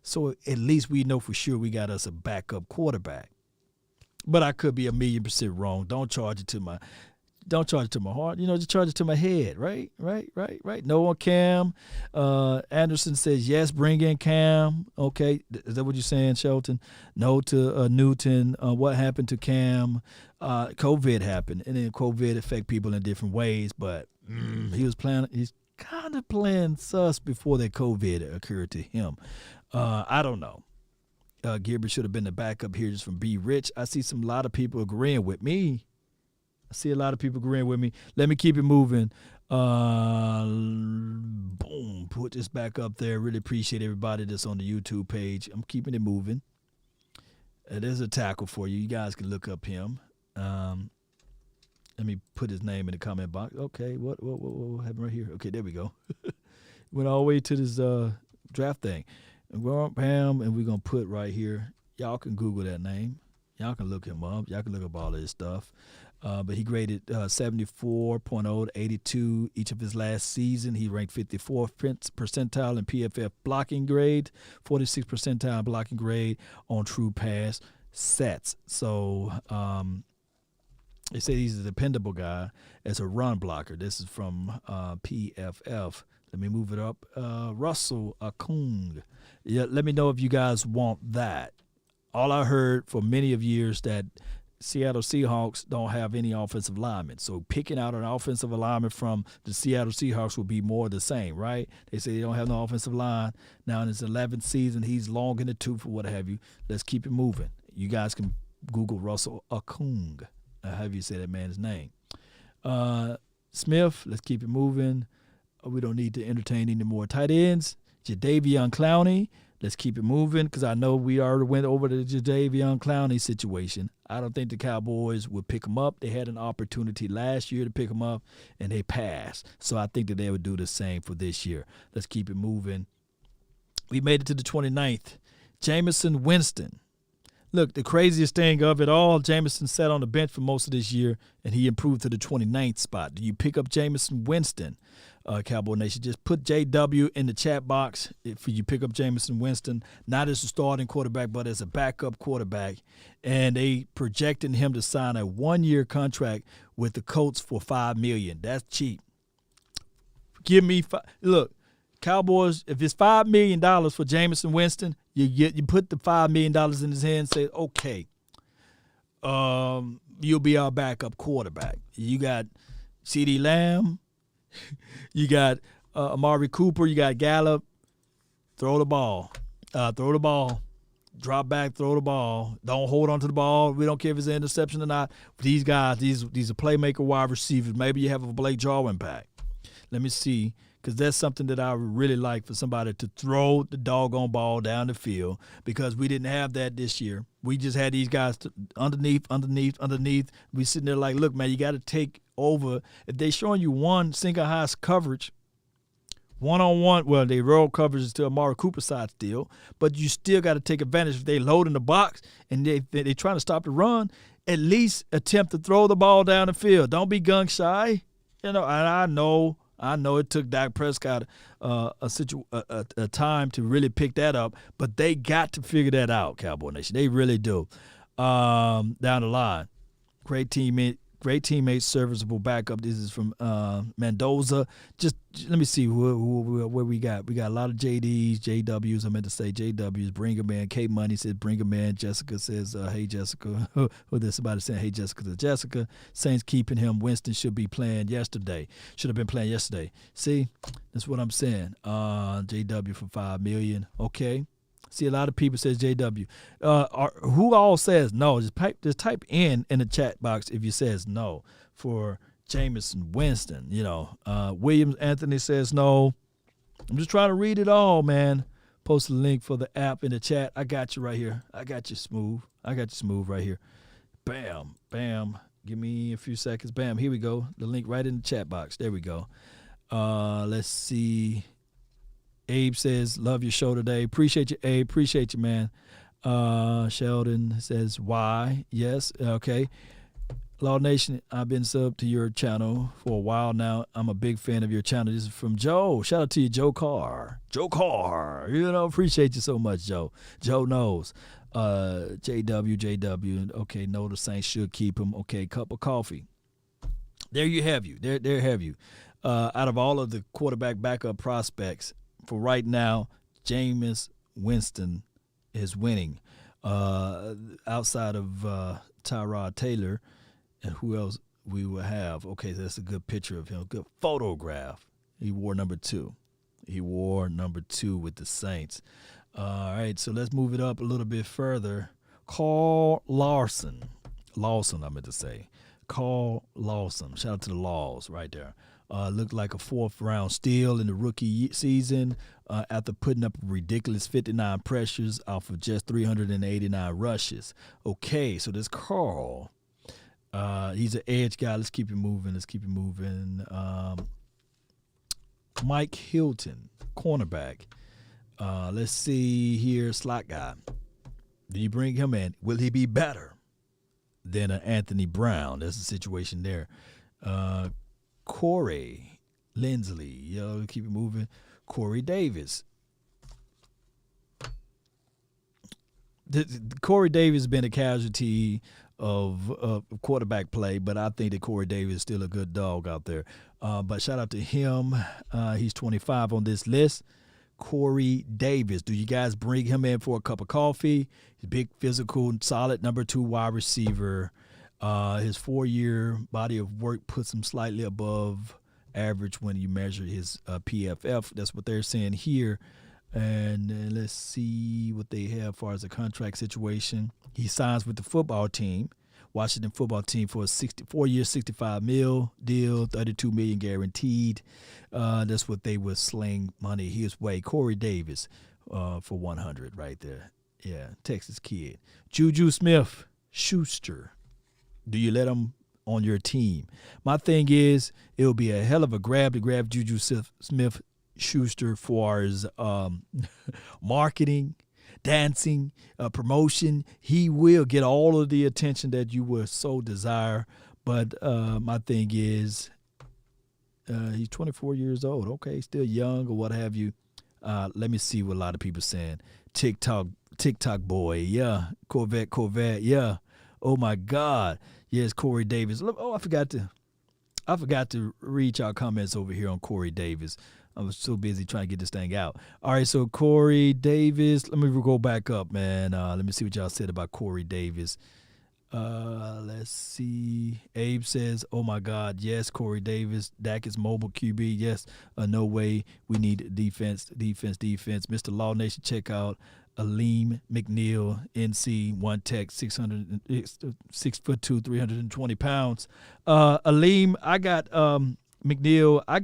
So at least we know for sure we got us a backup quarterback. But I could be 1,000,000% wrong. Don't charge it to my heart. Just charge it to my head. Right. No on Cam. Anderson says yes. Bring in Cam. Okay, is that what you're saying, Shelton? No to Newton. What happened to Cam? COVID happened, and then COVID affect people in different ways. But he's kind of playing sus before that COVID occurred to him. I don't know. Gilbert should have been the backup here, just from B. Rich. I see a lot of people agreeing with me. Let me keep it moving. Boom. Put this back up there. Really appreciate everybody that's on the YouTube page. I'm keeping it moving. There's a tackle for you. You guys can look up him. Let me put his name in the comment box. Okay, what happened right here? Okay, there we go. Went all the way to this draft thing. And we're going to put right here. Y'all can Google that name. Y'all can look him up. Y'all can look up all of his stuff. But he graded 74.0 to 82 each of his last season. He ranked 54th percentile in PFF blocking grade, 46th percentile blocking grade on true pass sets. So They say he's a dependable guy as a run blocker. This is from PFF. Let me move it up. Russell Okung. Yeah, let me know if you guys want that. All I heard for many of years that Seattle Seahawks don't have any offensive linemen. So picking out an offensive alignment from the Seattle Seahawks would be more the same, right? They say they don't have no offensive line. Now in his 11th season, he's long in the tooth or what have you. Let's keep it moving. You guys can Google Russell Okung. However you say that man's name. Smith, let's keep it moving. We don't need to entertain any more tight ends. Jadeveon Clowney, let's keep it moving because I know we already went over the Jadeveon Clowney situation. I don't think the Cowboys would pick him up. They had an opportunity last year to pick him up, and they passed. So I think that they would do the same for this year. Let's keep it moving. We made it to the 29th. Jameson Winston. Look, the craziest thing of it all, Jameson sat on the bench for most of this year, and he improved to the 29th spot. Do you pick up Jameson Winston, Cowboy Nation? Just put JW in the chat box if you pick up Jameson Winston, not as a starting quarterback, but as a backup quarterback. And they projecting him to sign a one-year contract with the Colts for $5 million. That's cheap. Give me look. Cowboys, if it's $5 million for Jameson Winston, you put the $5 million in his hand and say, okay, you'll be our backup quarterback. You got CeeDee Lamb, you got Amari Cooper, you got Gallup. Throw the ball. Drop back, throw the ball. Don't hold on to the ball. We don't care if it's an interception or not. These guys, these are playmaker wide receivers. Maybe you have a Blake Jarwin back. Let me see. Because that's something that I would really like for somebody to throw the doggone ball down the field because we didn't have that this year. We just had these guys underneath. We sitting there like, look, man, you got to take over. If they're showing you one single high coverage, one-on-one, well, they roll coverages to Amari Cooper side still, but you still got to take advantage. If they load in the box and they trying to stop the run, at least attempt to throw the ball down the field. Don't be gun shy. And I know it took Dak Prescott a time to really pick that up, but they got to figure that out, Cowboy Nation. They really do. Down the line, great teammate, serviceable backup. This is from Mendoza. Just let me see where we got. We got a lot of JDs, JWs. I meant to say JWs. Bring him in. K Money says bring him in. Jessica says, hey, Jessica. Who there's somebody saying, hey, Jessica. To Jessica. Saints keeping him. Winston should be playing yesterday. Should have been playing yesterday. See, that's what I'm saying. JW for $5 million. Okay. See, a lot of people says JW. Who all says no? Just type in the chat box if you says no for Jameson Winston. Williams Anthony says no. I'm just trying to read it all, man. Post a link for the app in the chat. I got you right here. I got you smooth right here. Bam, bam. Give me a few seconds. Bam, here we go. The link right in the chat box. There we go. Let's see. Abe says, love your show today. Appreciate you, Abe. Appreciate you, man. Sheldon says, why? Yes. Okay. Law Nation, I've been subbed to your channel for a while now. I'm a big fan of your channel. This is from Joe. Shout out to you, Joe Carr. Joe Carr. Appreciate you so much, Joe. Joe knows. JW. Okay, no, the Saints should keep him. Okay, cup of coffee. There you have you. There have you. Out of all of the quarterback backup prospects, for right now, Jameis Winston is winning. Outside of Tyrod Taylor, and who else we will have? Okay, that's a good picture of him. Good photograph. He wore number 2. With the Saints. All right, so let's move it up a little bit further. Carl Lawson, I meant to say. Carl Lawson. Shout out to the Laws right there. Looked like a 4th-round steal in the rookie season after putting up a ridiculous 59 pressures off of just 389 rushes. Okay, so this Carl, he's an edge guy. Let's keep it moving. Mike Hilton, cornerback. Let's see here, slot guy. Do you bring him in? Will he be better than Anthony Brown? That's the situation there. Corey Lindsley, keep it moving. Corey Davis. Corey Davis has been a casualty quarterback play, but I think that Corey Davis is still a good dog out there. But shout out to him. He's 25 on this list. Corey Davis. Do you guys bring him in for a cup of coffee? He's big, physical, solid number 2 wide receiver. His 4-year body of work puts him slightly above average when you measure his PFF. That's what they're saying here. And let's see what they have as far as the contract situation. He signs with the football team, Washington football team, for a 4-year, $65 million deal, $32 million guaranteed. That's what they would sling money his way. Corey Davis for $100 right there. Yeah, Texas kid. Juju Smith-Schuster. Do you let him on your team? My thing is, it'll be a hell of a grab to grab Juju Smith-Schuster for his marketing, dancing, promotion. He will get all of the attention that you would so desire. But my thing is, he's 24 years old. Okay, still young or what have you. Let me see what a lot of people are saying. TikTok boy, yeah. Corvette, yeah. Oh my God, yes, Corey Davis. Oh, I forgot to read y'all comments over here on Corey Davis. I was so busy trying to get this thing out. All right, so Corey Davis. Let me go back up, man. Let me see what y'all said about Corey Davis. Let's see. Abe says, oh, my God, yes, Corey Davis. Dak is mobile QB. Yes, no way. We need defense. Mr. Law Nation, check out Aleem McNeil, NC, one tech, 6'2", 320 pounds. Aleem, I got McNeil. I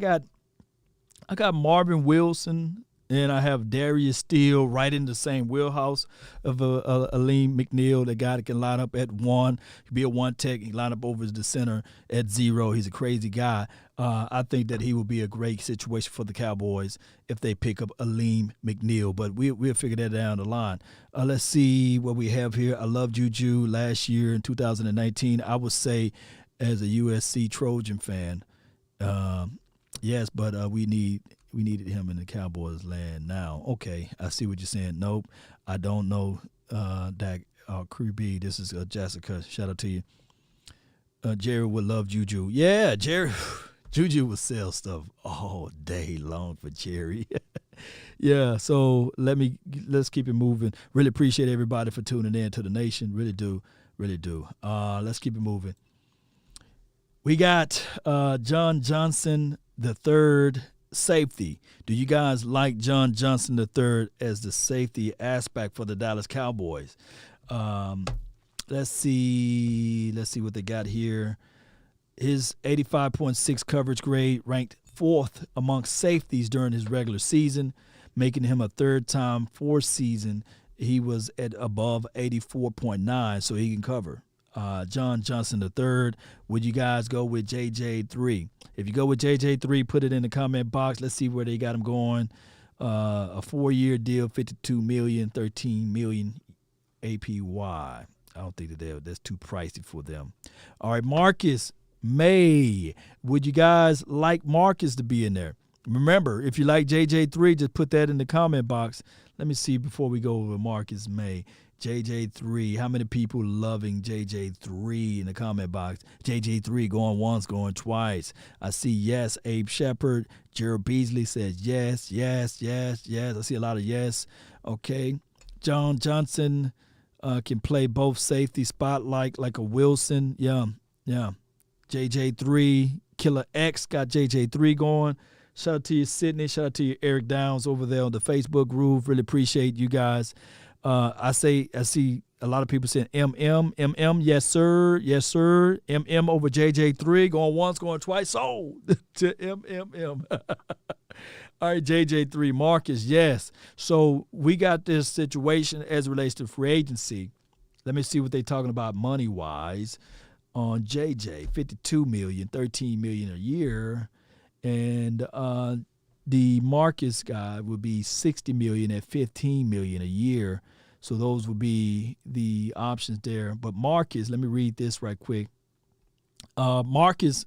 got Marvin Wilson, and I have Darius Steele right in the same wheelhouse of Aleem McNeil, the guy that can line up at 1. He'll be a one tech. He line up over the center at 0. He's a crazy guy. I think that he will be a great situation for the Cowboys if they pick up Aleem McNeil, but we'll figure that down the line. Let's see what we have here. I love Juju last year in 2019. I would say as a USC Trojan fan, yes, but we needed him in the Cowboys land now. Okay, I see what you're saying. Nope, I don't know Dak Crew B. This is Jessica. Shout out to you. Jerry would love Juju. Yeah, Jerry. Juju would sell stuff all day long for Jerry. Yeah, so let's keep it moving. Really appreciate everybody for tuning in to the nation. Really do. Let's keep it moving. We got John Johnson III, safety. Do you guys like John Johnson III as the safety aspect for the Dallas Cowboys? Let's see what they got here. His 85.6 coverage grade ranked 4th amongst safeties during his regular season, making him a third-time 4th season. He was at above 84.9, so he can cover. John Johnson III. Would you guys go with JJ3? If you go with JJ3, put it in the comment box. Let's see where they got him going. A 4-year deal, $52 million, $13 million APY. I don't think that's too pricey for them. All right, Marcus May. Would you guys like Marcus to be in there? Remember, if you like JJ3, just put that in the comment box. Let me see before we go over Marcus May. JJ3, how many people loving JJ3 in the comment box? JJ3 going once, going twice. I see yes. Abe Shepard, Gerald Beasley says yes. I see a lot of yes. Okay. John Johnson can play both safety spotlight like a Wilson. Yeah. JJ3, Killer X got JJ3 going. Shout out to you, Sydney. Shout out to you, Eric Downs over there on the Facebook group. Really appreciate you guys. I see a lot of people saying MM, yes sir, MM over JJ3, going once, going twice, sold to MMM. All right, JJ3, Marcus, yes. So we got this situation as it relates to free agency. Let me see what they're talking about money-wise on JJ, $52 million, $13 million a year, and the Marcus guy would be $60 million at $15 million a year. So those would be the options there. But Marcus, let me read this right quick. Marcus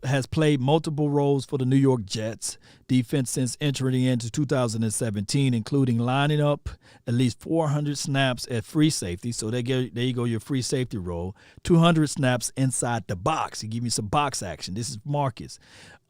has played multiple roles for the New York Jets defense since entering into 2017, including lining up at least 400 snaps at free safety. So there you go, your free safety role. 200 snaps inside the box. He give me some box action. This is Marcus.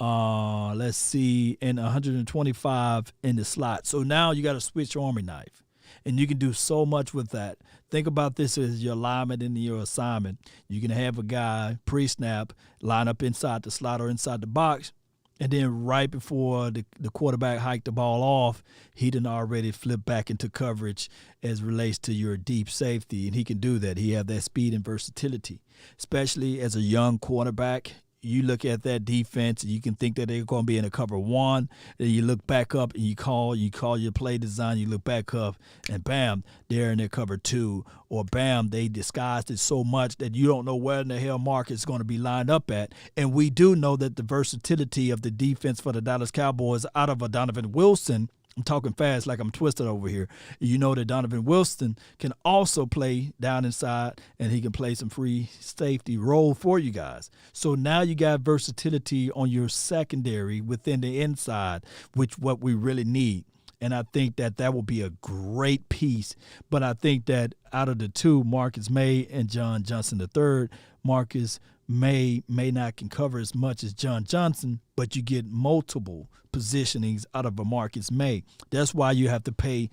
Let's see, and 125 in the slot. So now you got a switch army knife, and you can do so much with that. Think about this as your alignment in your assignment. You can have a guy pre-snap line up inside the slot or inside the box, and then right before the quarterback hiked the ball off, he done already flipped back into coverage as relates to your deep safety, and he can do that. He have that speed and versatility, especially as a young quarterback. You look at that defense, and you can think that they're going to be in a cover one. Then you look back up, and you call your play design. You look back up, and bam, they're in their cover two. Or bam, they disguised it so much that you don't know where in the hell Marcus is going to be lined up at. And we do know that the versatility of the defense for the Dallas Cowboys out of a Donovan Wilson, I'm talking fast like I'm twisted over here. You know that Donovan Wilson can also play down inside, and he can play some free safety role for you guys. So now you got versatility on your secondary within the inside, which what we really need. And I think that will be a great piece. But I think that out of the two, Marcus May and John Johnson III, Marcus may not can cover as much as John Johnson, but you get multiple positionings out of a Marcus May. That's why you have to pay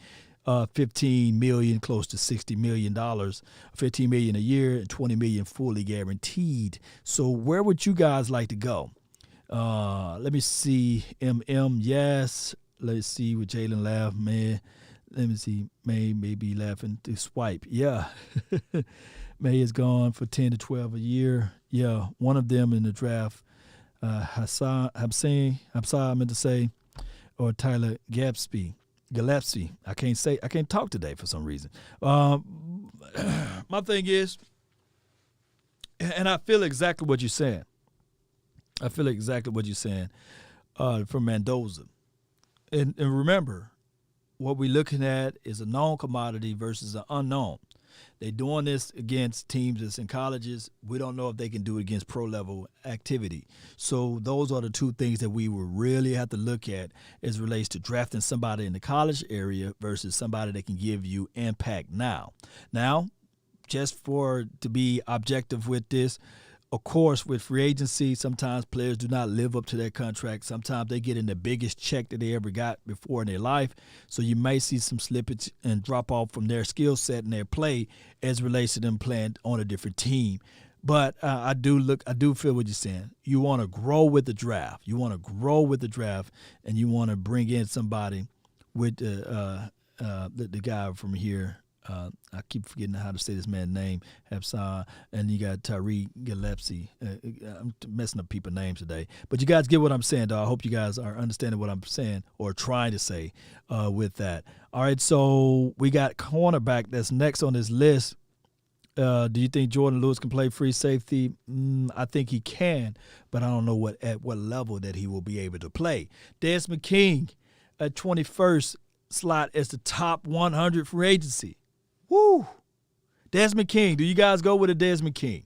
$15 million, close to $60 million, $15 million a year, and $20 million fully guaranteed. So where would you guys like to go? Let me see. Yes. Let's see what Jalen laughed, man. Let me see. May be laughing to swipe. Yeah. May is gone for 10 to 12 a year. Yeah, one of them in the draft, Hassan, I meant to say, or Tyler Gillespie. I can't talk today for some reason. My thing is, and I feel exactly what you're saying. From Mendoza. And remember, what we're looking at is a known commodity versus an unknown. They're doing this against teams that's in colleges. We don't know if they can do it against pro-level activity. So those are the two things that we will really have to look at as relates to drafting somebody in the college area versus somebody that can give you impact now. Now, just to be objective with this, of course, with free agency, sometimes players do not live up to their contract. Sometimes they get in the biggest check that they ever got before in their life. So you may see some slippage and drop off from their skill set and their play as relates to them playing on a different team. But I do feel what you're saying. You want to grow with the draft. And you want to bring in somebody with the guy from here. I keep forgetting how to say this man's name, Hafsah, and you got Tyreek Gillespie. I'm messing up people's names today. But you guys get what I'm saying, though. I hope you guys are understanding what I'm saying or trying to say with that. All right, so we got cornerback that's next on this list. Do you think Jordan Lewis can play free safety? I think he can, but I don't know at what level that he will be able to play. Desmond King at 21st slot as the top 100 free agency. Woo! Desmond King. Do you guys go with a Desmond King?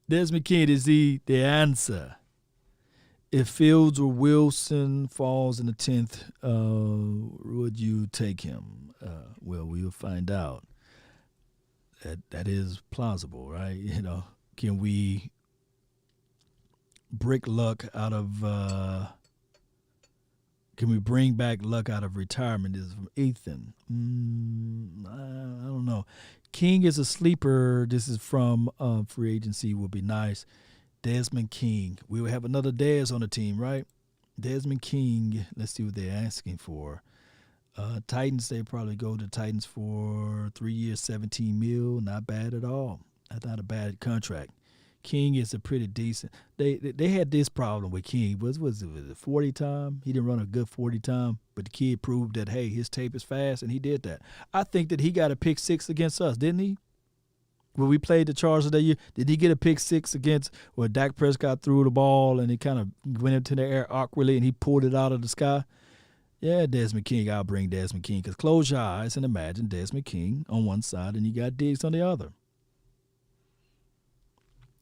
Desmond King, is he the answer? If Fields or Wilson falls in the 10th, would you take him? Well, we'll find out. That is plausible, right? You know, can we brick luck out of can we bring back luck out of retirement? This is from Ethan. I don't know. King is a sleeper. This is from free agency. Would be nice. Desmond King. We will have another Dez on the team, right? Desmond King. Let's see what they're asking for. Titans, they probably go to Titans for 3 years, $17 million. Not bad at all. That's not a bad contract. King is a pretty decent. They had this problem with King. Was it 40 time? He didn't run a good 40 time, but the kid proved that, hey, his tape is fast, and he did that. I think that he got a pick six against us, didn't he? When we played the Chargers that year, did he get a pick six against where Dak Prescott threw the ball and he kind of went into the air awkwardly and he pulled it out of the sky? Yeah, Desmond King. I'll bring Desmond King because close your eyes and imagine Desmond King on one side and you got Diggs on the other.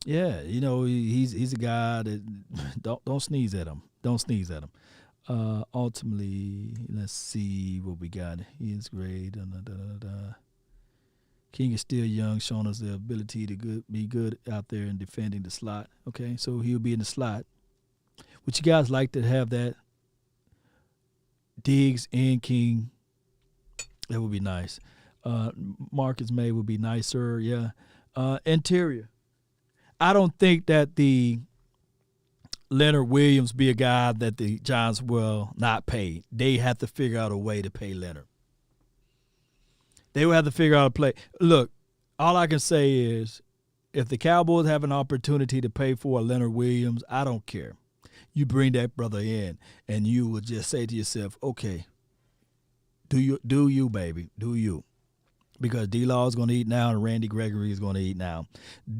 Yeah, he's a guy that don't sneeze at him. Don't sneeze at him. Ultimately, let's see what we got. He is great. King is still young, showing us the ability to be good out there in defending the slot. Okay, so he'll be in the slot. Would you guys like to have that? Diggs and King. That would be nice. Marcus May would be nicer. Yeah. Interior. I don't think that the Leonard Williams be a guy that the Giants will not pay. They have to figure out a way to pay Leonard. They will have to figure out a play. Look, all I can say is if the Cowboys have an opportunity to pay for a Leonard Williams, I don't care. You bring that brother in, and you will just say to yourself, okay, do you, baby, do you. Because D-Law is going to eat now and Randy Gregory is going to eat now.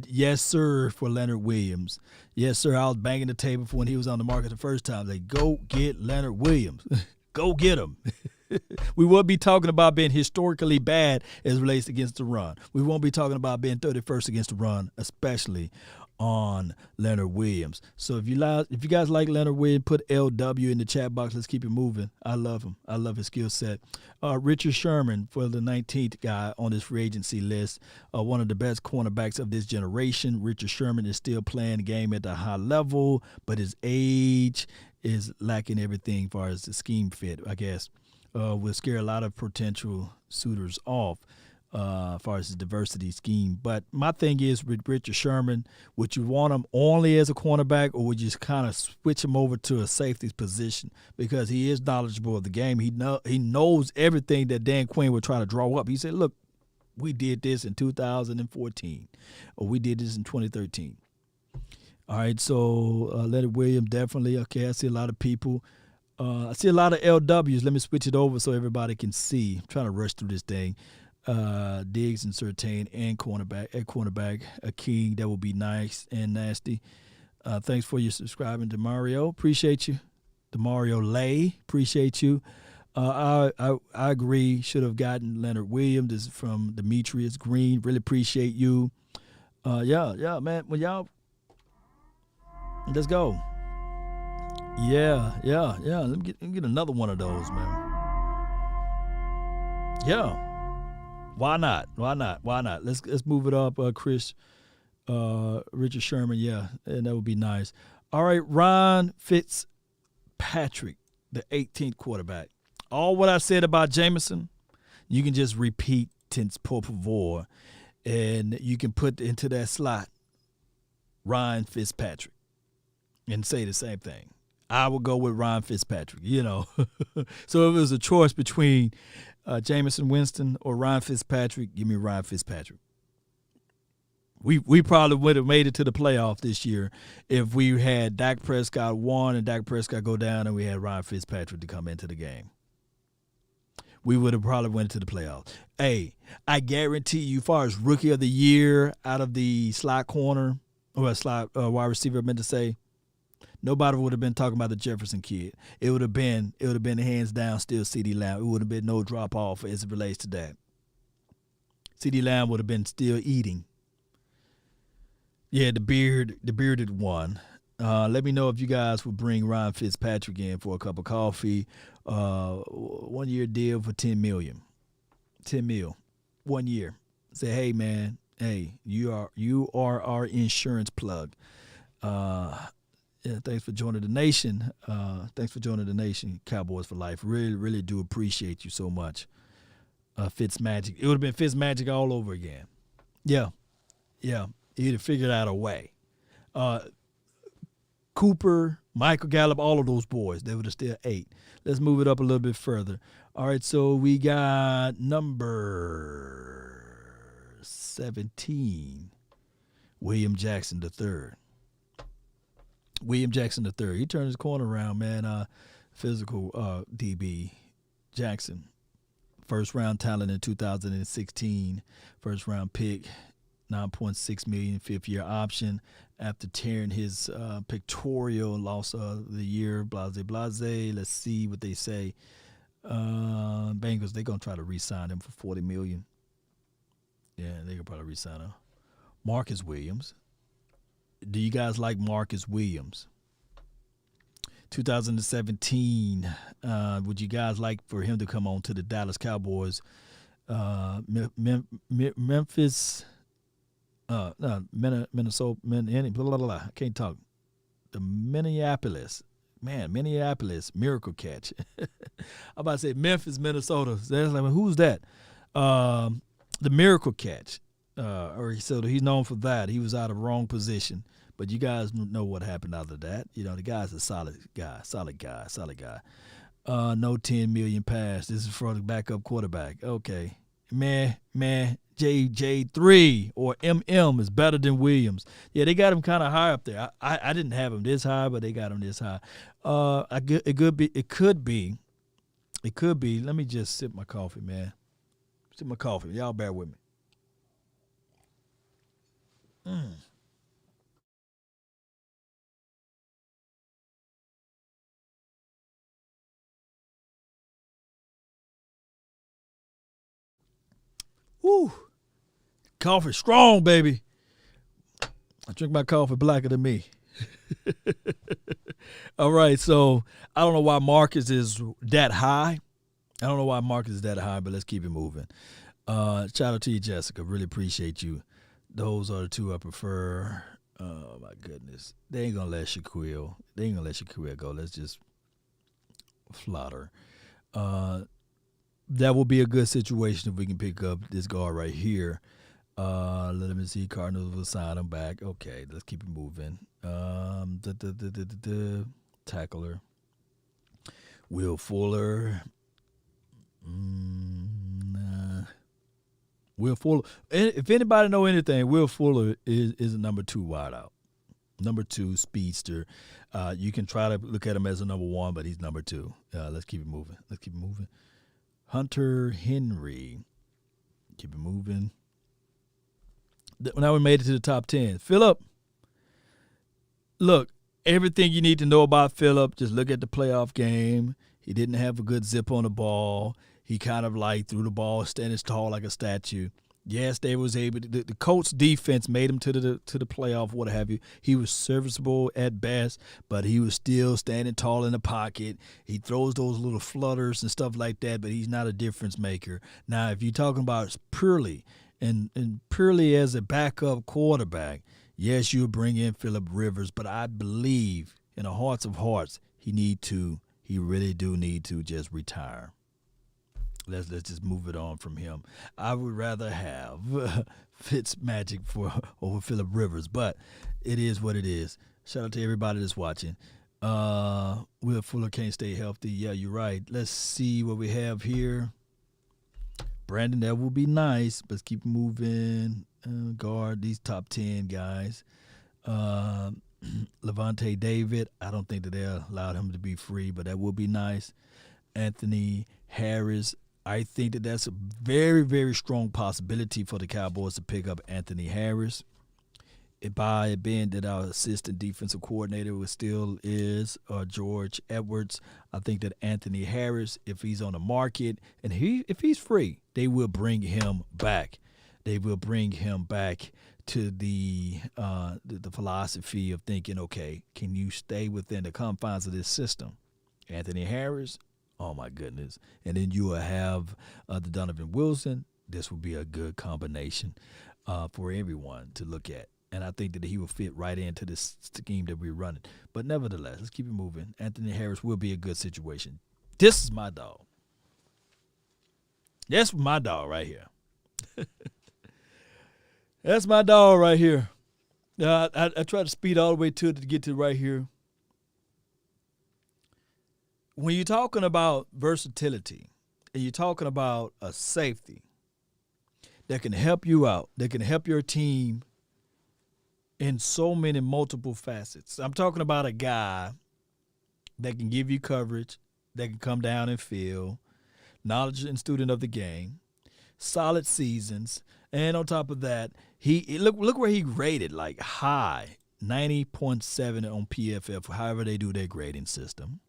Yes, sir, for Leonard Williams. Yes, sir, I was banging the table for when he was on the market the first time. They go get Leonard Williams. Go get him. We won't be talking about being historically bad as relates against the run. We won't be talking about being 31st against the run, especially on Leonard Williams. So if you guys like Leonard Williams, put LW in the chat box. Let's keep it moving. I love him. I love his skill set. Richard Sherman for the 19th guy on this free agency list. One of the best cornerbacks of this generation. Richard Sherman is still playing the game at the high level, but his age is lacking everything as far as the scheme fit, I guess. Will scare a lot of potential suitors off as far as his diversity scheme. But my thing is with Richard Sherman, would you want him only as a cornerback or would you just kind of switch him over to a safety position? Because he is knowledgeable of the game. He knows everything that Dan Quinn would try to draw up. He said, look, we did this in 2014 or we did this in 2013. All right, so Leonard Williams definitely. Okay, I see a lot of people. I see a lot of LWs. Let me switch it over so everybody can see. I'm trying to rush through this thing. Diggs and Surtain and cornerback, a King. That would be nice and nasty. Thanks for your subscribing to Mario. Appreciate you. The Mario Lay. Appreciate you. I agree. Should have gotten Leonard Williams. This is from Demetrius Green. Really appreciate you. Yeah, man. Well, y'all, let's go. Yeah. Let me get another one of those, man. Yeah. Why not? Let's move it up, Chris. Richard Sherman, yeah, and that would be nice. All right, Ron Fitzpatrick, the 18th quarterback. All what I said about Jameson, you can just repeat tense por favor, and you can put into that slot Ryan Fitzpatrick and say the same thing. I would go with Ryan Fitzpatrick, So if it was a choice between Jameson Winston or Ryan Fitzpatrick, give me Ryan Fitzpatrick. We probably would have made it to the playoff this year if we had Dak Prescott 1 and Dak Prescott go down and we had Ryan Fitzpatrick to come into the game. We would have probably went to the playoffs. Hey, I guarantee you, as far as rookie of the year out of the slot corner or slot wide receiver, I meant to say, nobody would have been talking about the Jefferson kid. It would have been hands down still CeeDee Lamb. It would have been no drop off as it relates to that. CeeDee Lamb would have been still eating. Yeah, the bearded one. Let me know if you guys would bring Ryan Fitzpatrick in for a cup of coffee. 1 year deal for $10 million. $10 million. 1 year. Say, hey man, you are our insurance plug. Yeah, thanks for joining the nation. Cowboys for life. Really, really do appreciate you so much. Fitzmagic. It would have been Fitzmagic all over again. Yeah. He'd have figured out a way. Cooper, Michael Gallup, all of those boys, they would have still 8. Let's move it up a little bit further. All right, so we got number 17, William Jackson III. William Jackson III. He turned his corner around, man. Physical DB Jackson. First round talent in 2016. First round pick. $9.6 million, 5th-year option. After tearing his pectoral, loss of the year, blase. Let's see what they say. Bengals, they're going to try to re-sign him for $40 million. Yeah, they could probably re-sign him. Marcus Williams. Do you guys like Marcus Williams? 2017, would you guys like for him to come on to the Dallas Cowboys? Memphis, Minnesota, blah, blah, blah. I can't talk. The Minneapolis miracle catch. I'm about to say Memphis, Minnesota. That's like, who's that? The miracle catch. So he's known for that. He was out of wrong position. But you guys know what happened after that. You know, the guy's a solid guy. No 10 million pass. This is for the backup quarterback. Okay. Man, JJ3 or MM is better than Williams. Yeah, they got him kind of high up there. I didn't have him this high, but they got him this high. It could be. Let me just sip my coffee, man. Sip my coffee. Y'all bear with me. Woo. Coffee strong, baby. I drink my coffee blacker than me. All right, so I don't know why Marcus is that high. But let's keep it moving. Shout out to you, Jessica. Really appreciate you. Those are the two I prefer. Oh, my goodness. They ain't going to let Shaquille go. Let's just flutter. That will be a good situation if we can pick up this guard right here. Let me see. Cardinals will sign him back. Okay, let's keep it moving. Tackler. Will Fuller. Will Fuller. If anybody know anything, Will Fuller is a number 2 wideout. Number 2 speedster. You can try to look at him as a number 1, but he's number 2. Let's keep it moving. Hunter Henry. Keep it moving. Now we made it to the top 10. Phillip. Look, everything you need to know about Phillip, just look at the playoff game. He didn't have a good zip on the ball. He kind of like threw the ball standing tall like a statue. Yes, they was able to, the Colts defense made him to the playoff, what have you. He was serviceable at best, but he was still standing tall in the pocket. He throws those little flutters and stuff like that, but he's not a difference maker. Now, if you're talking about purely and purely as a backup quarterback, yes, you'll bring in Phillip Rivers, but I believe in the hearts of hearts, he really do need to just retire. Let's just move it on from him. I would rather have Fitzmagic over Phillip Rivers, but it is what it is. Shout out to everybody that's watching. Will Fuller can't stay healthy. Yeah, you're right. Let's see what we have here. Brandon, that would be nice. Let's keep moving. Guard these top 10 guys. Levante David, I don't think that they allowed him to be free, but that would be nice. Anthony Harris, I think that that's a very, very strong possibility for the Cowboys to pick up Anthony Harris. It by it being that our assistant defensive coordinator still is George Edwards, I think that Anthony Harris, if he's on the market and if he's free, they will bring him back. They will bring him back to the philosophy of thinking, okay, can you stay within the confines of this system? Anthony Harris, oh my goodness. And then you will have the Donovan Wilson. This will be a good combination for everyone to look at. And I think that he will fit right into this scheme that we're running. But nevertheless, let's keep it moving. Anthony Harris will be a good situation. This is my dog. That's my dog right here. That's my dog right here. I try to speed all the way to get to right here. When you're talking about versatility and you're talking about a safety that can help you out, that can help your team in so many multiple facets. I'm talking about a guy that can give you coverage, that can come down and field, knowledge and student of the game, solid seasons, and on top of that, he look where he rated, like high, 90.7 on PFF, however they do their grading system.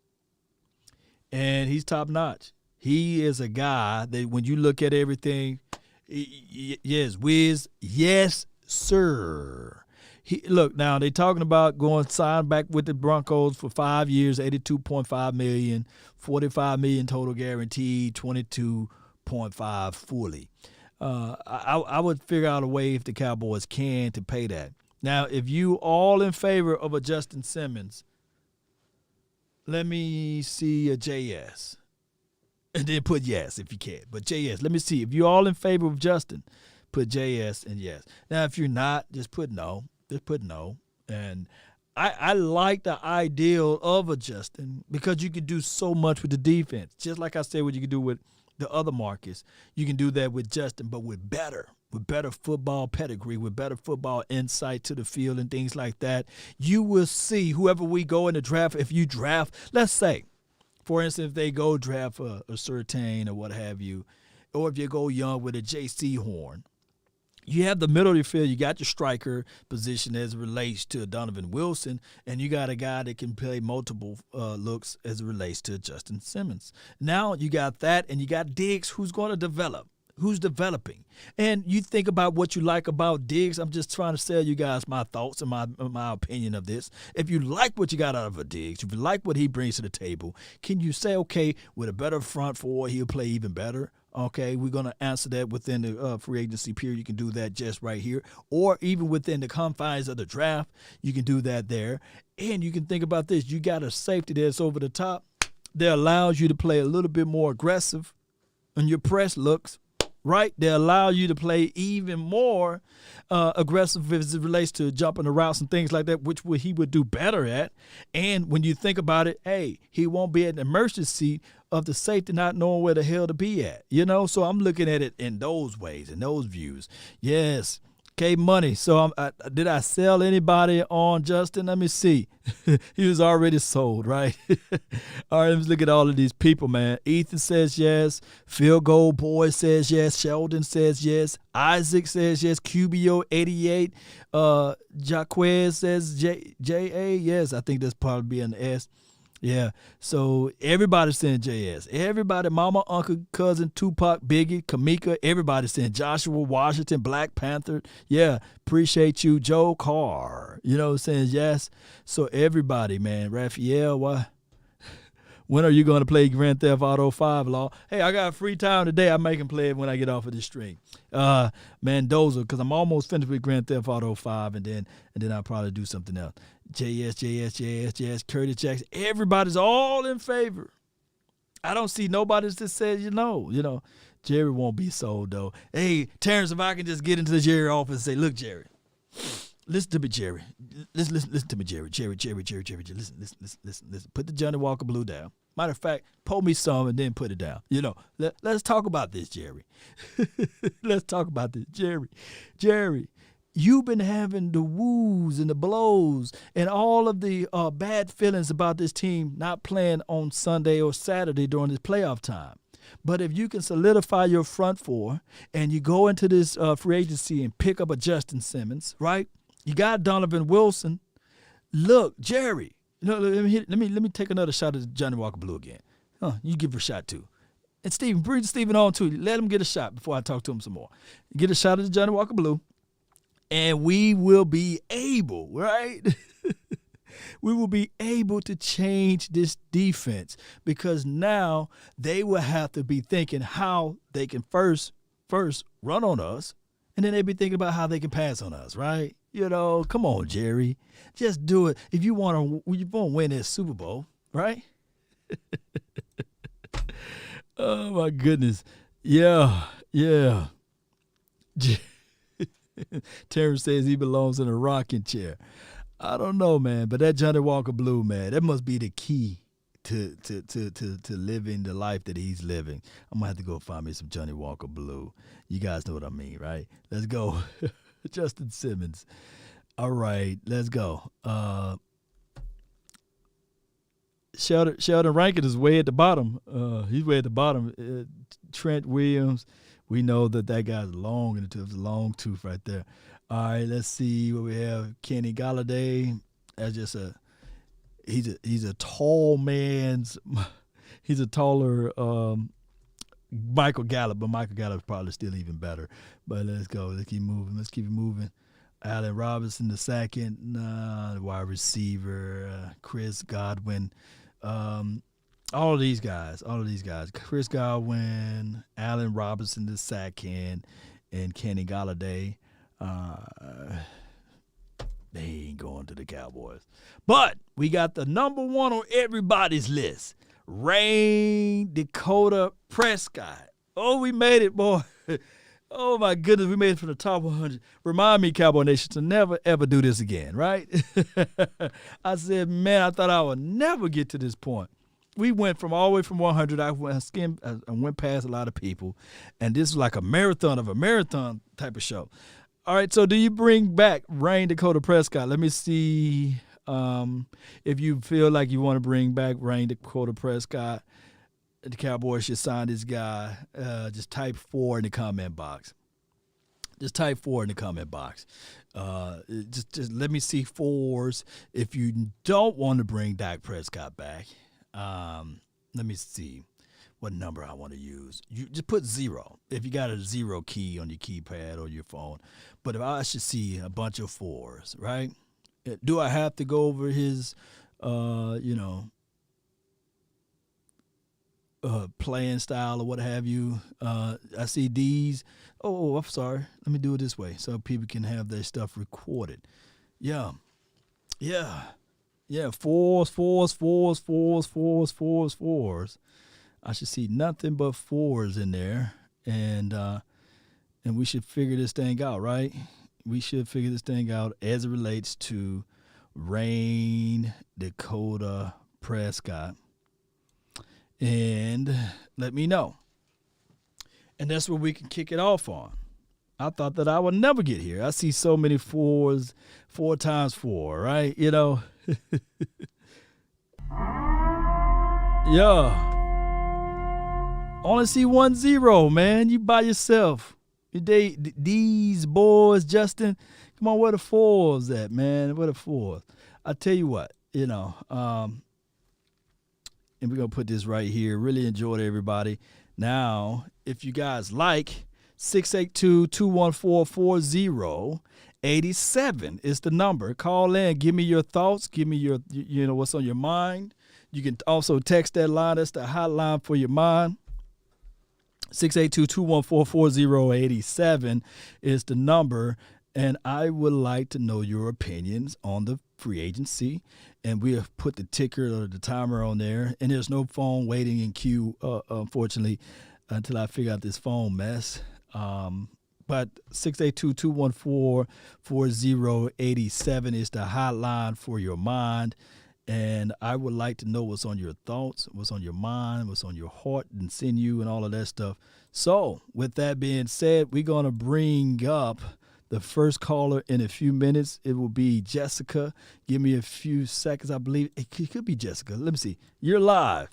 And he's top notch. He is a guy that when you look at everything, yes, Wiz, yes, sir. Look, now they talking about going sign back with the Broncos for 5 years, $82.5 million, $45 million total guaranteed, 22.5 fully. I would figure out a way if the Cowboys can to pay that. Now, if you all in favor of a Justin Simmons, let me see a JS. And then put yes if you can. But JS, let me see. If you're all in favor of Justin, put JS and yes. Now, if you're not, just put no. Just put no. And I like the ideal of a Justin because you can do so much with the defense. Just like I said, what you can do with the other Marcus, you can do that with Justin, but with better football pedigree, with better football insight to the field and things like that. You will see whoever we go in the draft, if you draft, let's say, for instance, if they go draft a Surtain or what have you, or if you go young with a J.C. Horn, you have the middle of the field, you got your striker position as it relates to Donovan Wilson, and you got a guy that can play multiple looks as it relates to Justin Simmons. Now you got that, and you got Diggs, who's going to develop. Who's developing. And you think about what you like about Diggs. I'm just trying to tell you guys my thoughts and my opinion of this. If you like what you got out of a Diggs, if you like what he brings to the table, can you say, okay, with a better front four, he'll play even better? Okay, we're going to answer that within the free agency period. You can do that just right here. Or even within the confines of the draft, you can do that there. And you can think about this. You got a safety that's over the top that allows you to play a little bit more aggressive on your press looks. Right? They allow you to play even more aggressive as it relates to jumping the routes and things like that, which he would do better at. And when you think about it, hey, he won't be at the mercy seat of the safety not knowing where the hell to be at. You know, so I'm looking at it in those ways, in those views. Yes. K Money. So did I sell anybody on Justin? Let me see. He was already sold, right? All right, let's look at all of these people, man. Ethan says yes. Field Goal Boy says yes. Sheldon says yes. Isaac says yes. QBO 88. Jaquez says J.A. Yes, I think that's probably an S. Yeah, so everybody's saying JS. Everybody, mama, uncle, cousin, Tupac, Biggie, Kamika, everybody's saying Joshua Washington, Black Panther. Yeah, appreciate you. Joe Carr, saying yes. So everybody, man. Raphael, why? When are you going to play Grand Theft Auto 5, Law? Hey, I got free time today. I make him play it when I get off of this stream. Mendoza, because I'm almost finished with Grand Theft Auto 5, and then I'll probably do something else. JS, Curtis Jackson. Everybody's all in favor. I don't see nobody that says, Jerry won't be sold, though. Hey, Terrence, if I can just get into the Jerry office and say, look, Jerry, listen to me, Jerry. Listen to me, Jerry. Jerry. Listen. Put the Johnny Walker Blue down. Matter of fact, pull me some and then put it down. Let's talk about this, Jerry. Let's talk about this, Jerry. Jerry, you've been having the woos and the blows and all of the bad feelings about this team not playing on Sunday or Saturday during this playoff time. But if you can solidify your front four and you go into this free agency and pick up a Justin Simmons, right? You got Donovan Wilson. Look, Jerry, let me take another shot at Johnny Walker Blue again. You give her a shot too. And Steven, bring Steven on too. Let him get a shot before I talk to him some more. Get a shot at the Johnny Walker Blue. And we will be able, right? We will be able to change this defense because now they will have to be thinking how they can first run on us, and then they'll be thinking about how they can pass on us, right? Come on, Jerry. Just do it. If you want to win this Super Bowl, right? Oh, my goodness. Yeah. Terrence says he belongs in a rocking chair. I don't know, man, but that Johnny Walker Blue, man, that must be the key to living the life that he's living. I'm going to have to go find me some Johnny Walker Blue. You guys know what I mean, right? Let's go. Justin Simmons. All right, let's go. Sheldon Rankin is way at the bottom. He's way at the bottom. Trent Williams. We know that guy's long in the tooth, long tooth right there. All right, let's see what we have. Kenny Galladay. That's just he's a tall man's. He's a taller Michael Gallup, but Michael Gallup is probably still even better. But let's go. Let's keep moving. Allen Robinson the second, wide receiver, Chris Godwin. All of these guys. Chris Godwin, Allen Robinson the second, and Kenny Galladay. They ain't going to the Cowboys. But we got the number one on everybody's list. Dakota Prescott. Oh, we made it, boy. Oh, my goodness. We made it from the top 100. Remind me, Cowboy Nation, to never, ever do this again, right? I said, man, I thought I would never get to this point. We went from all the way from 100. I went past a lot of people. And this is like a marathon type of show. All right, so do you bring back Dakota Prescott? Let me see if you feel like you want to bring back Dakota Prescott. The Cowboys should sign this guy. Just type 4 in the comment box. Just type 4 in the comment box. Just let me see 4s. If you don't want to bring Dak Prescott back, let me see what number I want to use. You just put 0 if you got a 0 key on your keypad or your phone. But if I should see a bunch of 4s, right? Do I have to go over his, playing style or what have you? I see D's. Oh, I'm sorry. Let me do it this way so people can have their stuff recorded. Yeah. 4s. I should see nothing but 4s in there, and we should figure this thing out, right? We should figure this thing out as it relates to Dakota Prescott, and let me know. And that's where we can kick it off on. I thought that I would never get here. I see so many 4s, 4 times 4, right? Yeah. Only see 1 0, man. You by yourself. These boys, Justin, come on, where the 4s at, man? Where the 4s? I tell you what, and we're going to put this right here. Really enjoyed everybody. Now, if you guys like, 682-214-4087 is the number. Call in. Give me your thoughts. Give me your, what's on your mind. You can also text that line. That's the hotline for your mind. 682-214-4087 is the number, and I would like to know your opinions on the free agency. And we have put the ticker or the timer on there, and there's no phone waiting in queue, unfortunately, until I figure out this phone mess. But 682-214-4087 is the hotline for your mind. And I would like to know what's on your thoughts, what's on your mind, what's on your heart and sinew and all of that stuff. So with that being said, we're going to bring up the first caller in a few minutes. It will be Jessica. Give me a few seconds. I believe it could be Jessica. Let me see. You're live.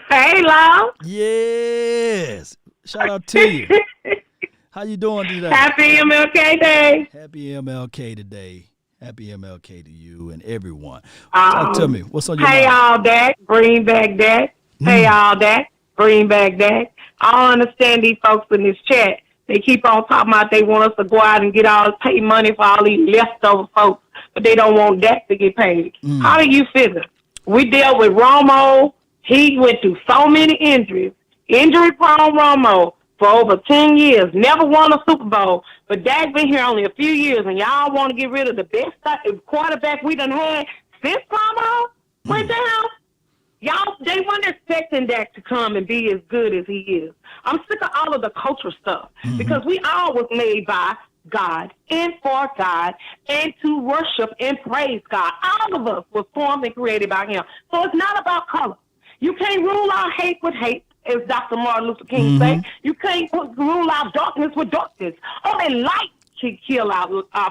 Hey, Lo. Yes. Shout out to you. How you doing today? Happy MLK Day. Happy MLK today. Happy MLK to you and everyone. Talk to me. What's on your mind? Hey, all Dak. Bring back Dak. Hey, all Dak. Bring back Dak. I don't understand these folks in this chat. They keep on talking about they want us to go out and pay money for all these leftover folks, but they don't want Dak to get paid. How do you figure? We dealt with Romo. He went through so many injuries. Injury-prone Romo for over 10 years. Never won a Super Bowl. But Dak been here only a few years, and y'all want to get rid of the best quarterback we done had since Romo went down? Y'all, they weren't expecting Dak to come and be as good as he is. I'm sick of all of the culture stuff because we all was made by God and for God and to worship and praise God. All of us was formed and created by him. So it's not about color. You can't rule out hate with hate, as Dr. Martin Luther King say. You can't rule out darkness with darkness. Only light can kill out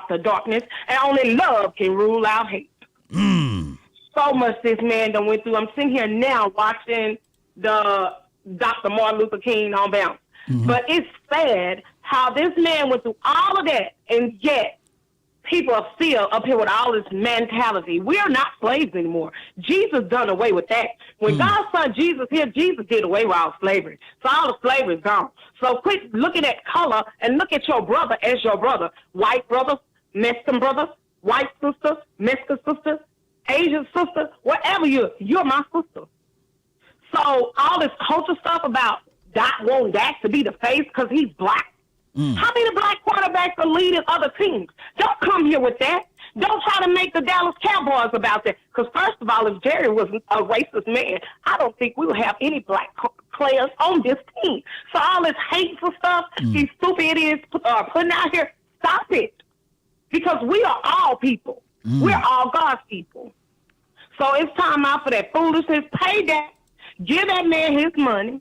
the darkness, and only love can rule out hate. So much this man done went through. I'm sitting here now watching the Dr. Martin Luther King on Bounce. But it's sad how this man went through all of that, and yet people are still up here with all this mentality. We are not slaves anymore. Jesus done away with that. When God's son Jesus here, Jesus did away with all slavery. So all the slavery is gone. So quit looking at color and look at your brother as your brother. White brother, Mexican brother, white sister, Mexican sister, Asian sister, whatever you're my sister. So all this culture stuff about wanting Dak to be the face because he's black. How many black quarterbacks are leading other teams? Don't come here with that. Don't try to make the Dallas Cowboys about that. Because first of all, if Jerry was a racist man, I don't think we would have any black players on this team. So all this hateful stuff, these stupid idiots are putting out here, stop it. Because we are all people. We're all God's people. So it's time out for that foolishness. Pay that. Give that man his money.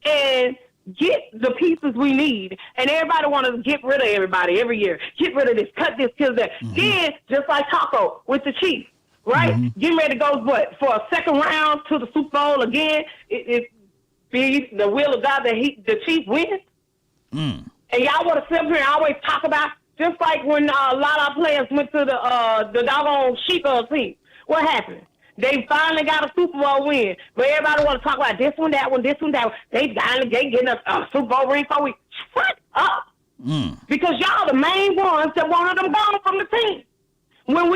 And get the pieces we need. And everybody want to get rid of everybody every year. Get rid of this, cut this, kill that. Then, just like Taco with the Chiefs, right? Getting ready to go, for a second round to the Super Bowl again. It be the will of God that the Chiefs win. And y'all want to sit up here and always talk about, just like when a lot of our players went to the doggone Chicago team. What happened? They finally got a Super Bowl win, but everybody want to talk about this one, that one, this one, that one. They getting a Super Bowl ring for we. Shut up, because y'all the main ones that wanted them gone from the team. When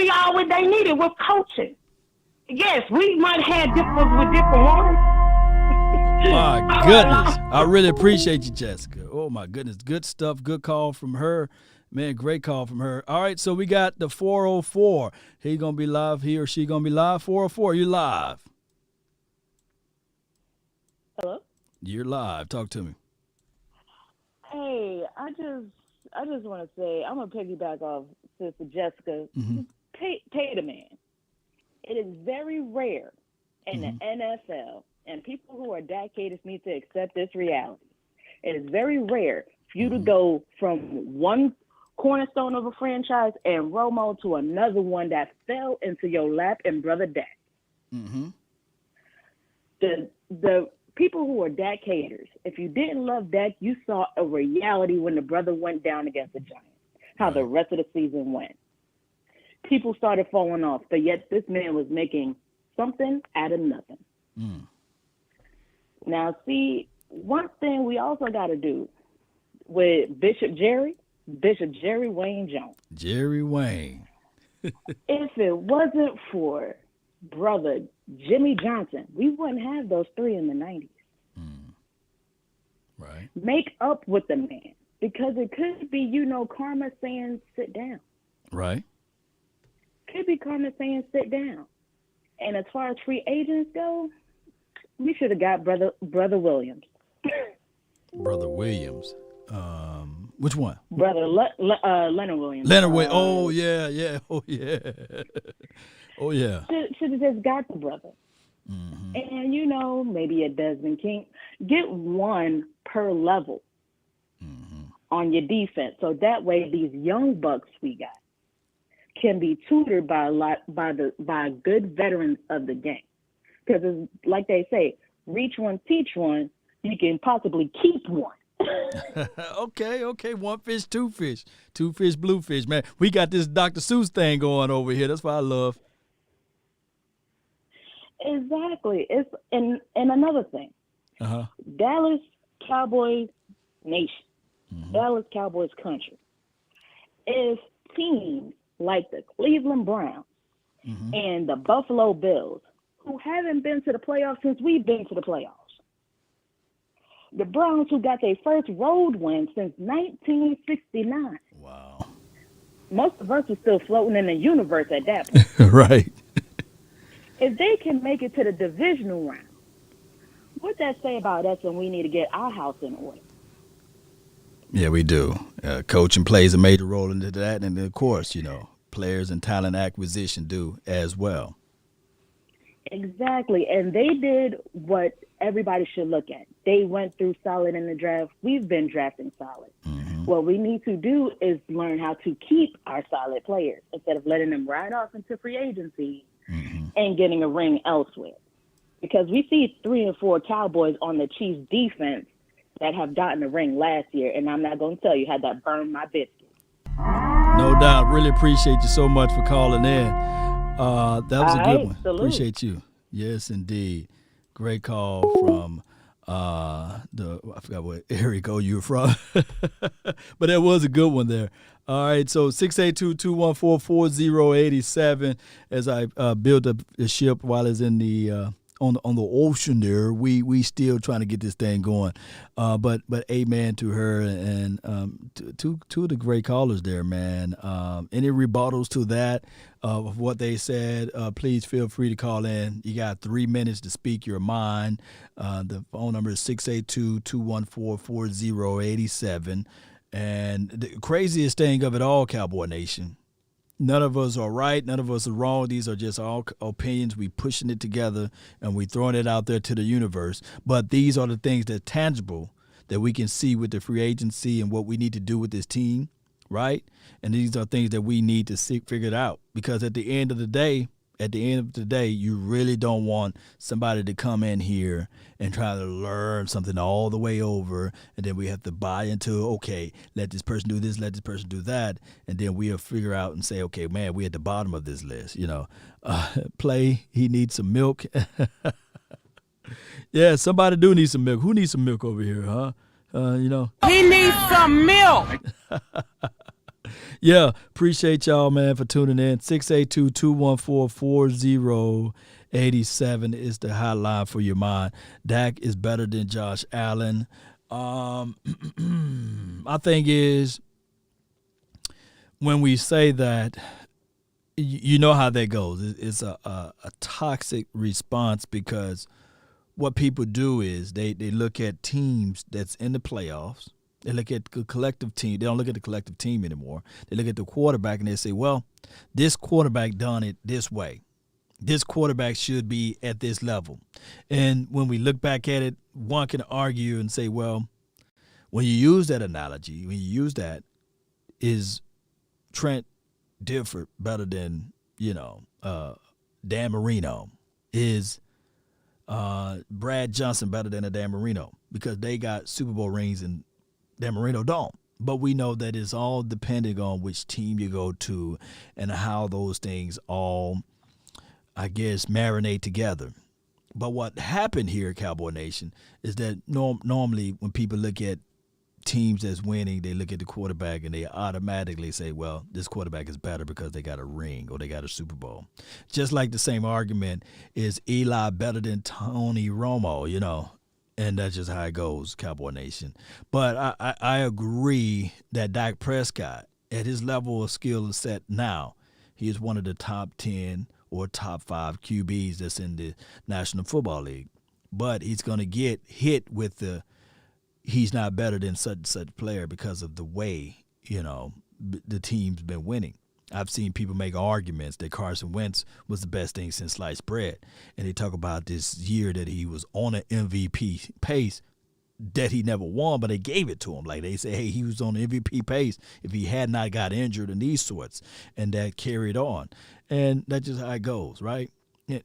they needed was coaching. Yes, we might have differences with different ones. My goodness, I really appreciate you, Jessica. Oh my goodness, good stuff. Good call from her. Man, great call from her. All right, so we got the 404. He going to be live. He or she going to be live. 404, you live. Hello? You're live. Talk to me. Hey, I just want to say, I'm going to piggyback off Sister Jessica. Pay the man. It is very rare in the NFL, and people who are Dak haters need to accept this reality. It is very rare for you to go from one cornerstone of a franchise and Romo to another one that fell into your lap and brother Dak. The people who are Dak haters, if you didn't love Dak, you saw a reality when the brother went down against the Giants, how the rest of the season went. People started falling off, but yet this man was making something out of nothing. Now, see, one thing we also got to do with Bishop Jerry Wayne Jones. Jerry Wayne. If it wasn't for brother Jimmy Johnson, we wouldn't have those three in the 90s. Right. Make up with the man, because it could be, karma saying sit down. Right. Could be karma saying sit down. And as far as free agents go, we should have got brother Williams. Brother Williams. Which one? Brother Leonard Williams. Leonard Williams. Oh, yeah. Oh, yeah. Oh, yeah. Should have just got the brother. And, maybe a Desmond King. Get one per level on your defense. So that way these young bucks we got can be tutored by good veterans of the game. Because like they say, reach one, teach one, you can possibly keep one. Okay. One fish, two fish. Two fish, blue fish, man. We got this Dr. Seuss thing going over here. That's what I love. Exactly. And another thing. Dallas Cowboys nation. Dallas Cowboys country. If teams like the Cleveland Browns and the Buffalo Bills, who haven't been to the playoffs since we've been to the playoffs, the Browns, who got their first road win since 1969. Wow. Most of us are still floating in the universe at that point. Right. If they can make it to the divisional round, what'd that say about us when we need to get our house in order? Yeah, we do. Coaching plays a major role into that. And, of course, players and talent acquisition do as well. Exactly. And they did what everybody should look at. They went through solid in the draft. We've been drafting solid. What we need to do is learn how to keep our solid players instead of letting them ride off into free agency and getting a ring elsewhere. Because we see 3 and 4 Cowboys on the Chiefs defense that have gotten a ring last year, and I'm not going to tell you how that burned my biscuit. No doubt. Really appreciate you so much for calling in. That was a All good right, one. salute. Appreciate you. Yes, indeed. Great call from I forgot what area code you were from. But that was a good one there. All right, so 682-214-4087. As I build up the ship while it's in the on the ocean there, we still trying to get this thing going. But amen to her and two of the great callers there, man. Any rebuttals to that of what they said? Please feel free to call in. You got 3 minutes to speak your mind. The phone number is 682-214-4087. And the craziest thing of it all, Cowboy Nation, none of us are right. None of us are wrong. These are just our opinions. We pushing it together and we throwing it out there to the universe. But these are the things that are tangible that we can see with the free agency and what we need to do with this team, right? And these are things that we need to figure it out. Because at the end of the day, you really don't want somebody to come in here and try to learn something all the way over, and then we have to buy into, okay, let this person do this, let this person do that, and then we'll figure out and say, okay, man, we're at the bottom of this list, Play, he needs some milk. Yeah, somebody do need some milk. Who needs some milk over here, huh? He needs some milk. Yeah, appreciate y'all, man, for tuning in. 682-214-4087 is the hotline for your mind. Dak is better than Josh Allen. My thing is, when we say that, you know how that goes. It's a toxic response because what people do is they look at teams that's in the playoffs. They look at the collective team. They don't look at the collective team anymore. They look at the quarterback and they say, well, this quarterback done it this way. This quarterback should be at this level. And when we look back at it, one can argue and say, well, when you use that analogy, is Trent Dilfer better than, Dan Marino? Is Brad Johnson better than a Dan Marino? Because they got Super Bowl rings and Dan Marino don't. But we know that it's all depending on which team you go to and how those things all, I guess, marinate together. But what happened here, Cowboy Nation, is that normally when people look at teams that's winning, they look at the quarterback and they automatically say, well, this quarterback is better because they got a ring or they got a Super Bowl. Just like the same argument is Eli better than Tony Romo, And that's just how it goes, Cowboy Nation. But I agree that Dak Prescott, at his level of skill and set now, he is one of the top 10 or top 5 QBs that's in the National Football League. But he's going to get hit with he's not better than such and such player because of the way, the team's been winning. I've seen people make arguments that Carson Wentz was the best thing since sliced bread. And they talk about this year that he was on an MVP pace that he never won, but they gave it to him. Like they say, hey, he was on the MVP pace if he had not got injured in these sorts. And that carried on. And that's just how it goes, right?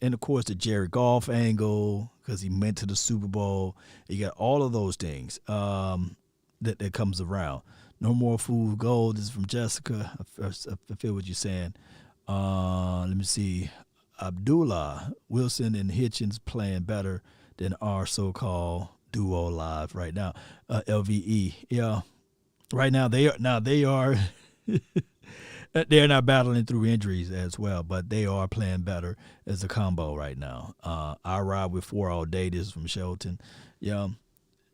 And, of course, the Jared Goff angle, because he went to the Super Bowl. You got all of those things that comes around. No More Fool Gold. This is from Jessica. I feel what you're saying. Let me see. Abdullah Wilson and Hitchens playing better than our so-called duo live right now. LVE. Yeah. Right now they are they're not battling through injuries as well, but they are playing better as a combo right now. I ride with 4 all day. This is from Shelton. Yeah.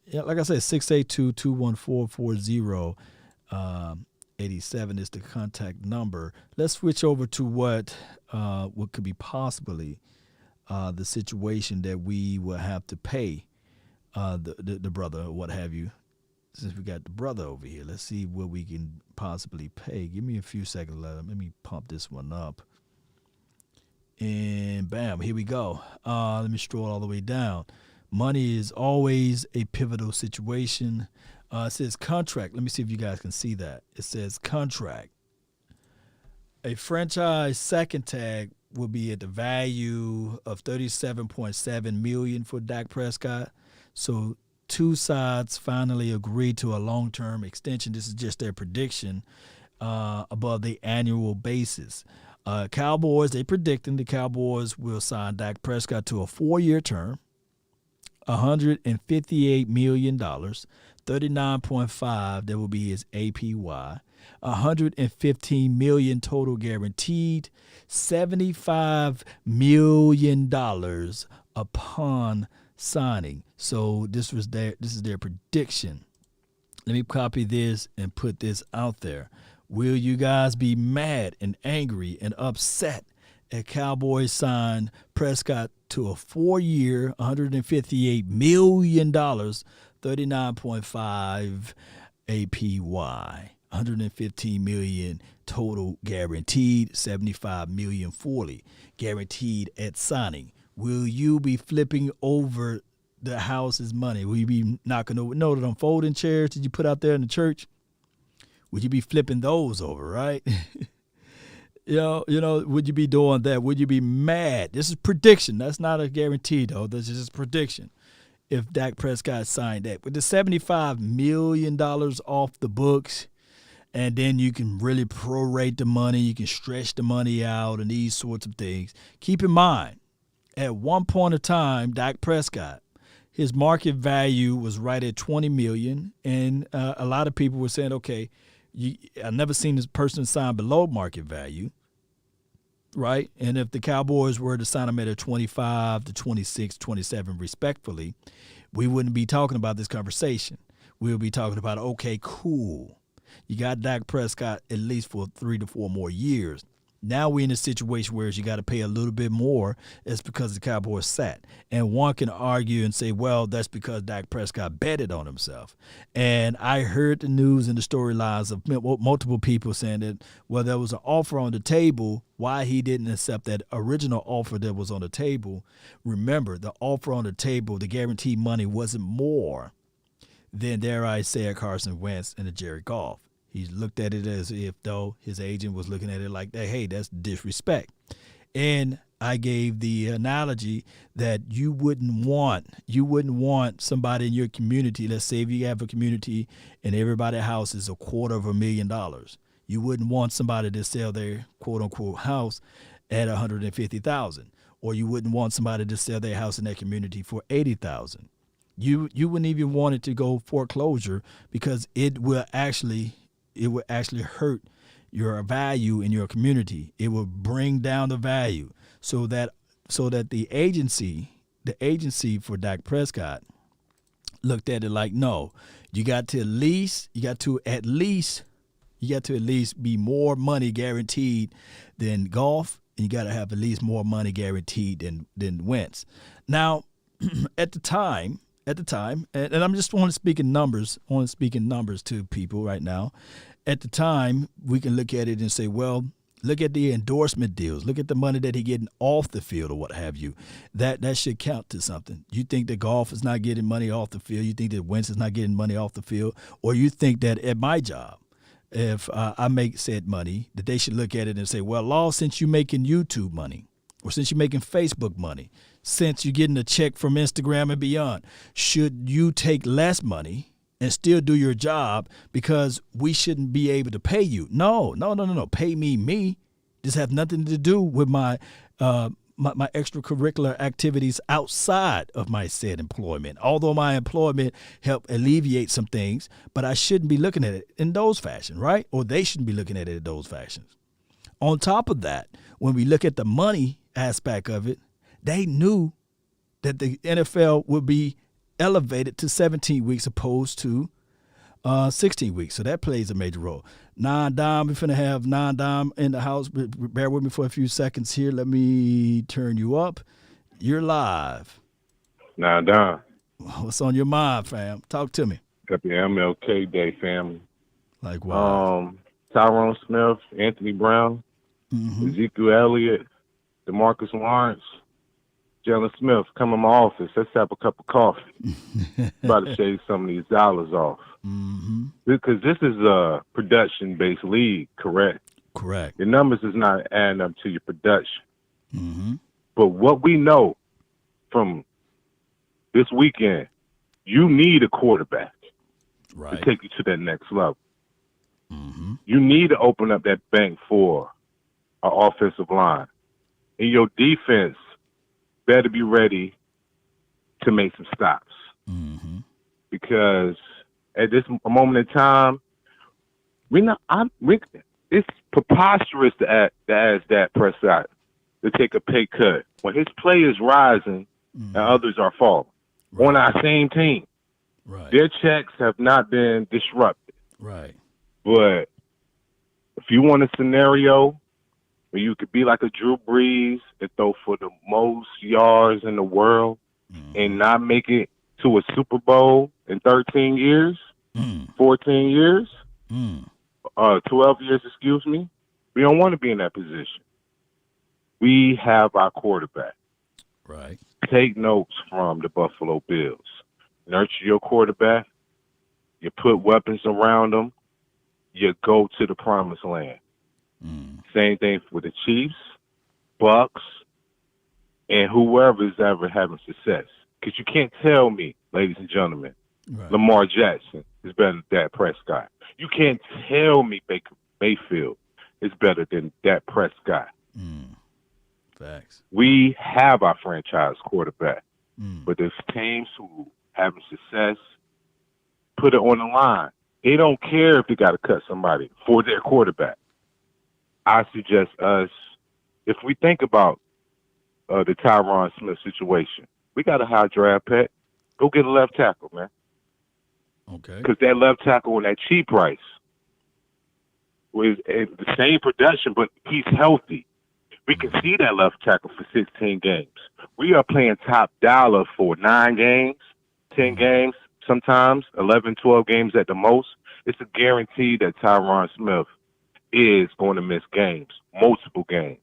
Yeah, like I said, 682-214-4087 is the contact number. Let's switch over to what could be possibly the situation that we will have to pay the brother or what have you. Since we got the brother over here, let's see what we can possibly pay. Give me a few seconds. Let me pump this one up. And bam, here we go. Let me scroll all the way down. Money is always a pivotal situation. It says contract. Let me see if you guys can see that. It says contract. A franchise second tag will be at the value of $37.7 million for Dak Prescott. So two sides finally agreed to a long-term extension. This is just their prediction. above the annual basis. Cowboys, they predicting the Cowboys will sign Dak Prescott to a 4-year term, $158 million, 39.5 that will be his APY, $115 million total guaranteed, $75 million upon signing. So this is their prediction. Let me copy this and put this out there. Will you guys be mad and angry and upset at Cowboys sign Prescott to a 4-year, $158 million, 39.5 APY, $115 million total guaranteed, $75 million fully guaranteed at signing? Will you be flipping over the house's money? Will you be knocking over them folding chairs that you put out there in the church? Would you be flipping those over, right? you know, would you be doing that? Would you be mad? This is prediction. That's not a guarantee, though. This is just prediction. If Dak Prescott signed that. With the $75 million off the books, and then you can really prorate the money, you can stretch the money out and these sorts of things. Keep in mind, at one point of time, Dak Prescott, his market value was right at $20 million, and a lot of people were saying, okay, I've never seen this person sign below market value, right? And if the Cowboys were to sign him at a 25 to 26, 27 respectfully, we wouldn't be talking about this conversation. We'll be talking about, okay, cool. You got Dak Prescott at least for 3 to 4 more years. Now we're in a situation where you got to pay a little bit more. It's because the Cowboys sat. And one can argue and say, well, that's because Dak Prescott betted on himself. And I heard the news and the storylines of multiple people saying that, well, there was an offer on the table. Why he didn't accept that original offer that was on the table. Remember, the offer on the table, the guaranteed money wasn't more than, dare I say, a Carson Wentz and a Jared Goff. He looked at it as if, though, his agent was looking at it like that, hey, that's disrespect. And I gave the analogy that you wouldn't want somebody in your community, let's say if you have a community and everybody's house is $250,000, you wouldn't want somebody to sell their quote-unquote house at $150,000, or you wouldn't want somebody to sell their house in that community for $80,000. You wouldn't even want it to go foreclosure because it will actually hurt your value in your community. It will bring down the value so that the agency for Dak Prescott looked at it like, no, you got to at least be more money guaranteed than Goff, and you got to have at least more money guaranteed than Wentz. Now, at the time, and I'm just want to speak in numbers to people right now. At the time, we can look at it and say, well, look at the endorsement deals. Look at the money that he's getting off the field or what have you. That should count to something. You think that Goff is not getting money off the field? You think that Wentz is not getting money off the field? Or you think that at my job, if I make said money, that they should look at it and say, well, Law, since you're making YouTube money, or since you're making Facebook money, since you're getting a check from Instagram and beyond, should you take less money and still do your job because we shouldn't be able to pay you? No. Pay me. This has nothing to do with my extracurricular activities outside of my said employment. Although my employment helped alleviate some things, but I shouldn't be looking at it in those fashions, right? Or they shouldn't be looking at it in those fashions. On top of that, when we look at the money aspect of it, they knew that the NFL would be elevated to 17 weeks opposed to 16 weeks. So that plays a major role. Non-dom, we're finna have non-dom in the house. Bear with me for a few seconds here. Let me turn you up. You're live. Non-dom. What's on your mind, fam? Talk to me. Happy MLK Day, family. Likewise. Tyrone Smith, Anthony Brown, Ezekiel Elliott, DeMarcus Lawrence, Jalen Smith, come in my office. Let's have a cup of coffee. About to shave some of these dollars off. Because this is a production-based league, correct? Correct. Your numbers is not adding up to your production. But what we know from this weekend, you need a quarterback to take you to that next level. You need to open up that bank for an offensive line. And your defense better be ready to make some stops. Because at this moment in time, it's preposterous to ask Dak Prescott to take a pay cut when his play is rising and others are falling on our same team. Right. Their checks have not been disrupted. Right. But if you want a scenario where you could be like a Drew Brees and throw for the most yards in the world and not make it to a Super Bowl in 13 years, 14 years, 12 years, excuse me, we don't want to be in that position. We have our quarterback. Right. Take notes from the Buffalo Bills. Nurture your quarterback. You put weapons around them. You go to the promised land. Same thing with the Chiefs, Bucs, and whoever is ever having success. Because you can't tell me, ladies and gentlemen, Lamar Jackson is better than Dak Prescott. You can't tell me Baker Mayfield is better than Dak Prescott. Facts. We have our franchise quarterback, but there's teams who having success put it on the line. They don't care if they got to cut somebody for their quarterback. I suggest us, if we think about the Tyron Smith situation, we got a high draft pick. Go get a left tackle, man. Okay. Because that left tackle on that cheap price was the same production, but he's healthy. We can see that left tackle for 16 games. We are playing top dollar for 9 games, 10 games, sometimes 11, 12 games at the most. It's a guarantee that Tyron Smith is going to miss games, multiple games.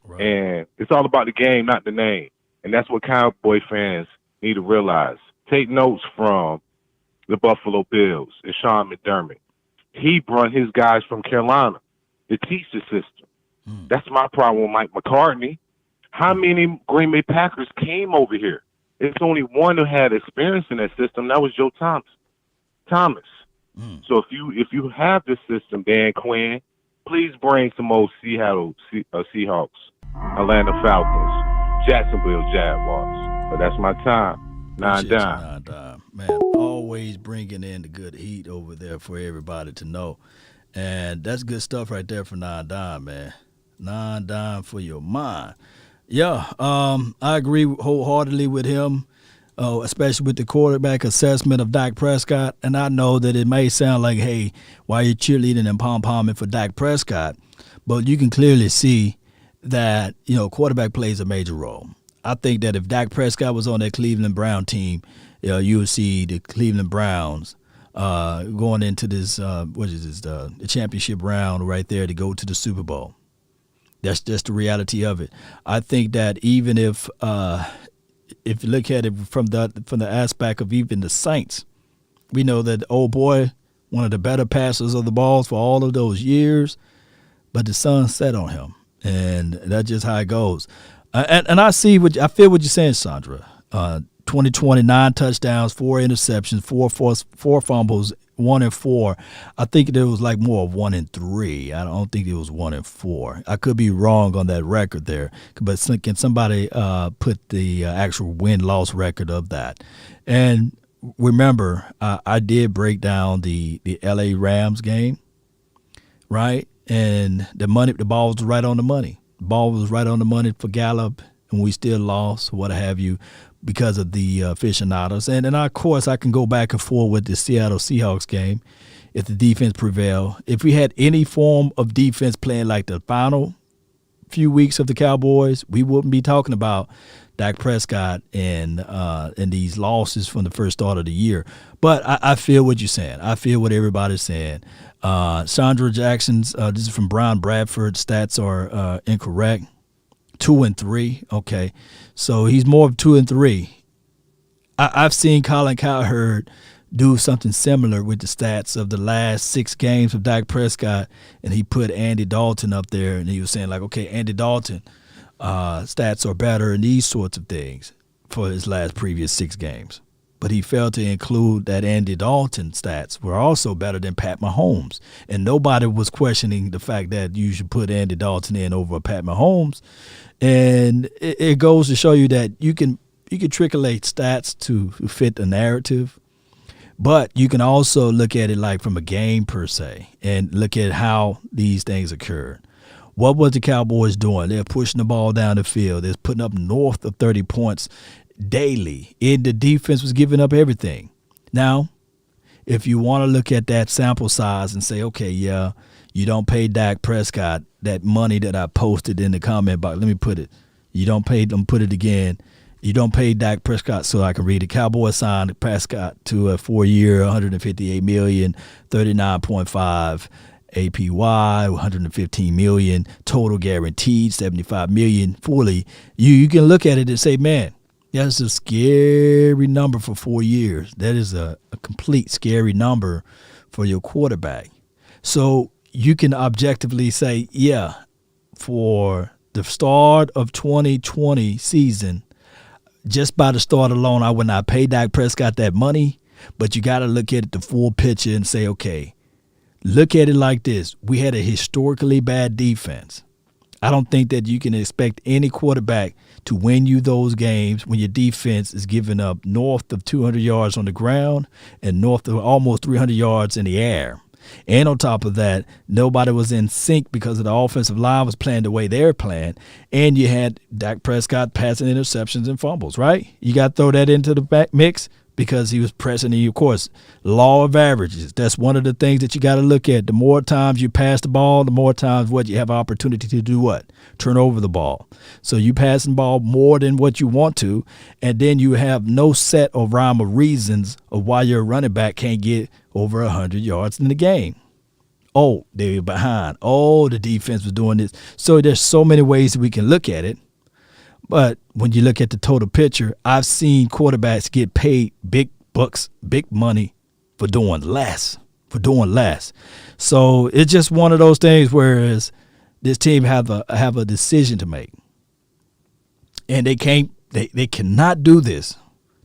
Right. And it's all about the game, not the name. And that's what Cowboy fans need to realize. Take notes from the Buffalo Bills and Sean McDermott. He brought his guys from Carolina to teach the system. That's my problem with Mike McCartney. How many Green Bay Packers came over here? It's only one who had experience in that system. That was Joe Thomas. So if you have this system, Dan Quinn, please bring some old Seattle Seahawks, Atlanta Falcons, Jacksonville Jaguars. But that's my time. Nine dime. Man, always bringing in the good heat over there for everybody to know. And that's good stuff right there for Nine Dime, man. Nine Dime for your mind. Yeah, I agree wholeheartedly with him, especially with the quarterback assessment of Dak Prescott. And I know that it may sound like, hey, why are you cheerleading and pom-pomming for Dak Prescott? But you can clearly see that, quarterback plays a major role. I think that if Dak Prescott was on that Cleveland Brown team, you would see the Cleveland Browns going into this, the championship round right there to go to the Super Bowl. That's just the reality of it. I think that even if you look at it from the aspect of even the Saints, we know that old boy, one of the better passers of the balls for all of those years, but the sun set on him, and that's just how it goes. And I feel what you're saying, Sandra. 2020, 9 touchdowns, 4 interceptions, four fumbles, 1 and 4. I think there was like more of 1 and 3. I don't think it was 1 and 4. I could be wrong on that record there, but can somebody put the actual win-loss record of that? And remember, I did break down the LA Rams game, right? And the ball was right on the money. The ball was right on the money for Gallup, and we still lost, what have you, because of the aficionados. And of course, I can go back and forth with the Seattle Seahawks game if the defense prevailed. If we had any form of defense playing like the final few weeks of the Cowboys, we wouldn't be talking about Dak Prescott and these losses from the first start of the year. But I feel what you're saying. I feel what everybody's saying. Sandra Jackson's, this is from Brian Bradford, stats are incorrect. 2 and 3. Okay. So he's more of 2 and 3. I've seen Colin Cowherd do something similar with the stats of the last 6 games of Dak Prescott, and he put Andy Dalton up there, and he was saying like, okay, Andy Dalton stats are better and these sorts of things for his previous 6 games. but he failed to include that Andy Dalton stats were also better than Pat Mahomes. And nobody was questioning the fact that you should put Andy Dalton in over Pat Mahomes. And it goes to show you that you can triculate stats to fit the narrative, but you can also look at it like from a game per se and look at how these things occurred. What was the Cowboys doing? They're pushing the ball down the field. They're putting up north of 30 points daily. And the defense was giving up everything. Now, if you want to look at that sample size and say, okay, yeah, you don't pay Dak Prescott that money that I posted in the comment box. Let me put it. You don't pay them, put it again. You don't pay Dak Prescott so I can read it. Cowboys signed Prescott to a 4-year, $158 million, 39.5 APY, $115 million, total guaranteed, $75 million fully. You can look at it and say, man, that's a scary number for 4 years. That is a complete scary number for your quarterback. So you can objectively say, yeah, for the start of 2020 season, just by the start alone, I would not pay Dak Prescott that money, but you got to look at the full picture and say, okay, look at it like this. We had a historically bad defense. I don't think that you can expect any quarterback to win you those games when your defense is giving up north of 200 yards on the ground and north of almost 300 yards in the air. And on top of that, nobody was in sync because of the offensive line was playing the way they're playing. And you had Dak Prescott passing interceptions and fumbles, right? You got to throw that into the back mix because he was pressing you. Of course, law of averages. That's one of the things that you got to look at. The more times you pass the ball, the more times what you have opportunity to do what? Turn over the ball. So you passing the ball more than what you want to, and then you have no set of rhyme of reasons of why your running back can't get over 100 yards in the game. Oh, they were behind. Oh, the defense was doing this. So there's so many ways we can look at it. But when you look at the total picture, I've seen quarterbacks get paid big bucks, big money for doing less. So it's just one of those things whereas this team have a decision to make. And they cannot do this.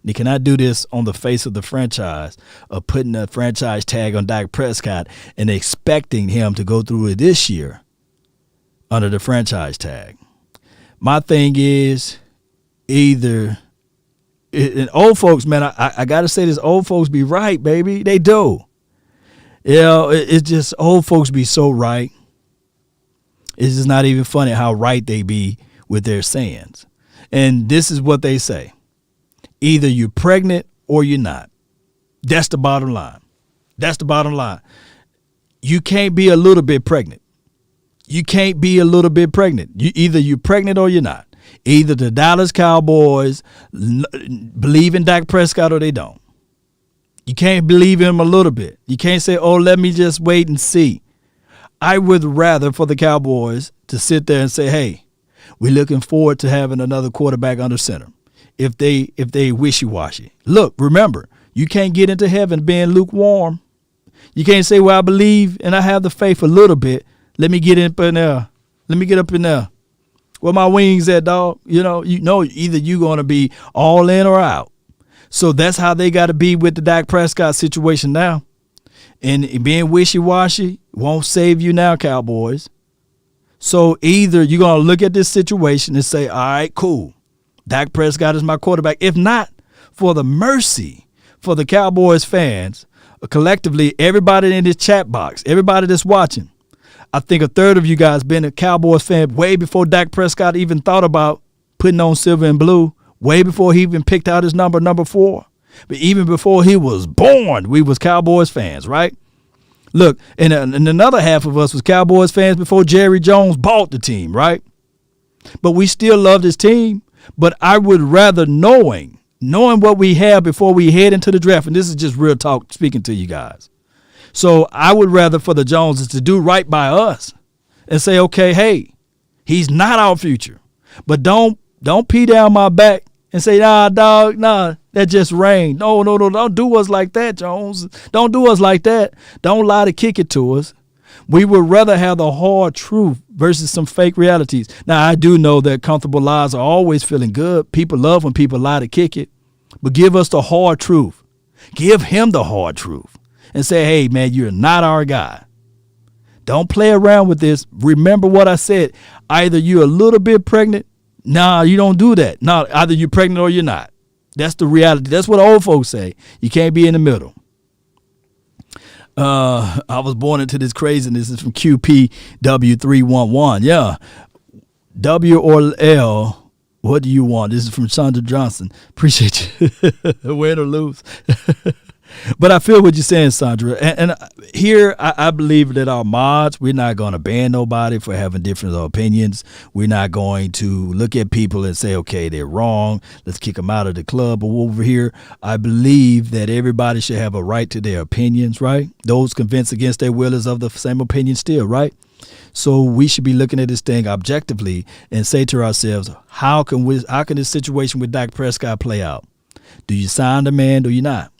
They cannot do this on the face of the franchise of putting a franchise tag on Dak Prescott and expecting him to go through it this year under the franchise tag. My thing is and old folks, man, I got to say this, old folks be right, baby. They do. You know, it's just old folks be so right. It's just not even funny how right they be with their sayings. And this is what they say. Either you're pregnant or you're not. That's the bottom line. You can't be a little bit pregnant. Either you're pregnant or you're not. Either the Dallas Cowboys believe in Dak Prescott or they don't. You can't believe in him a little bit. You can't say, oh, let me just wait and see. I would rather for the Cowboys to sit there and say, hey, we're looking forward to having another quarterback under center. If they wishy-washy. Look, remember, you can't get into heaven being lukewarm. You can't say, well, I believe and I have the faith a little bit. Let me get up in there. Where my wings at, dog? You know, either you're going to be all in or out. So that's how they got to be with the Dak Prescott situation now. And being wishy-washy won't save you now, Cowboys. So either you're going to look at this situation and say, all right, cool. Dak Prescott is my quarterback. If not, for the mercy for the Cowboys fans, collectively, everybody in this chat box, everybody that's watching, I think a third of you guys been a Cowboys fan way before Dak Prescott even thought about putting on silver and blue, way before he even picked out his number 4. But even before he was born, we was Cowboys fans, right? Look, and another half of us was Cowboys fans before Jerry Jones bought the team, right? But we still love this team. But I would rather knowing what we have before we head into the draft, and this is just real talk speaking to you guys. So I would rather for the Joneses to do right by us and say, okay, hey, he's not our future. But don't pee down my back and say, nah, dog, nah, that just rain. No, don't do us like that, Jones. Don't do us like that. Don't lie to kick it to us. We would rather have the hard truth versus some fake realities. Now, I do know that comfortable lies are always feeling good. People love when people lie to kick it. But give us the hard truth. Give him the hard truth and say, hey, man, you're not our guy. Don't play around with this. Remember what I said. Either you're a little bit pregnant. Nah, you don't do that. No, either you're pregnant or you're not. That's the reality. That's what old folks say. You can't be in the middle. I was born into this craziness. This is from QPW311. Yeah. W or L, what do you want? This is from Chandra Johnson. Appreciate you. Win or lose. But I feel what you're saying, Sandra. And here, I believe that our mods, we're not going to ban nobody for having different opinions. We're not going to look at people and say, okay, they're wrong. Let's kick them out of the club. But over here, I believe that everybody should have a right to their opinions, right? Those convinced against their will is of the same opinion still, right? So we should be looking at this thing objectively and say to ourselves, how can this situation with Dak Prescott play out? Do you sign the man? Do you not?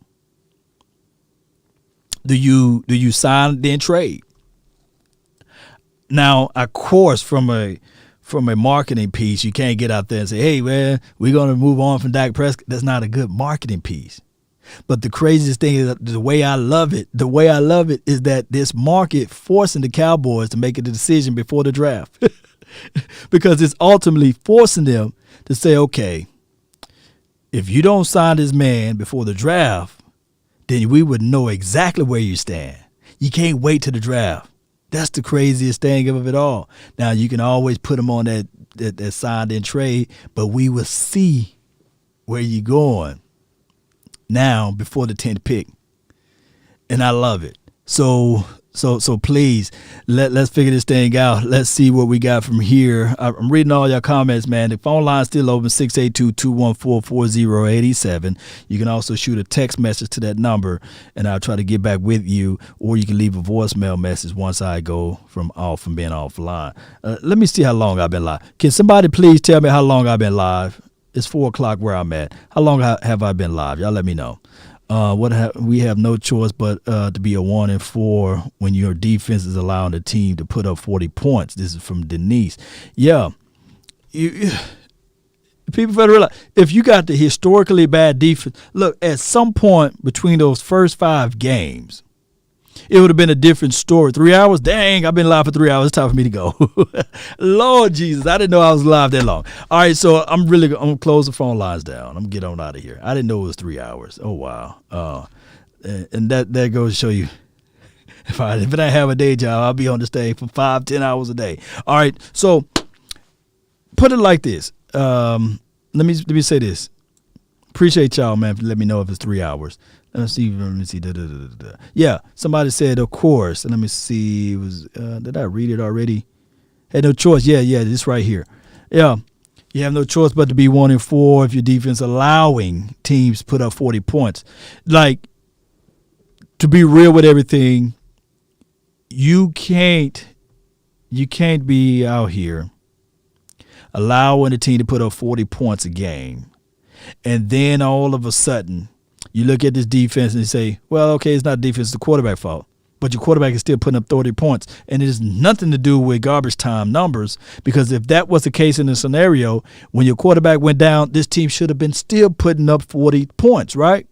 Do you sign then trade? Now, of course, from a marketing piece, you can't get out there and say, hey, man, we're going to move on from Dak Prescott. That's not a good marketing piece. But the craziest thing is the way I love it is that this market forcing the Cowboys to make a decision before the draft. Because it's ultimately forcing them to say, okay, if you don't sign this man before the draft, then we would know exactly where you stand. You can't wait to the draft. That's the craziest thing of it all. Now, you can always put them on that signed in trade, but we will see where you're going now before the 10th pick. And I love it. So please, let's figure this thing out. Let's see what we got from here. I'm reading all your comments, man. The phone line's still open, 682-214-4087. You can also shoot a text message to that number, and I'll try to get back with you, or you can leave a voicemail message once I go from being offline. Let me see how long I've been live. Can somebody please tell me how long I've been live? It's 4 o'clock where I'm at. How long have I been live? Y'all let me know. We have no choice but to be a 1-4 when your defense is allowing the team to put up 40 points. This is from Denise. Yeah. People better realize, if you got the historically bad defense, look, at some point between those first 5 games, it would have been a different story. 3 hours? Dang, I've been live for 3 hours. It's time for me to go. Lord Jesus, I didn't know I was live that long. All right, so I'm going to close the phone lines down. I'm going to get on out of here. I didn't know it was 3 hours. Oh, wow. And that goes to show you, if I didn't have a day job, I'll be on the stage for 5-10 hours a day. All right, so put it like this. Let me say this. Appreciate y'all, man, for letting me know if it's 3 hours. Let me see. Yeah, somebody said, of course. And let me see. Did I read it already? Had no choice. Yeah, this right here. Yeah, you have no choice but to be 1-4 if your defense allowing teams to put up 40 points. Like, to be real with everything, you can't be out here allowing a team to put up 40 points a game, and then all of a sudden you look at this defense and you say, well, okay, it's not defense, it's the quarterback fault. But your quarterback is still putting up 30 points. And it has nothing to do with garbage time numbers, because if that was the case in the scenario, when your quarterback went down, this team should have been still putting up 40 points, right?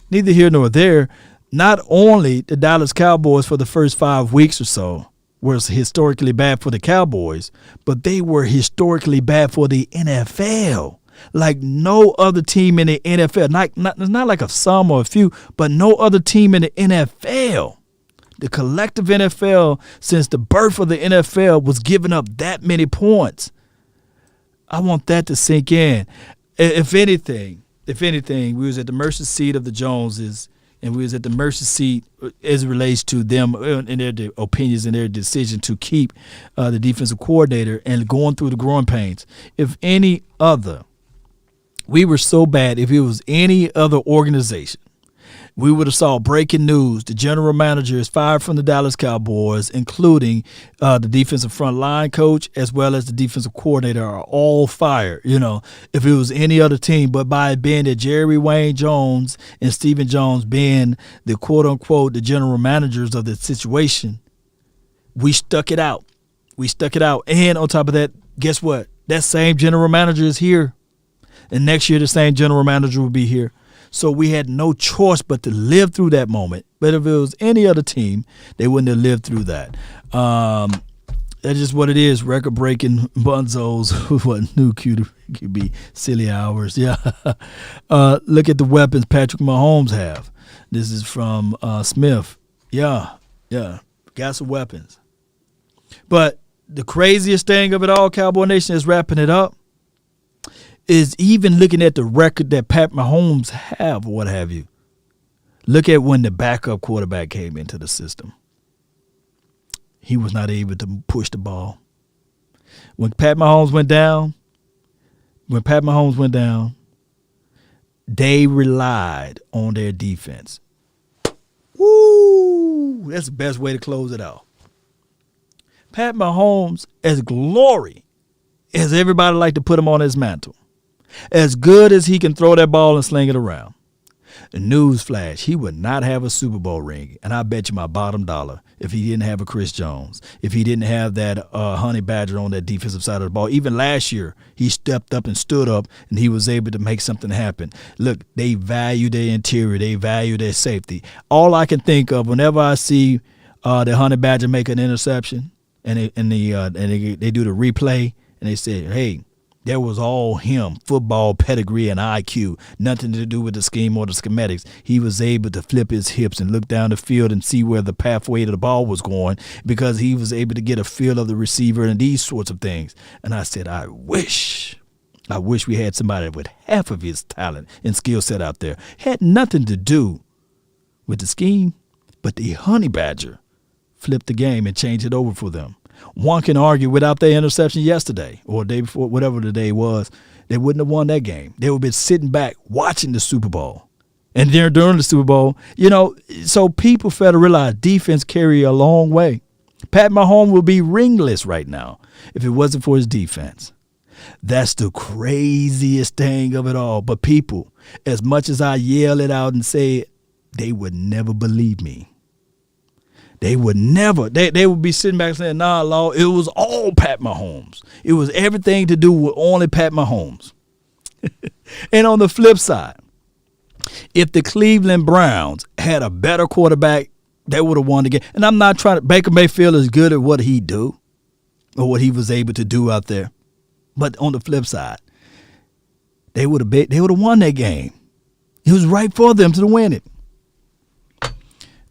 Neither here nor there. Not only the Dallas Cowboys for the first 5 weeks or so was historically bad for the Cowboys, but they were historically bad for the NFL. Like no other team in the NFL, not like a some or a few, but no other team in the NFL. The collective NFL since the birth of the NFL was giving up that many points. I want that to sink in. If anything, we was at the mercy seat of the Joneses, and we was at the mercy seat as it relates to them and their opinions and their decision to keep the defensive coordinator and going through the growing pains. We were so bad. If it was any other organization, we would have saw breaking news. The general manager is fired from the Dallas Cowboys, including the defensive front line coach as well as the defensive coordinator are all fired. You know, if it was any other team, but by it being that Jerry Wayne Jones and Stephen Jones being the quote unquote the general managers of the situation, we stuck it out. And on top of that, guess what? That same general manager is here. And next year, the same general manager will be here. So we had no choice but to live through that moment. But if it was any other team, they wouldn't have lived through that. That's just what it is. Record-breaking bunzos who knew QB, silly hours. Yeah. Look at the weapons Patrick Mahomes have. This is from Smith. Yeah. Got some weapons. But the craziest thing of it all, Cowboy Nation, is wrapping it up, is even looking at the record that Pat Mahomes have or what have you. Look at when the backup quarterback came into the system. He was not able to push the ball. When Pat Mahomes went down, they relied on their defense. Woo! That's the best way to close it out. Pat Mahomes, as glory as everybody like to put him on his mantle, as good as he can throw that ball and sling it around. Newsflash, he would not have a Super Bowl ring, and I bet you my bottom dollar if he didn't have a Chris Jones, if he didn't have that Honey Badger on that defensive side of the ball. Even last year, he stepped up and stood up, and he was able to make something happen. Look, they value their interior. They value their safety. All I can think of whenever I see the Honey Badger make an interception, and they do the replay, and they say, hey, that was all him, football pedigree and IQ, nothing to do with the scheme or the schematics. He was able to flip his hips and look down the field and see where the pathway to the ball was going because he was able to get a feel of the receiver and these sorts of things. And I said, I wish we had somebody with half of his talent and skill set out there. Had nothing to do with the scheme, but the Honey Badger flipped the game and changed it over for them. One can argue without their interception yesterday or the day before, whatever the day was, they wouldn't have won that game. They would have been sitting back watching the Super Bowl. And then during the Super Bowl, so people fail to realize defense carry a long way. Pat Mahomes would be ringless right now if it wasn't for his defense. That's the craziest thing of it all. But people, as much as I yell it out and say it, they would never believe me. They would never. They would be sitting back saying, nah, Law, it was all Pat Mahomes. It was everything to do with only Pat Mahomes. And on the flip side, if the Cleveland Browns had a better quarterback, they would have won the game. And I'm not trying to. Baker Mayfield is good at what he do or what he was able to do out there. But on the flip side, they would have won that game. It was right for them to win it.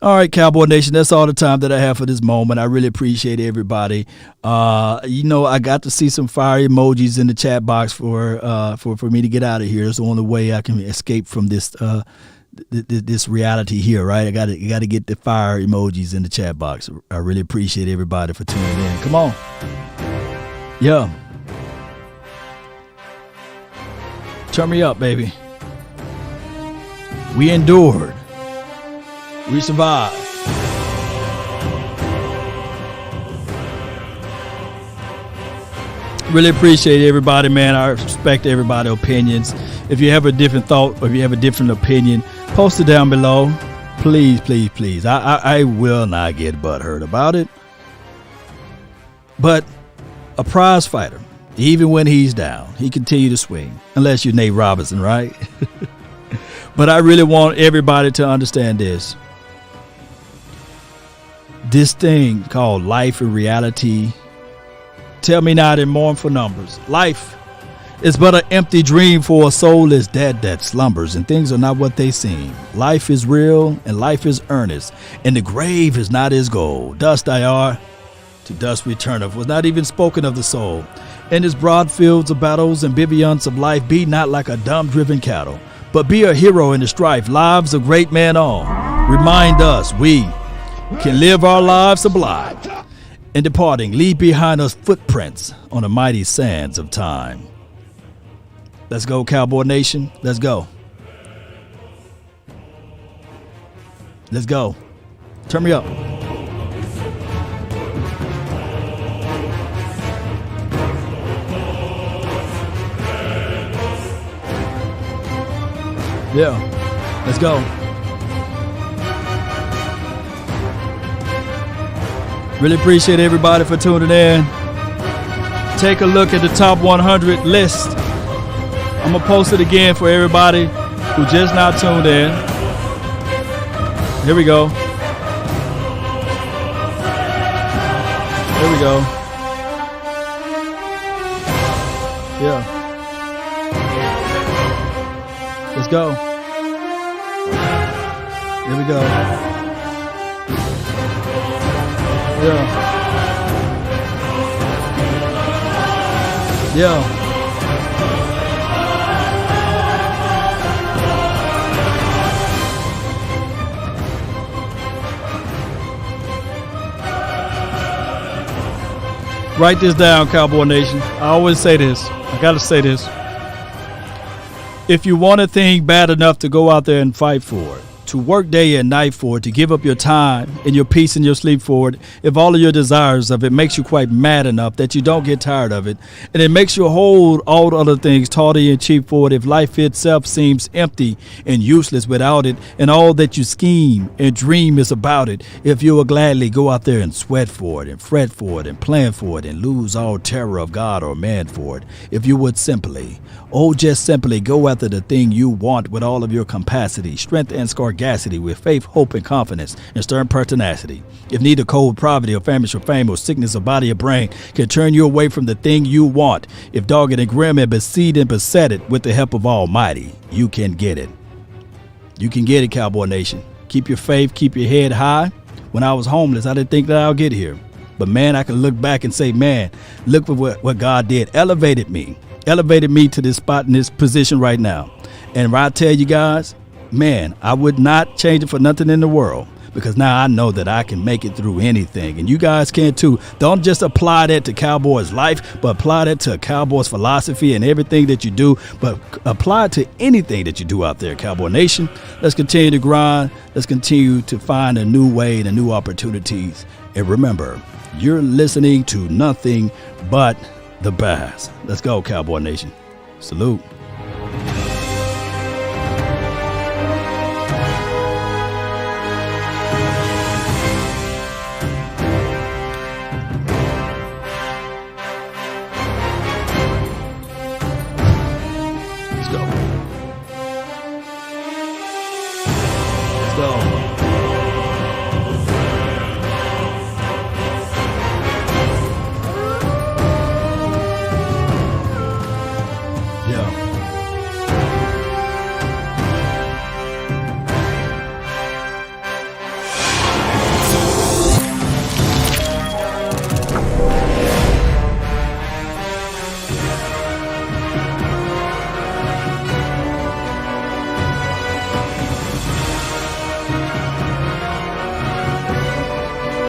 All right, Cowboy Nation, that's all the time that I have for this moment. I really appreciate everybody. I got to see some fire emojis in the chat box for me to get out of here. It's the only way I can escape from this this reality here, right? I got to get the fire emojis in the chat box. I really appreciate everybody for tuning in. Come on. Yeah. Turn me up, baby. We endured. We survived. Really appreciate everybody, man. I respect everybody's opinions. If you have a different thought or if you have a different opinion, post it down below. Please, please, please. I will not get butthurt about it. But a prize fighter, even when he's down, he continue to swing. Unless you're Nate Robinson, right? But I really want everybody to understand this. This thing called life and reality, tell me not in mournful numbers. Life is but an empty dream for a soul is dead that slumbers, and things are not what they seem. Life is real and life is earnest, and the grave is not his goal. Dust I are, to dust returneth, was not even spoken of the soul. In his broad fields of battles and bivouacs of life, be not like a dumb driven cattle, but be a hero in the strife, lives of great men all. Remind us we can live our lives sublime. In departing, leave behind us footprints on the mighty sands of time. Let's go, Cowboy Nation. Let's go. Let's go. Turn me up. Yeah. Let's go. Really appreciate everybody for tuning in. Take a look at the top 100 list I'm going to post it again for everybody who just now tuned in. Here we go. Here we go. Yeah. Let's go. Here we go. Yeah. Yeah. Write this down, Cowboy Nation. I always say this. I got to say this. If you want a thing bad enough to go out there and fight for it, to work day and night for it, to give up your time and your peace and your sleep for it, if all of your desires of it makes you quite mad enough that you don't get tired of it, and it makes you hold all other things tawdry and cheap for it, if life itself seems empty and useless without it, and all that you scheme and dream is about it, if you will gladly go out there and sweat for it and fret for it and plan for it and lose all terror of God or man for it, if you would simply, just simply go after the thing you want with all of your capacity, strength and sagacity, with faith, hope, and confidence, and stern pertinacity. If neither cold poverty or famish or fame or sickness of body or brain can turn you away from the thing you want, if dogged and grim and besieged and beset it with the help of Almighty, you can get it. You can get it, Cowboy Nation. Keep your faith, keep your head high. When I was homeless, I didn't think that I'll get here. But man, I can look back and say, man, look what God did. Elevated me to this spot in this position right now. And I tell you guys, man, I would not change it for nothing in the world, because now I know that I can make it through anything. And you guys can too. Don't just apply that to Cowboys life, but apply that to Cowboys philosophy and everything that you do, but apply it to anything that you do out there, Cowboy Nation. Let's continue to grind. Let's continue to find a new way and new opportunities. And remember, you're listening to nothing but the best. Let's go, Cowboy Nation. Salute.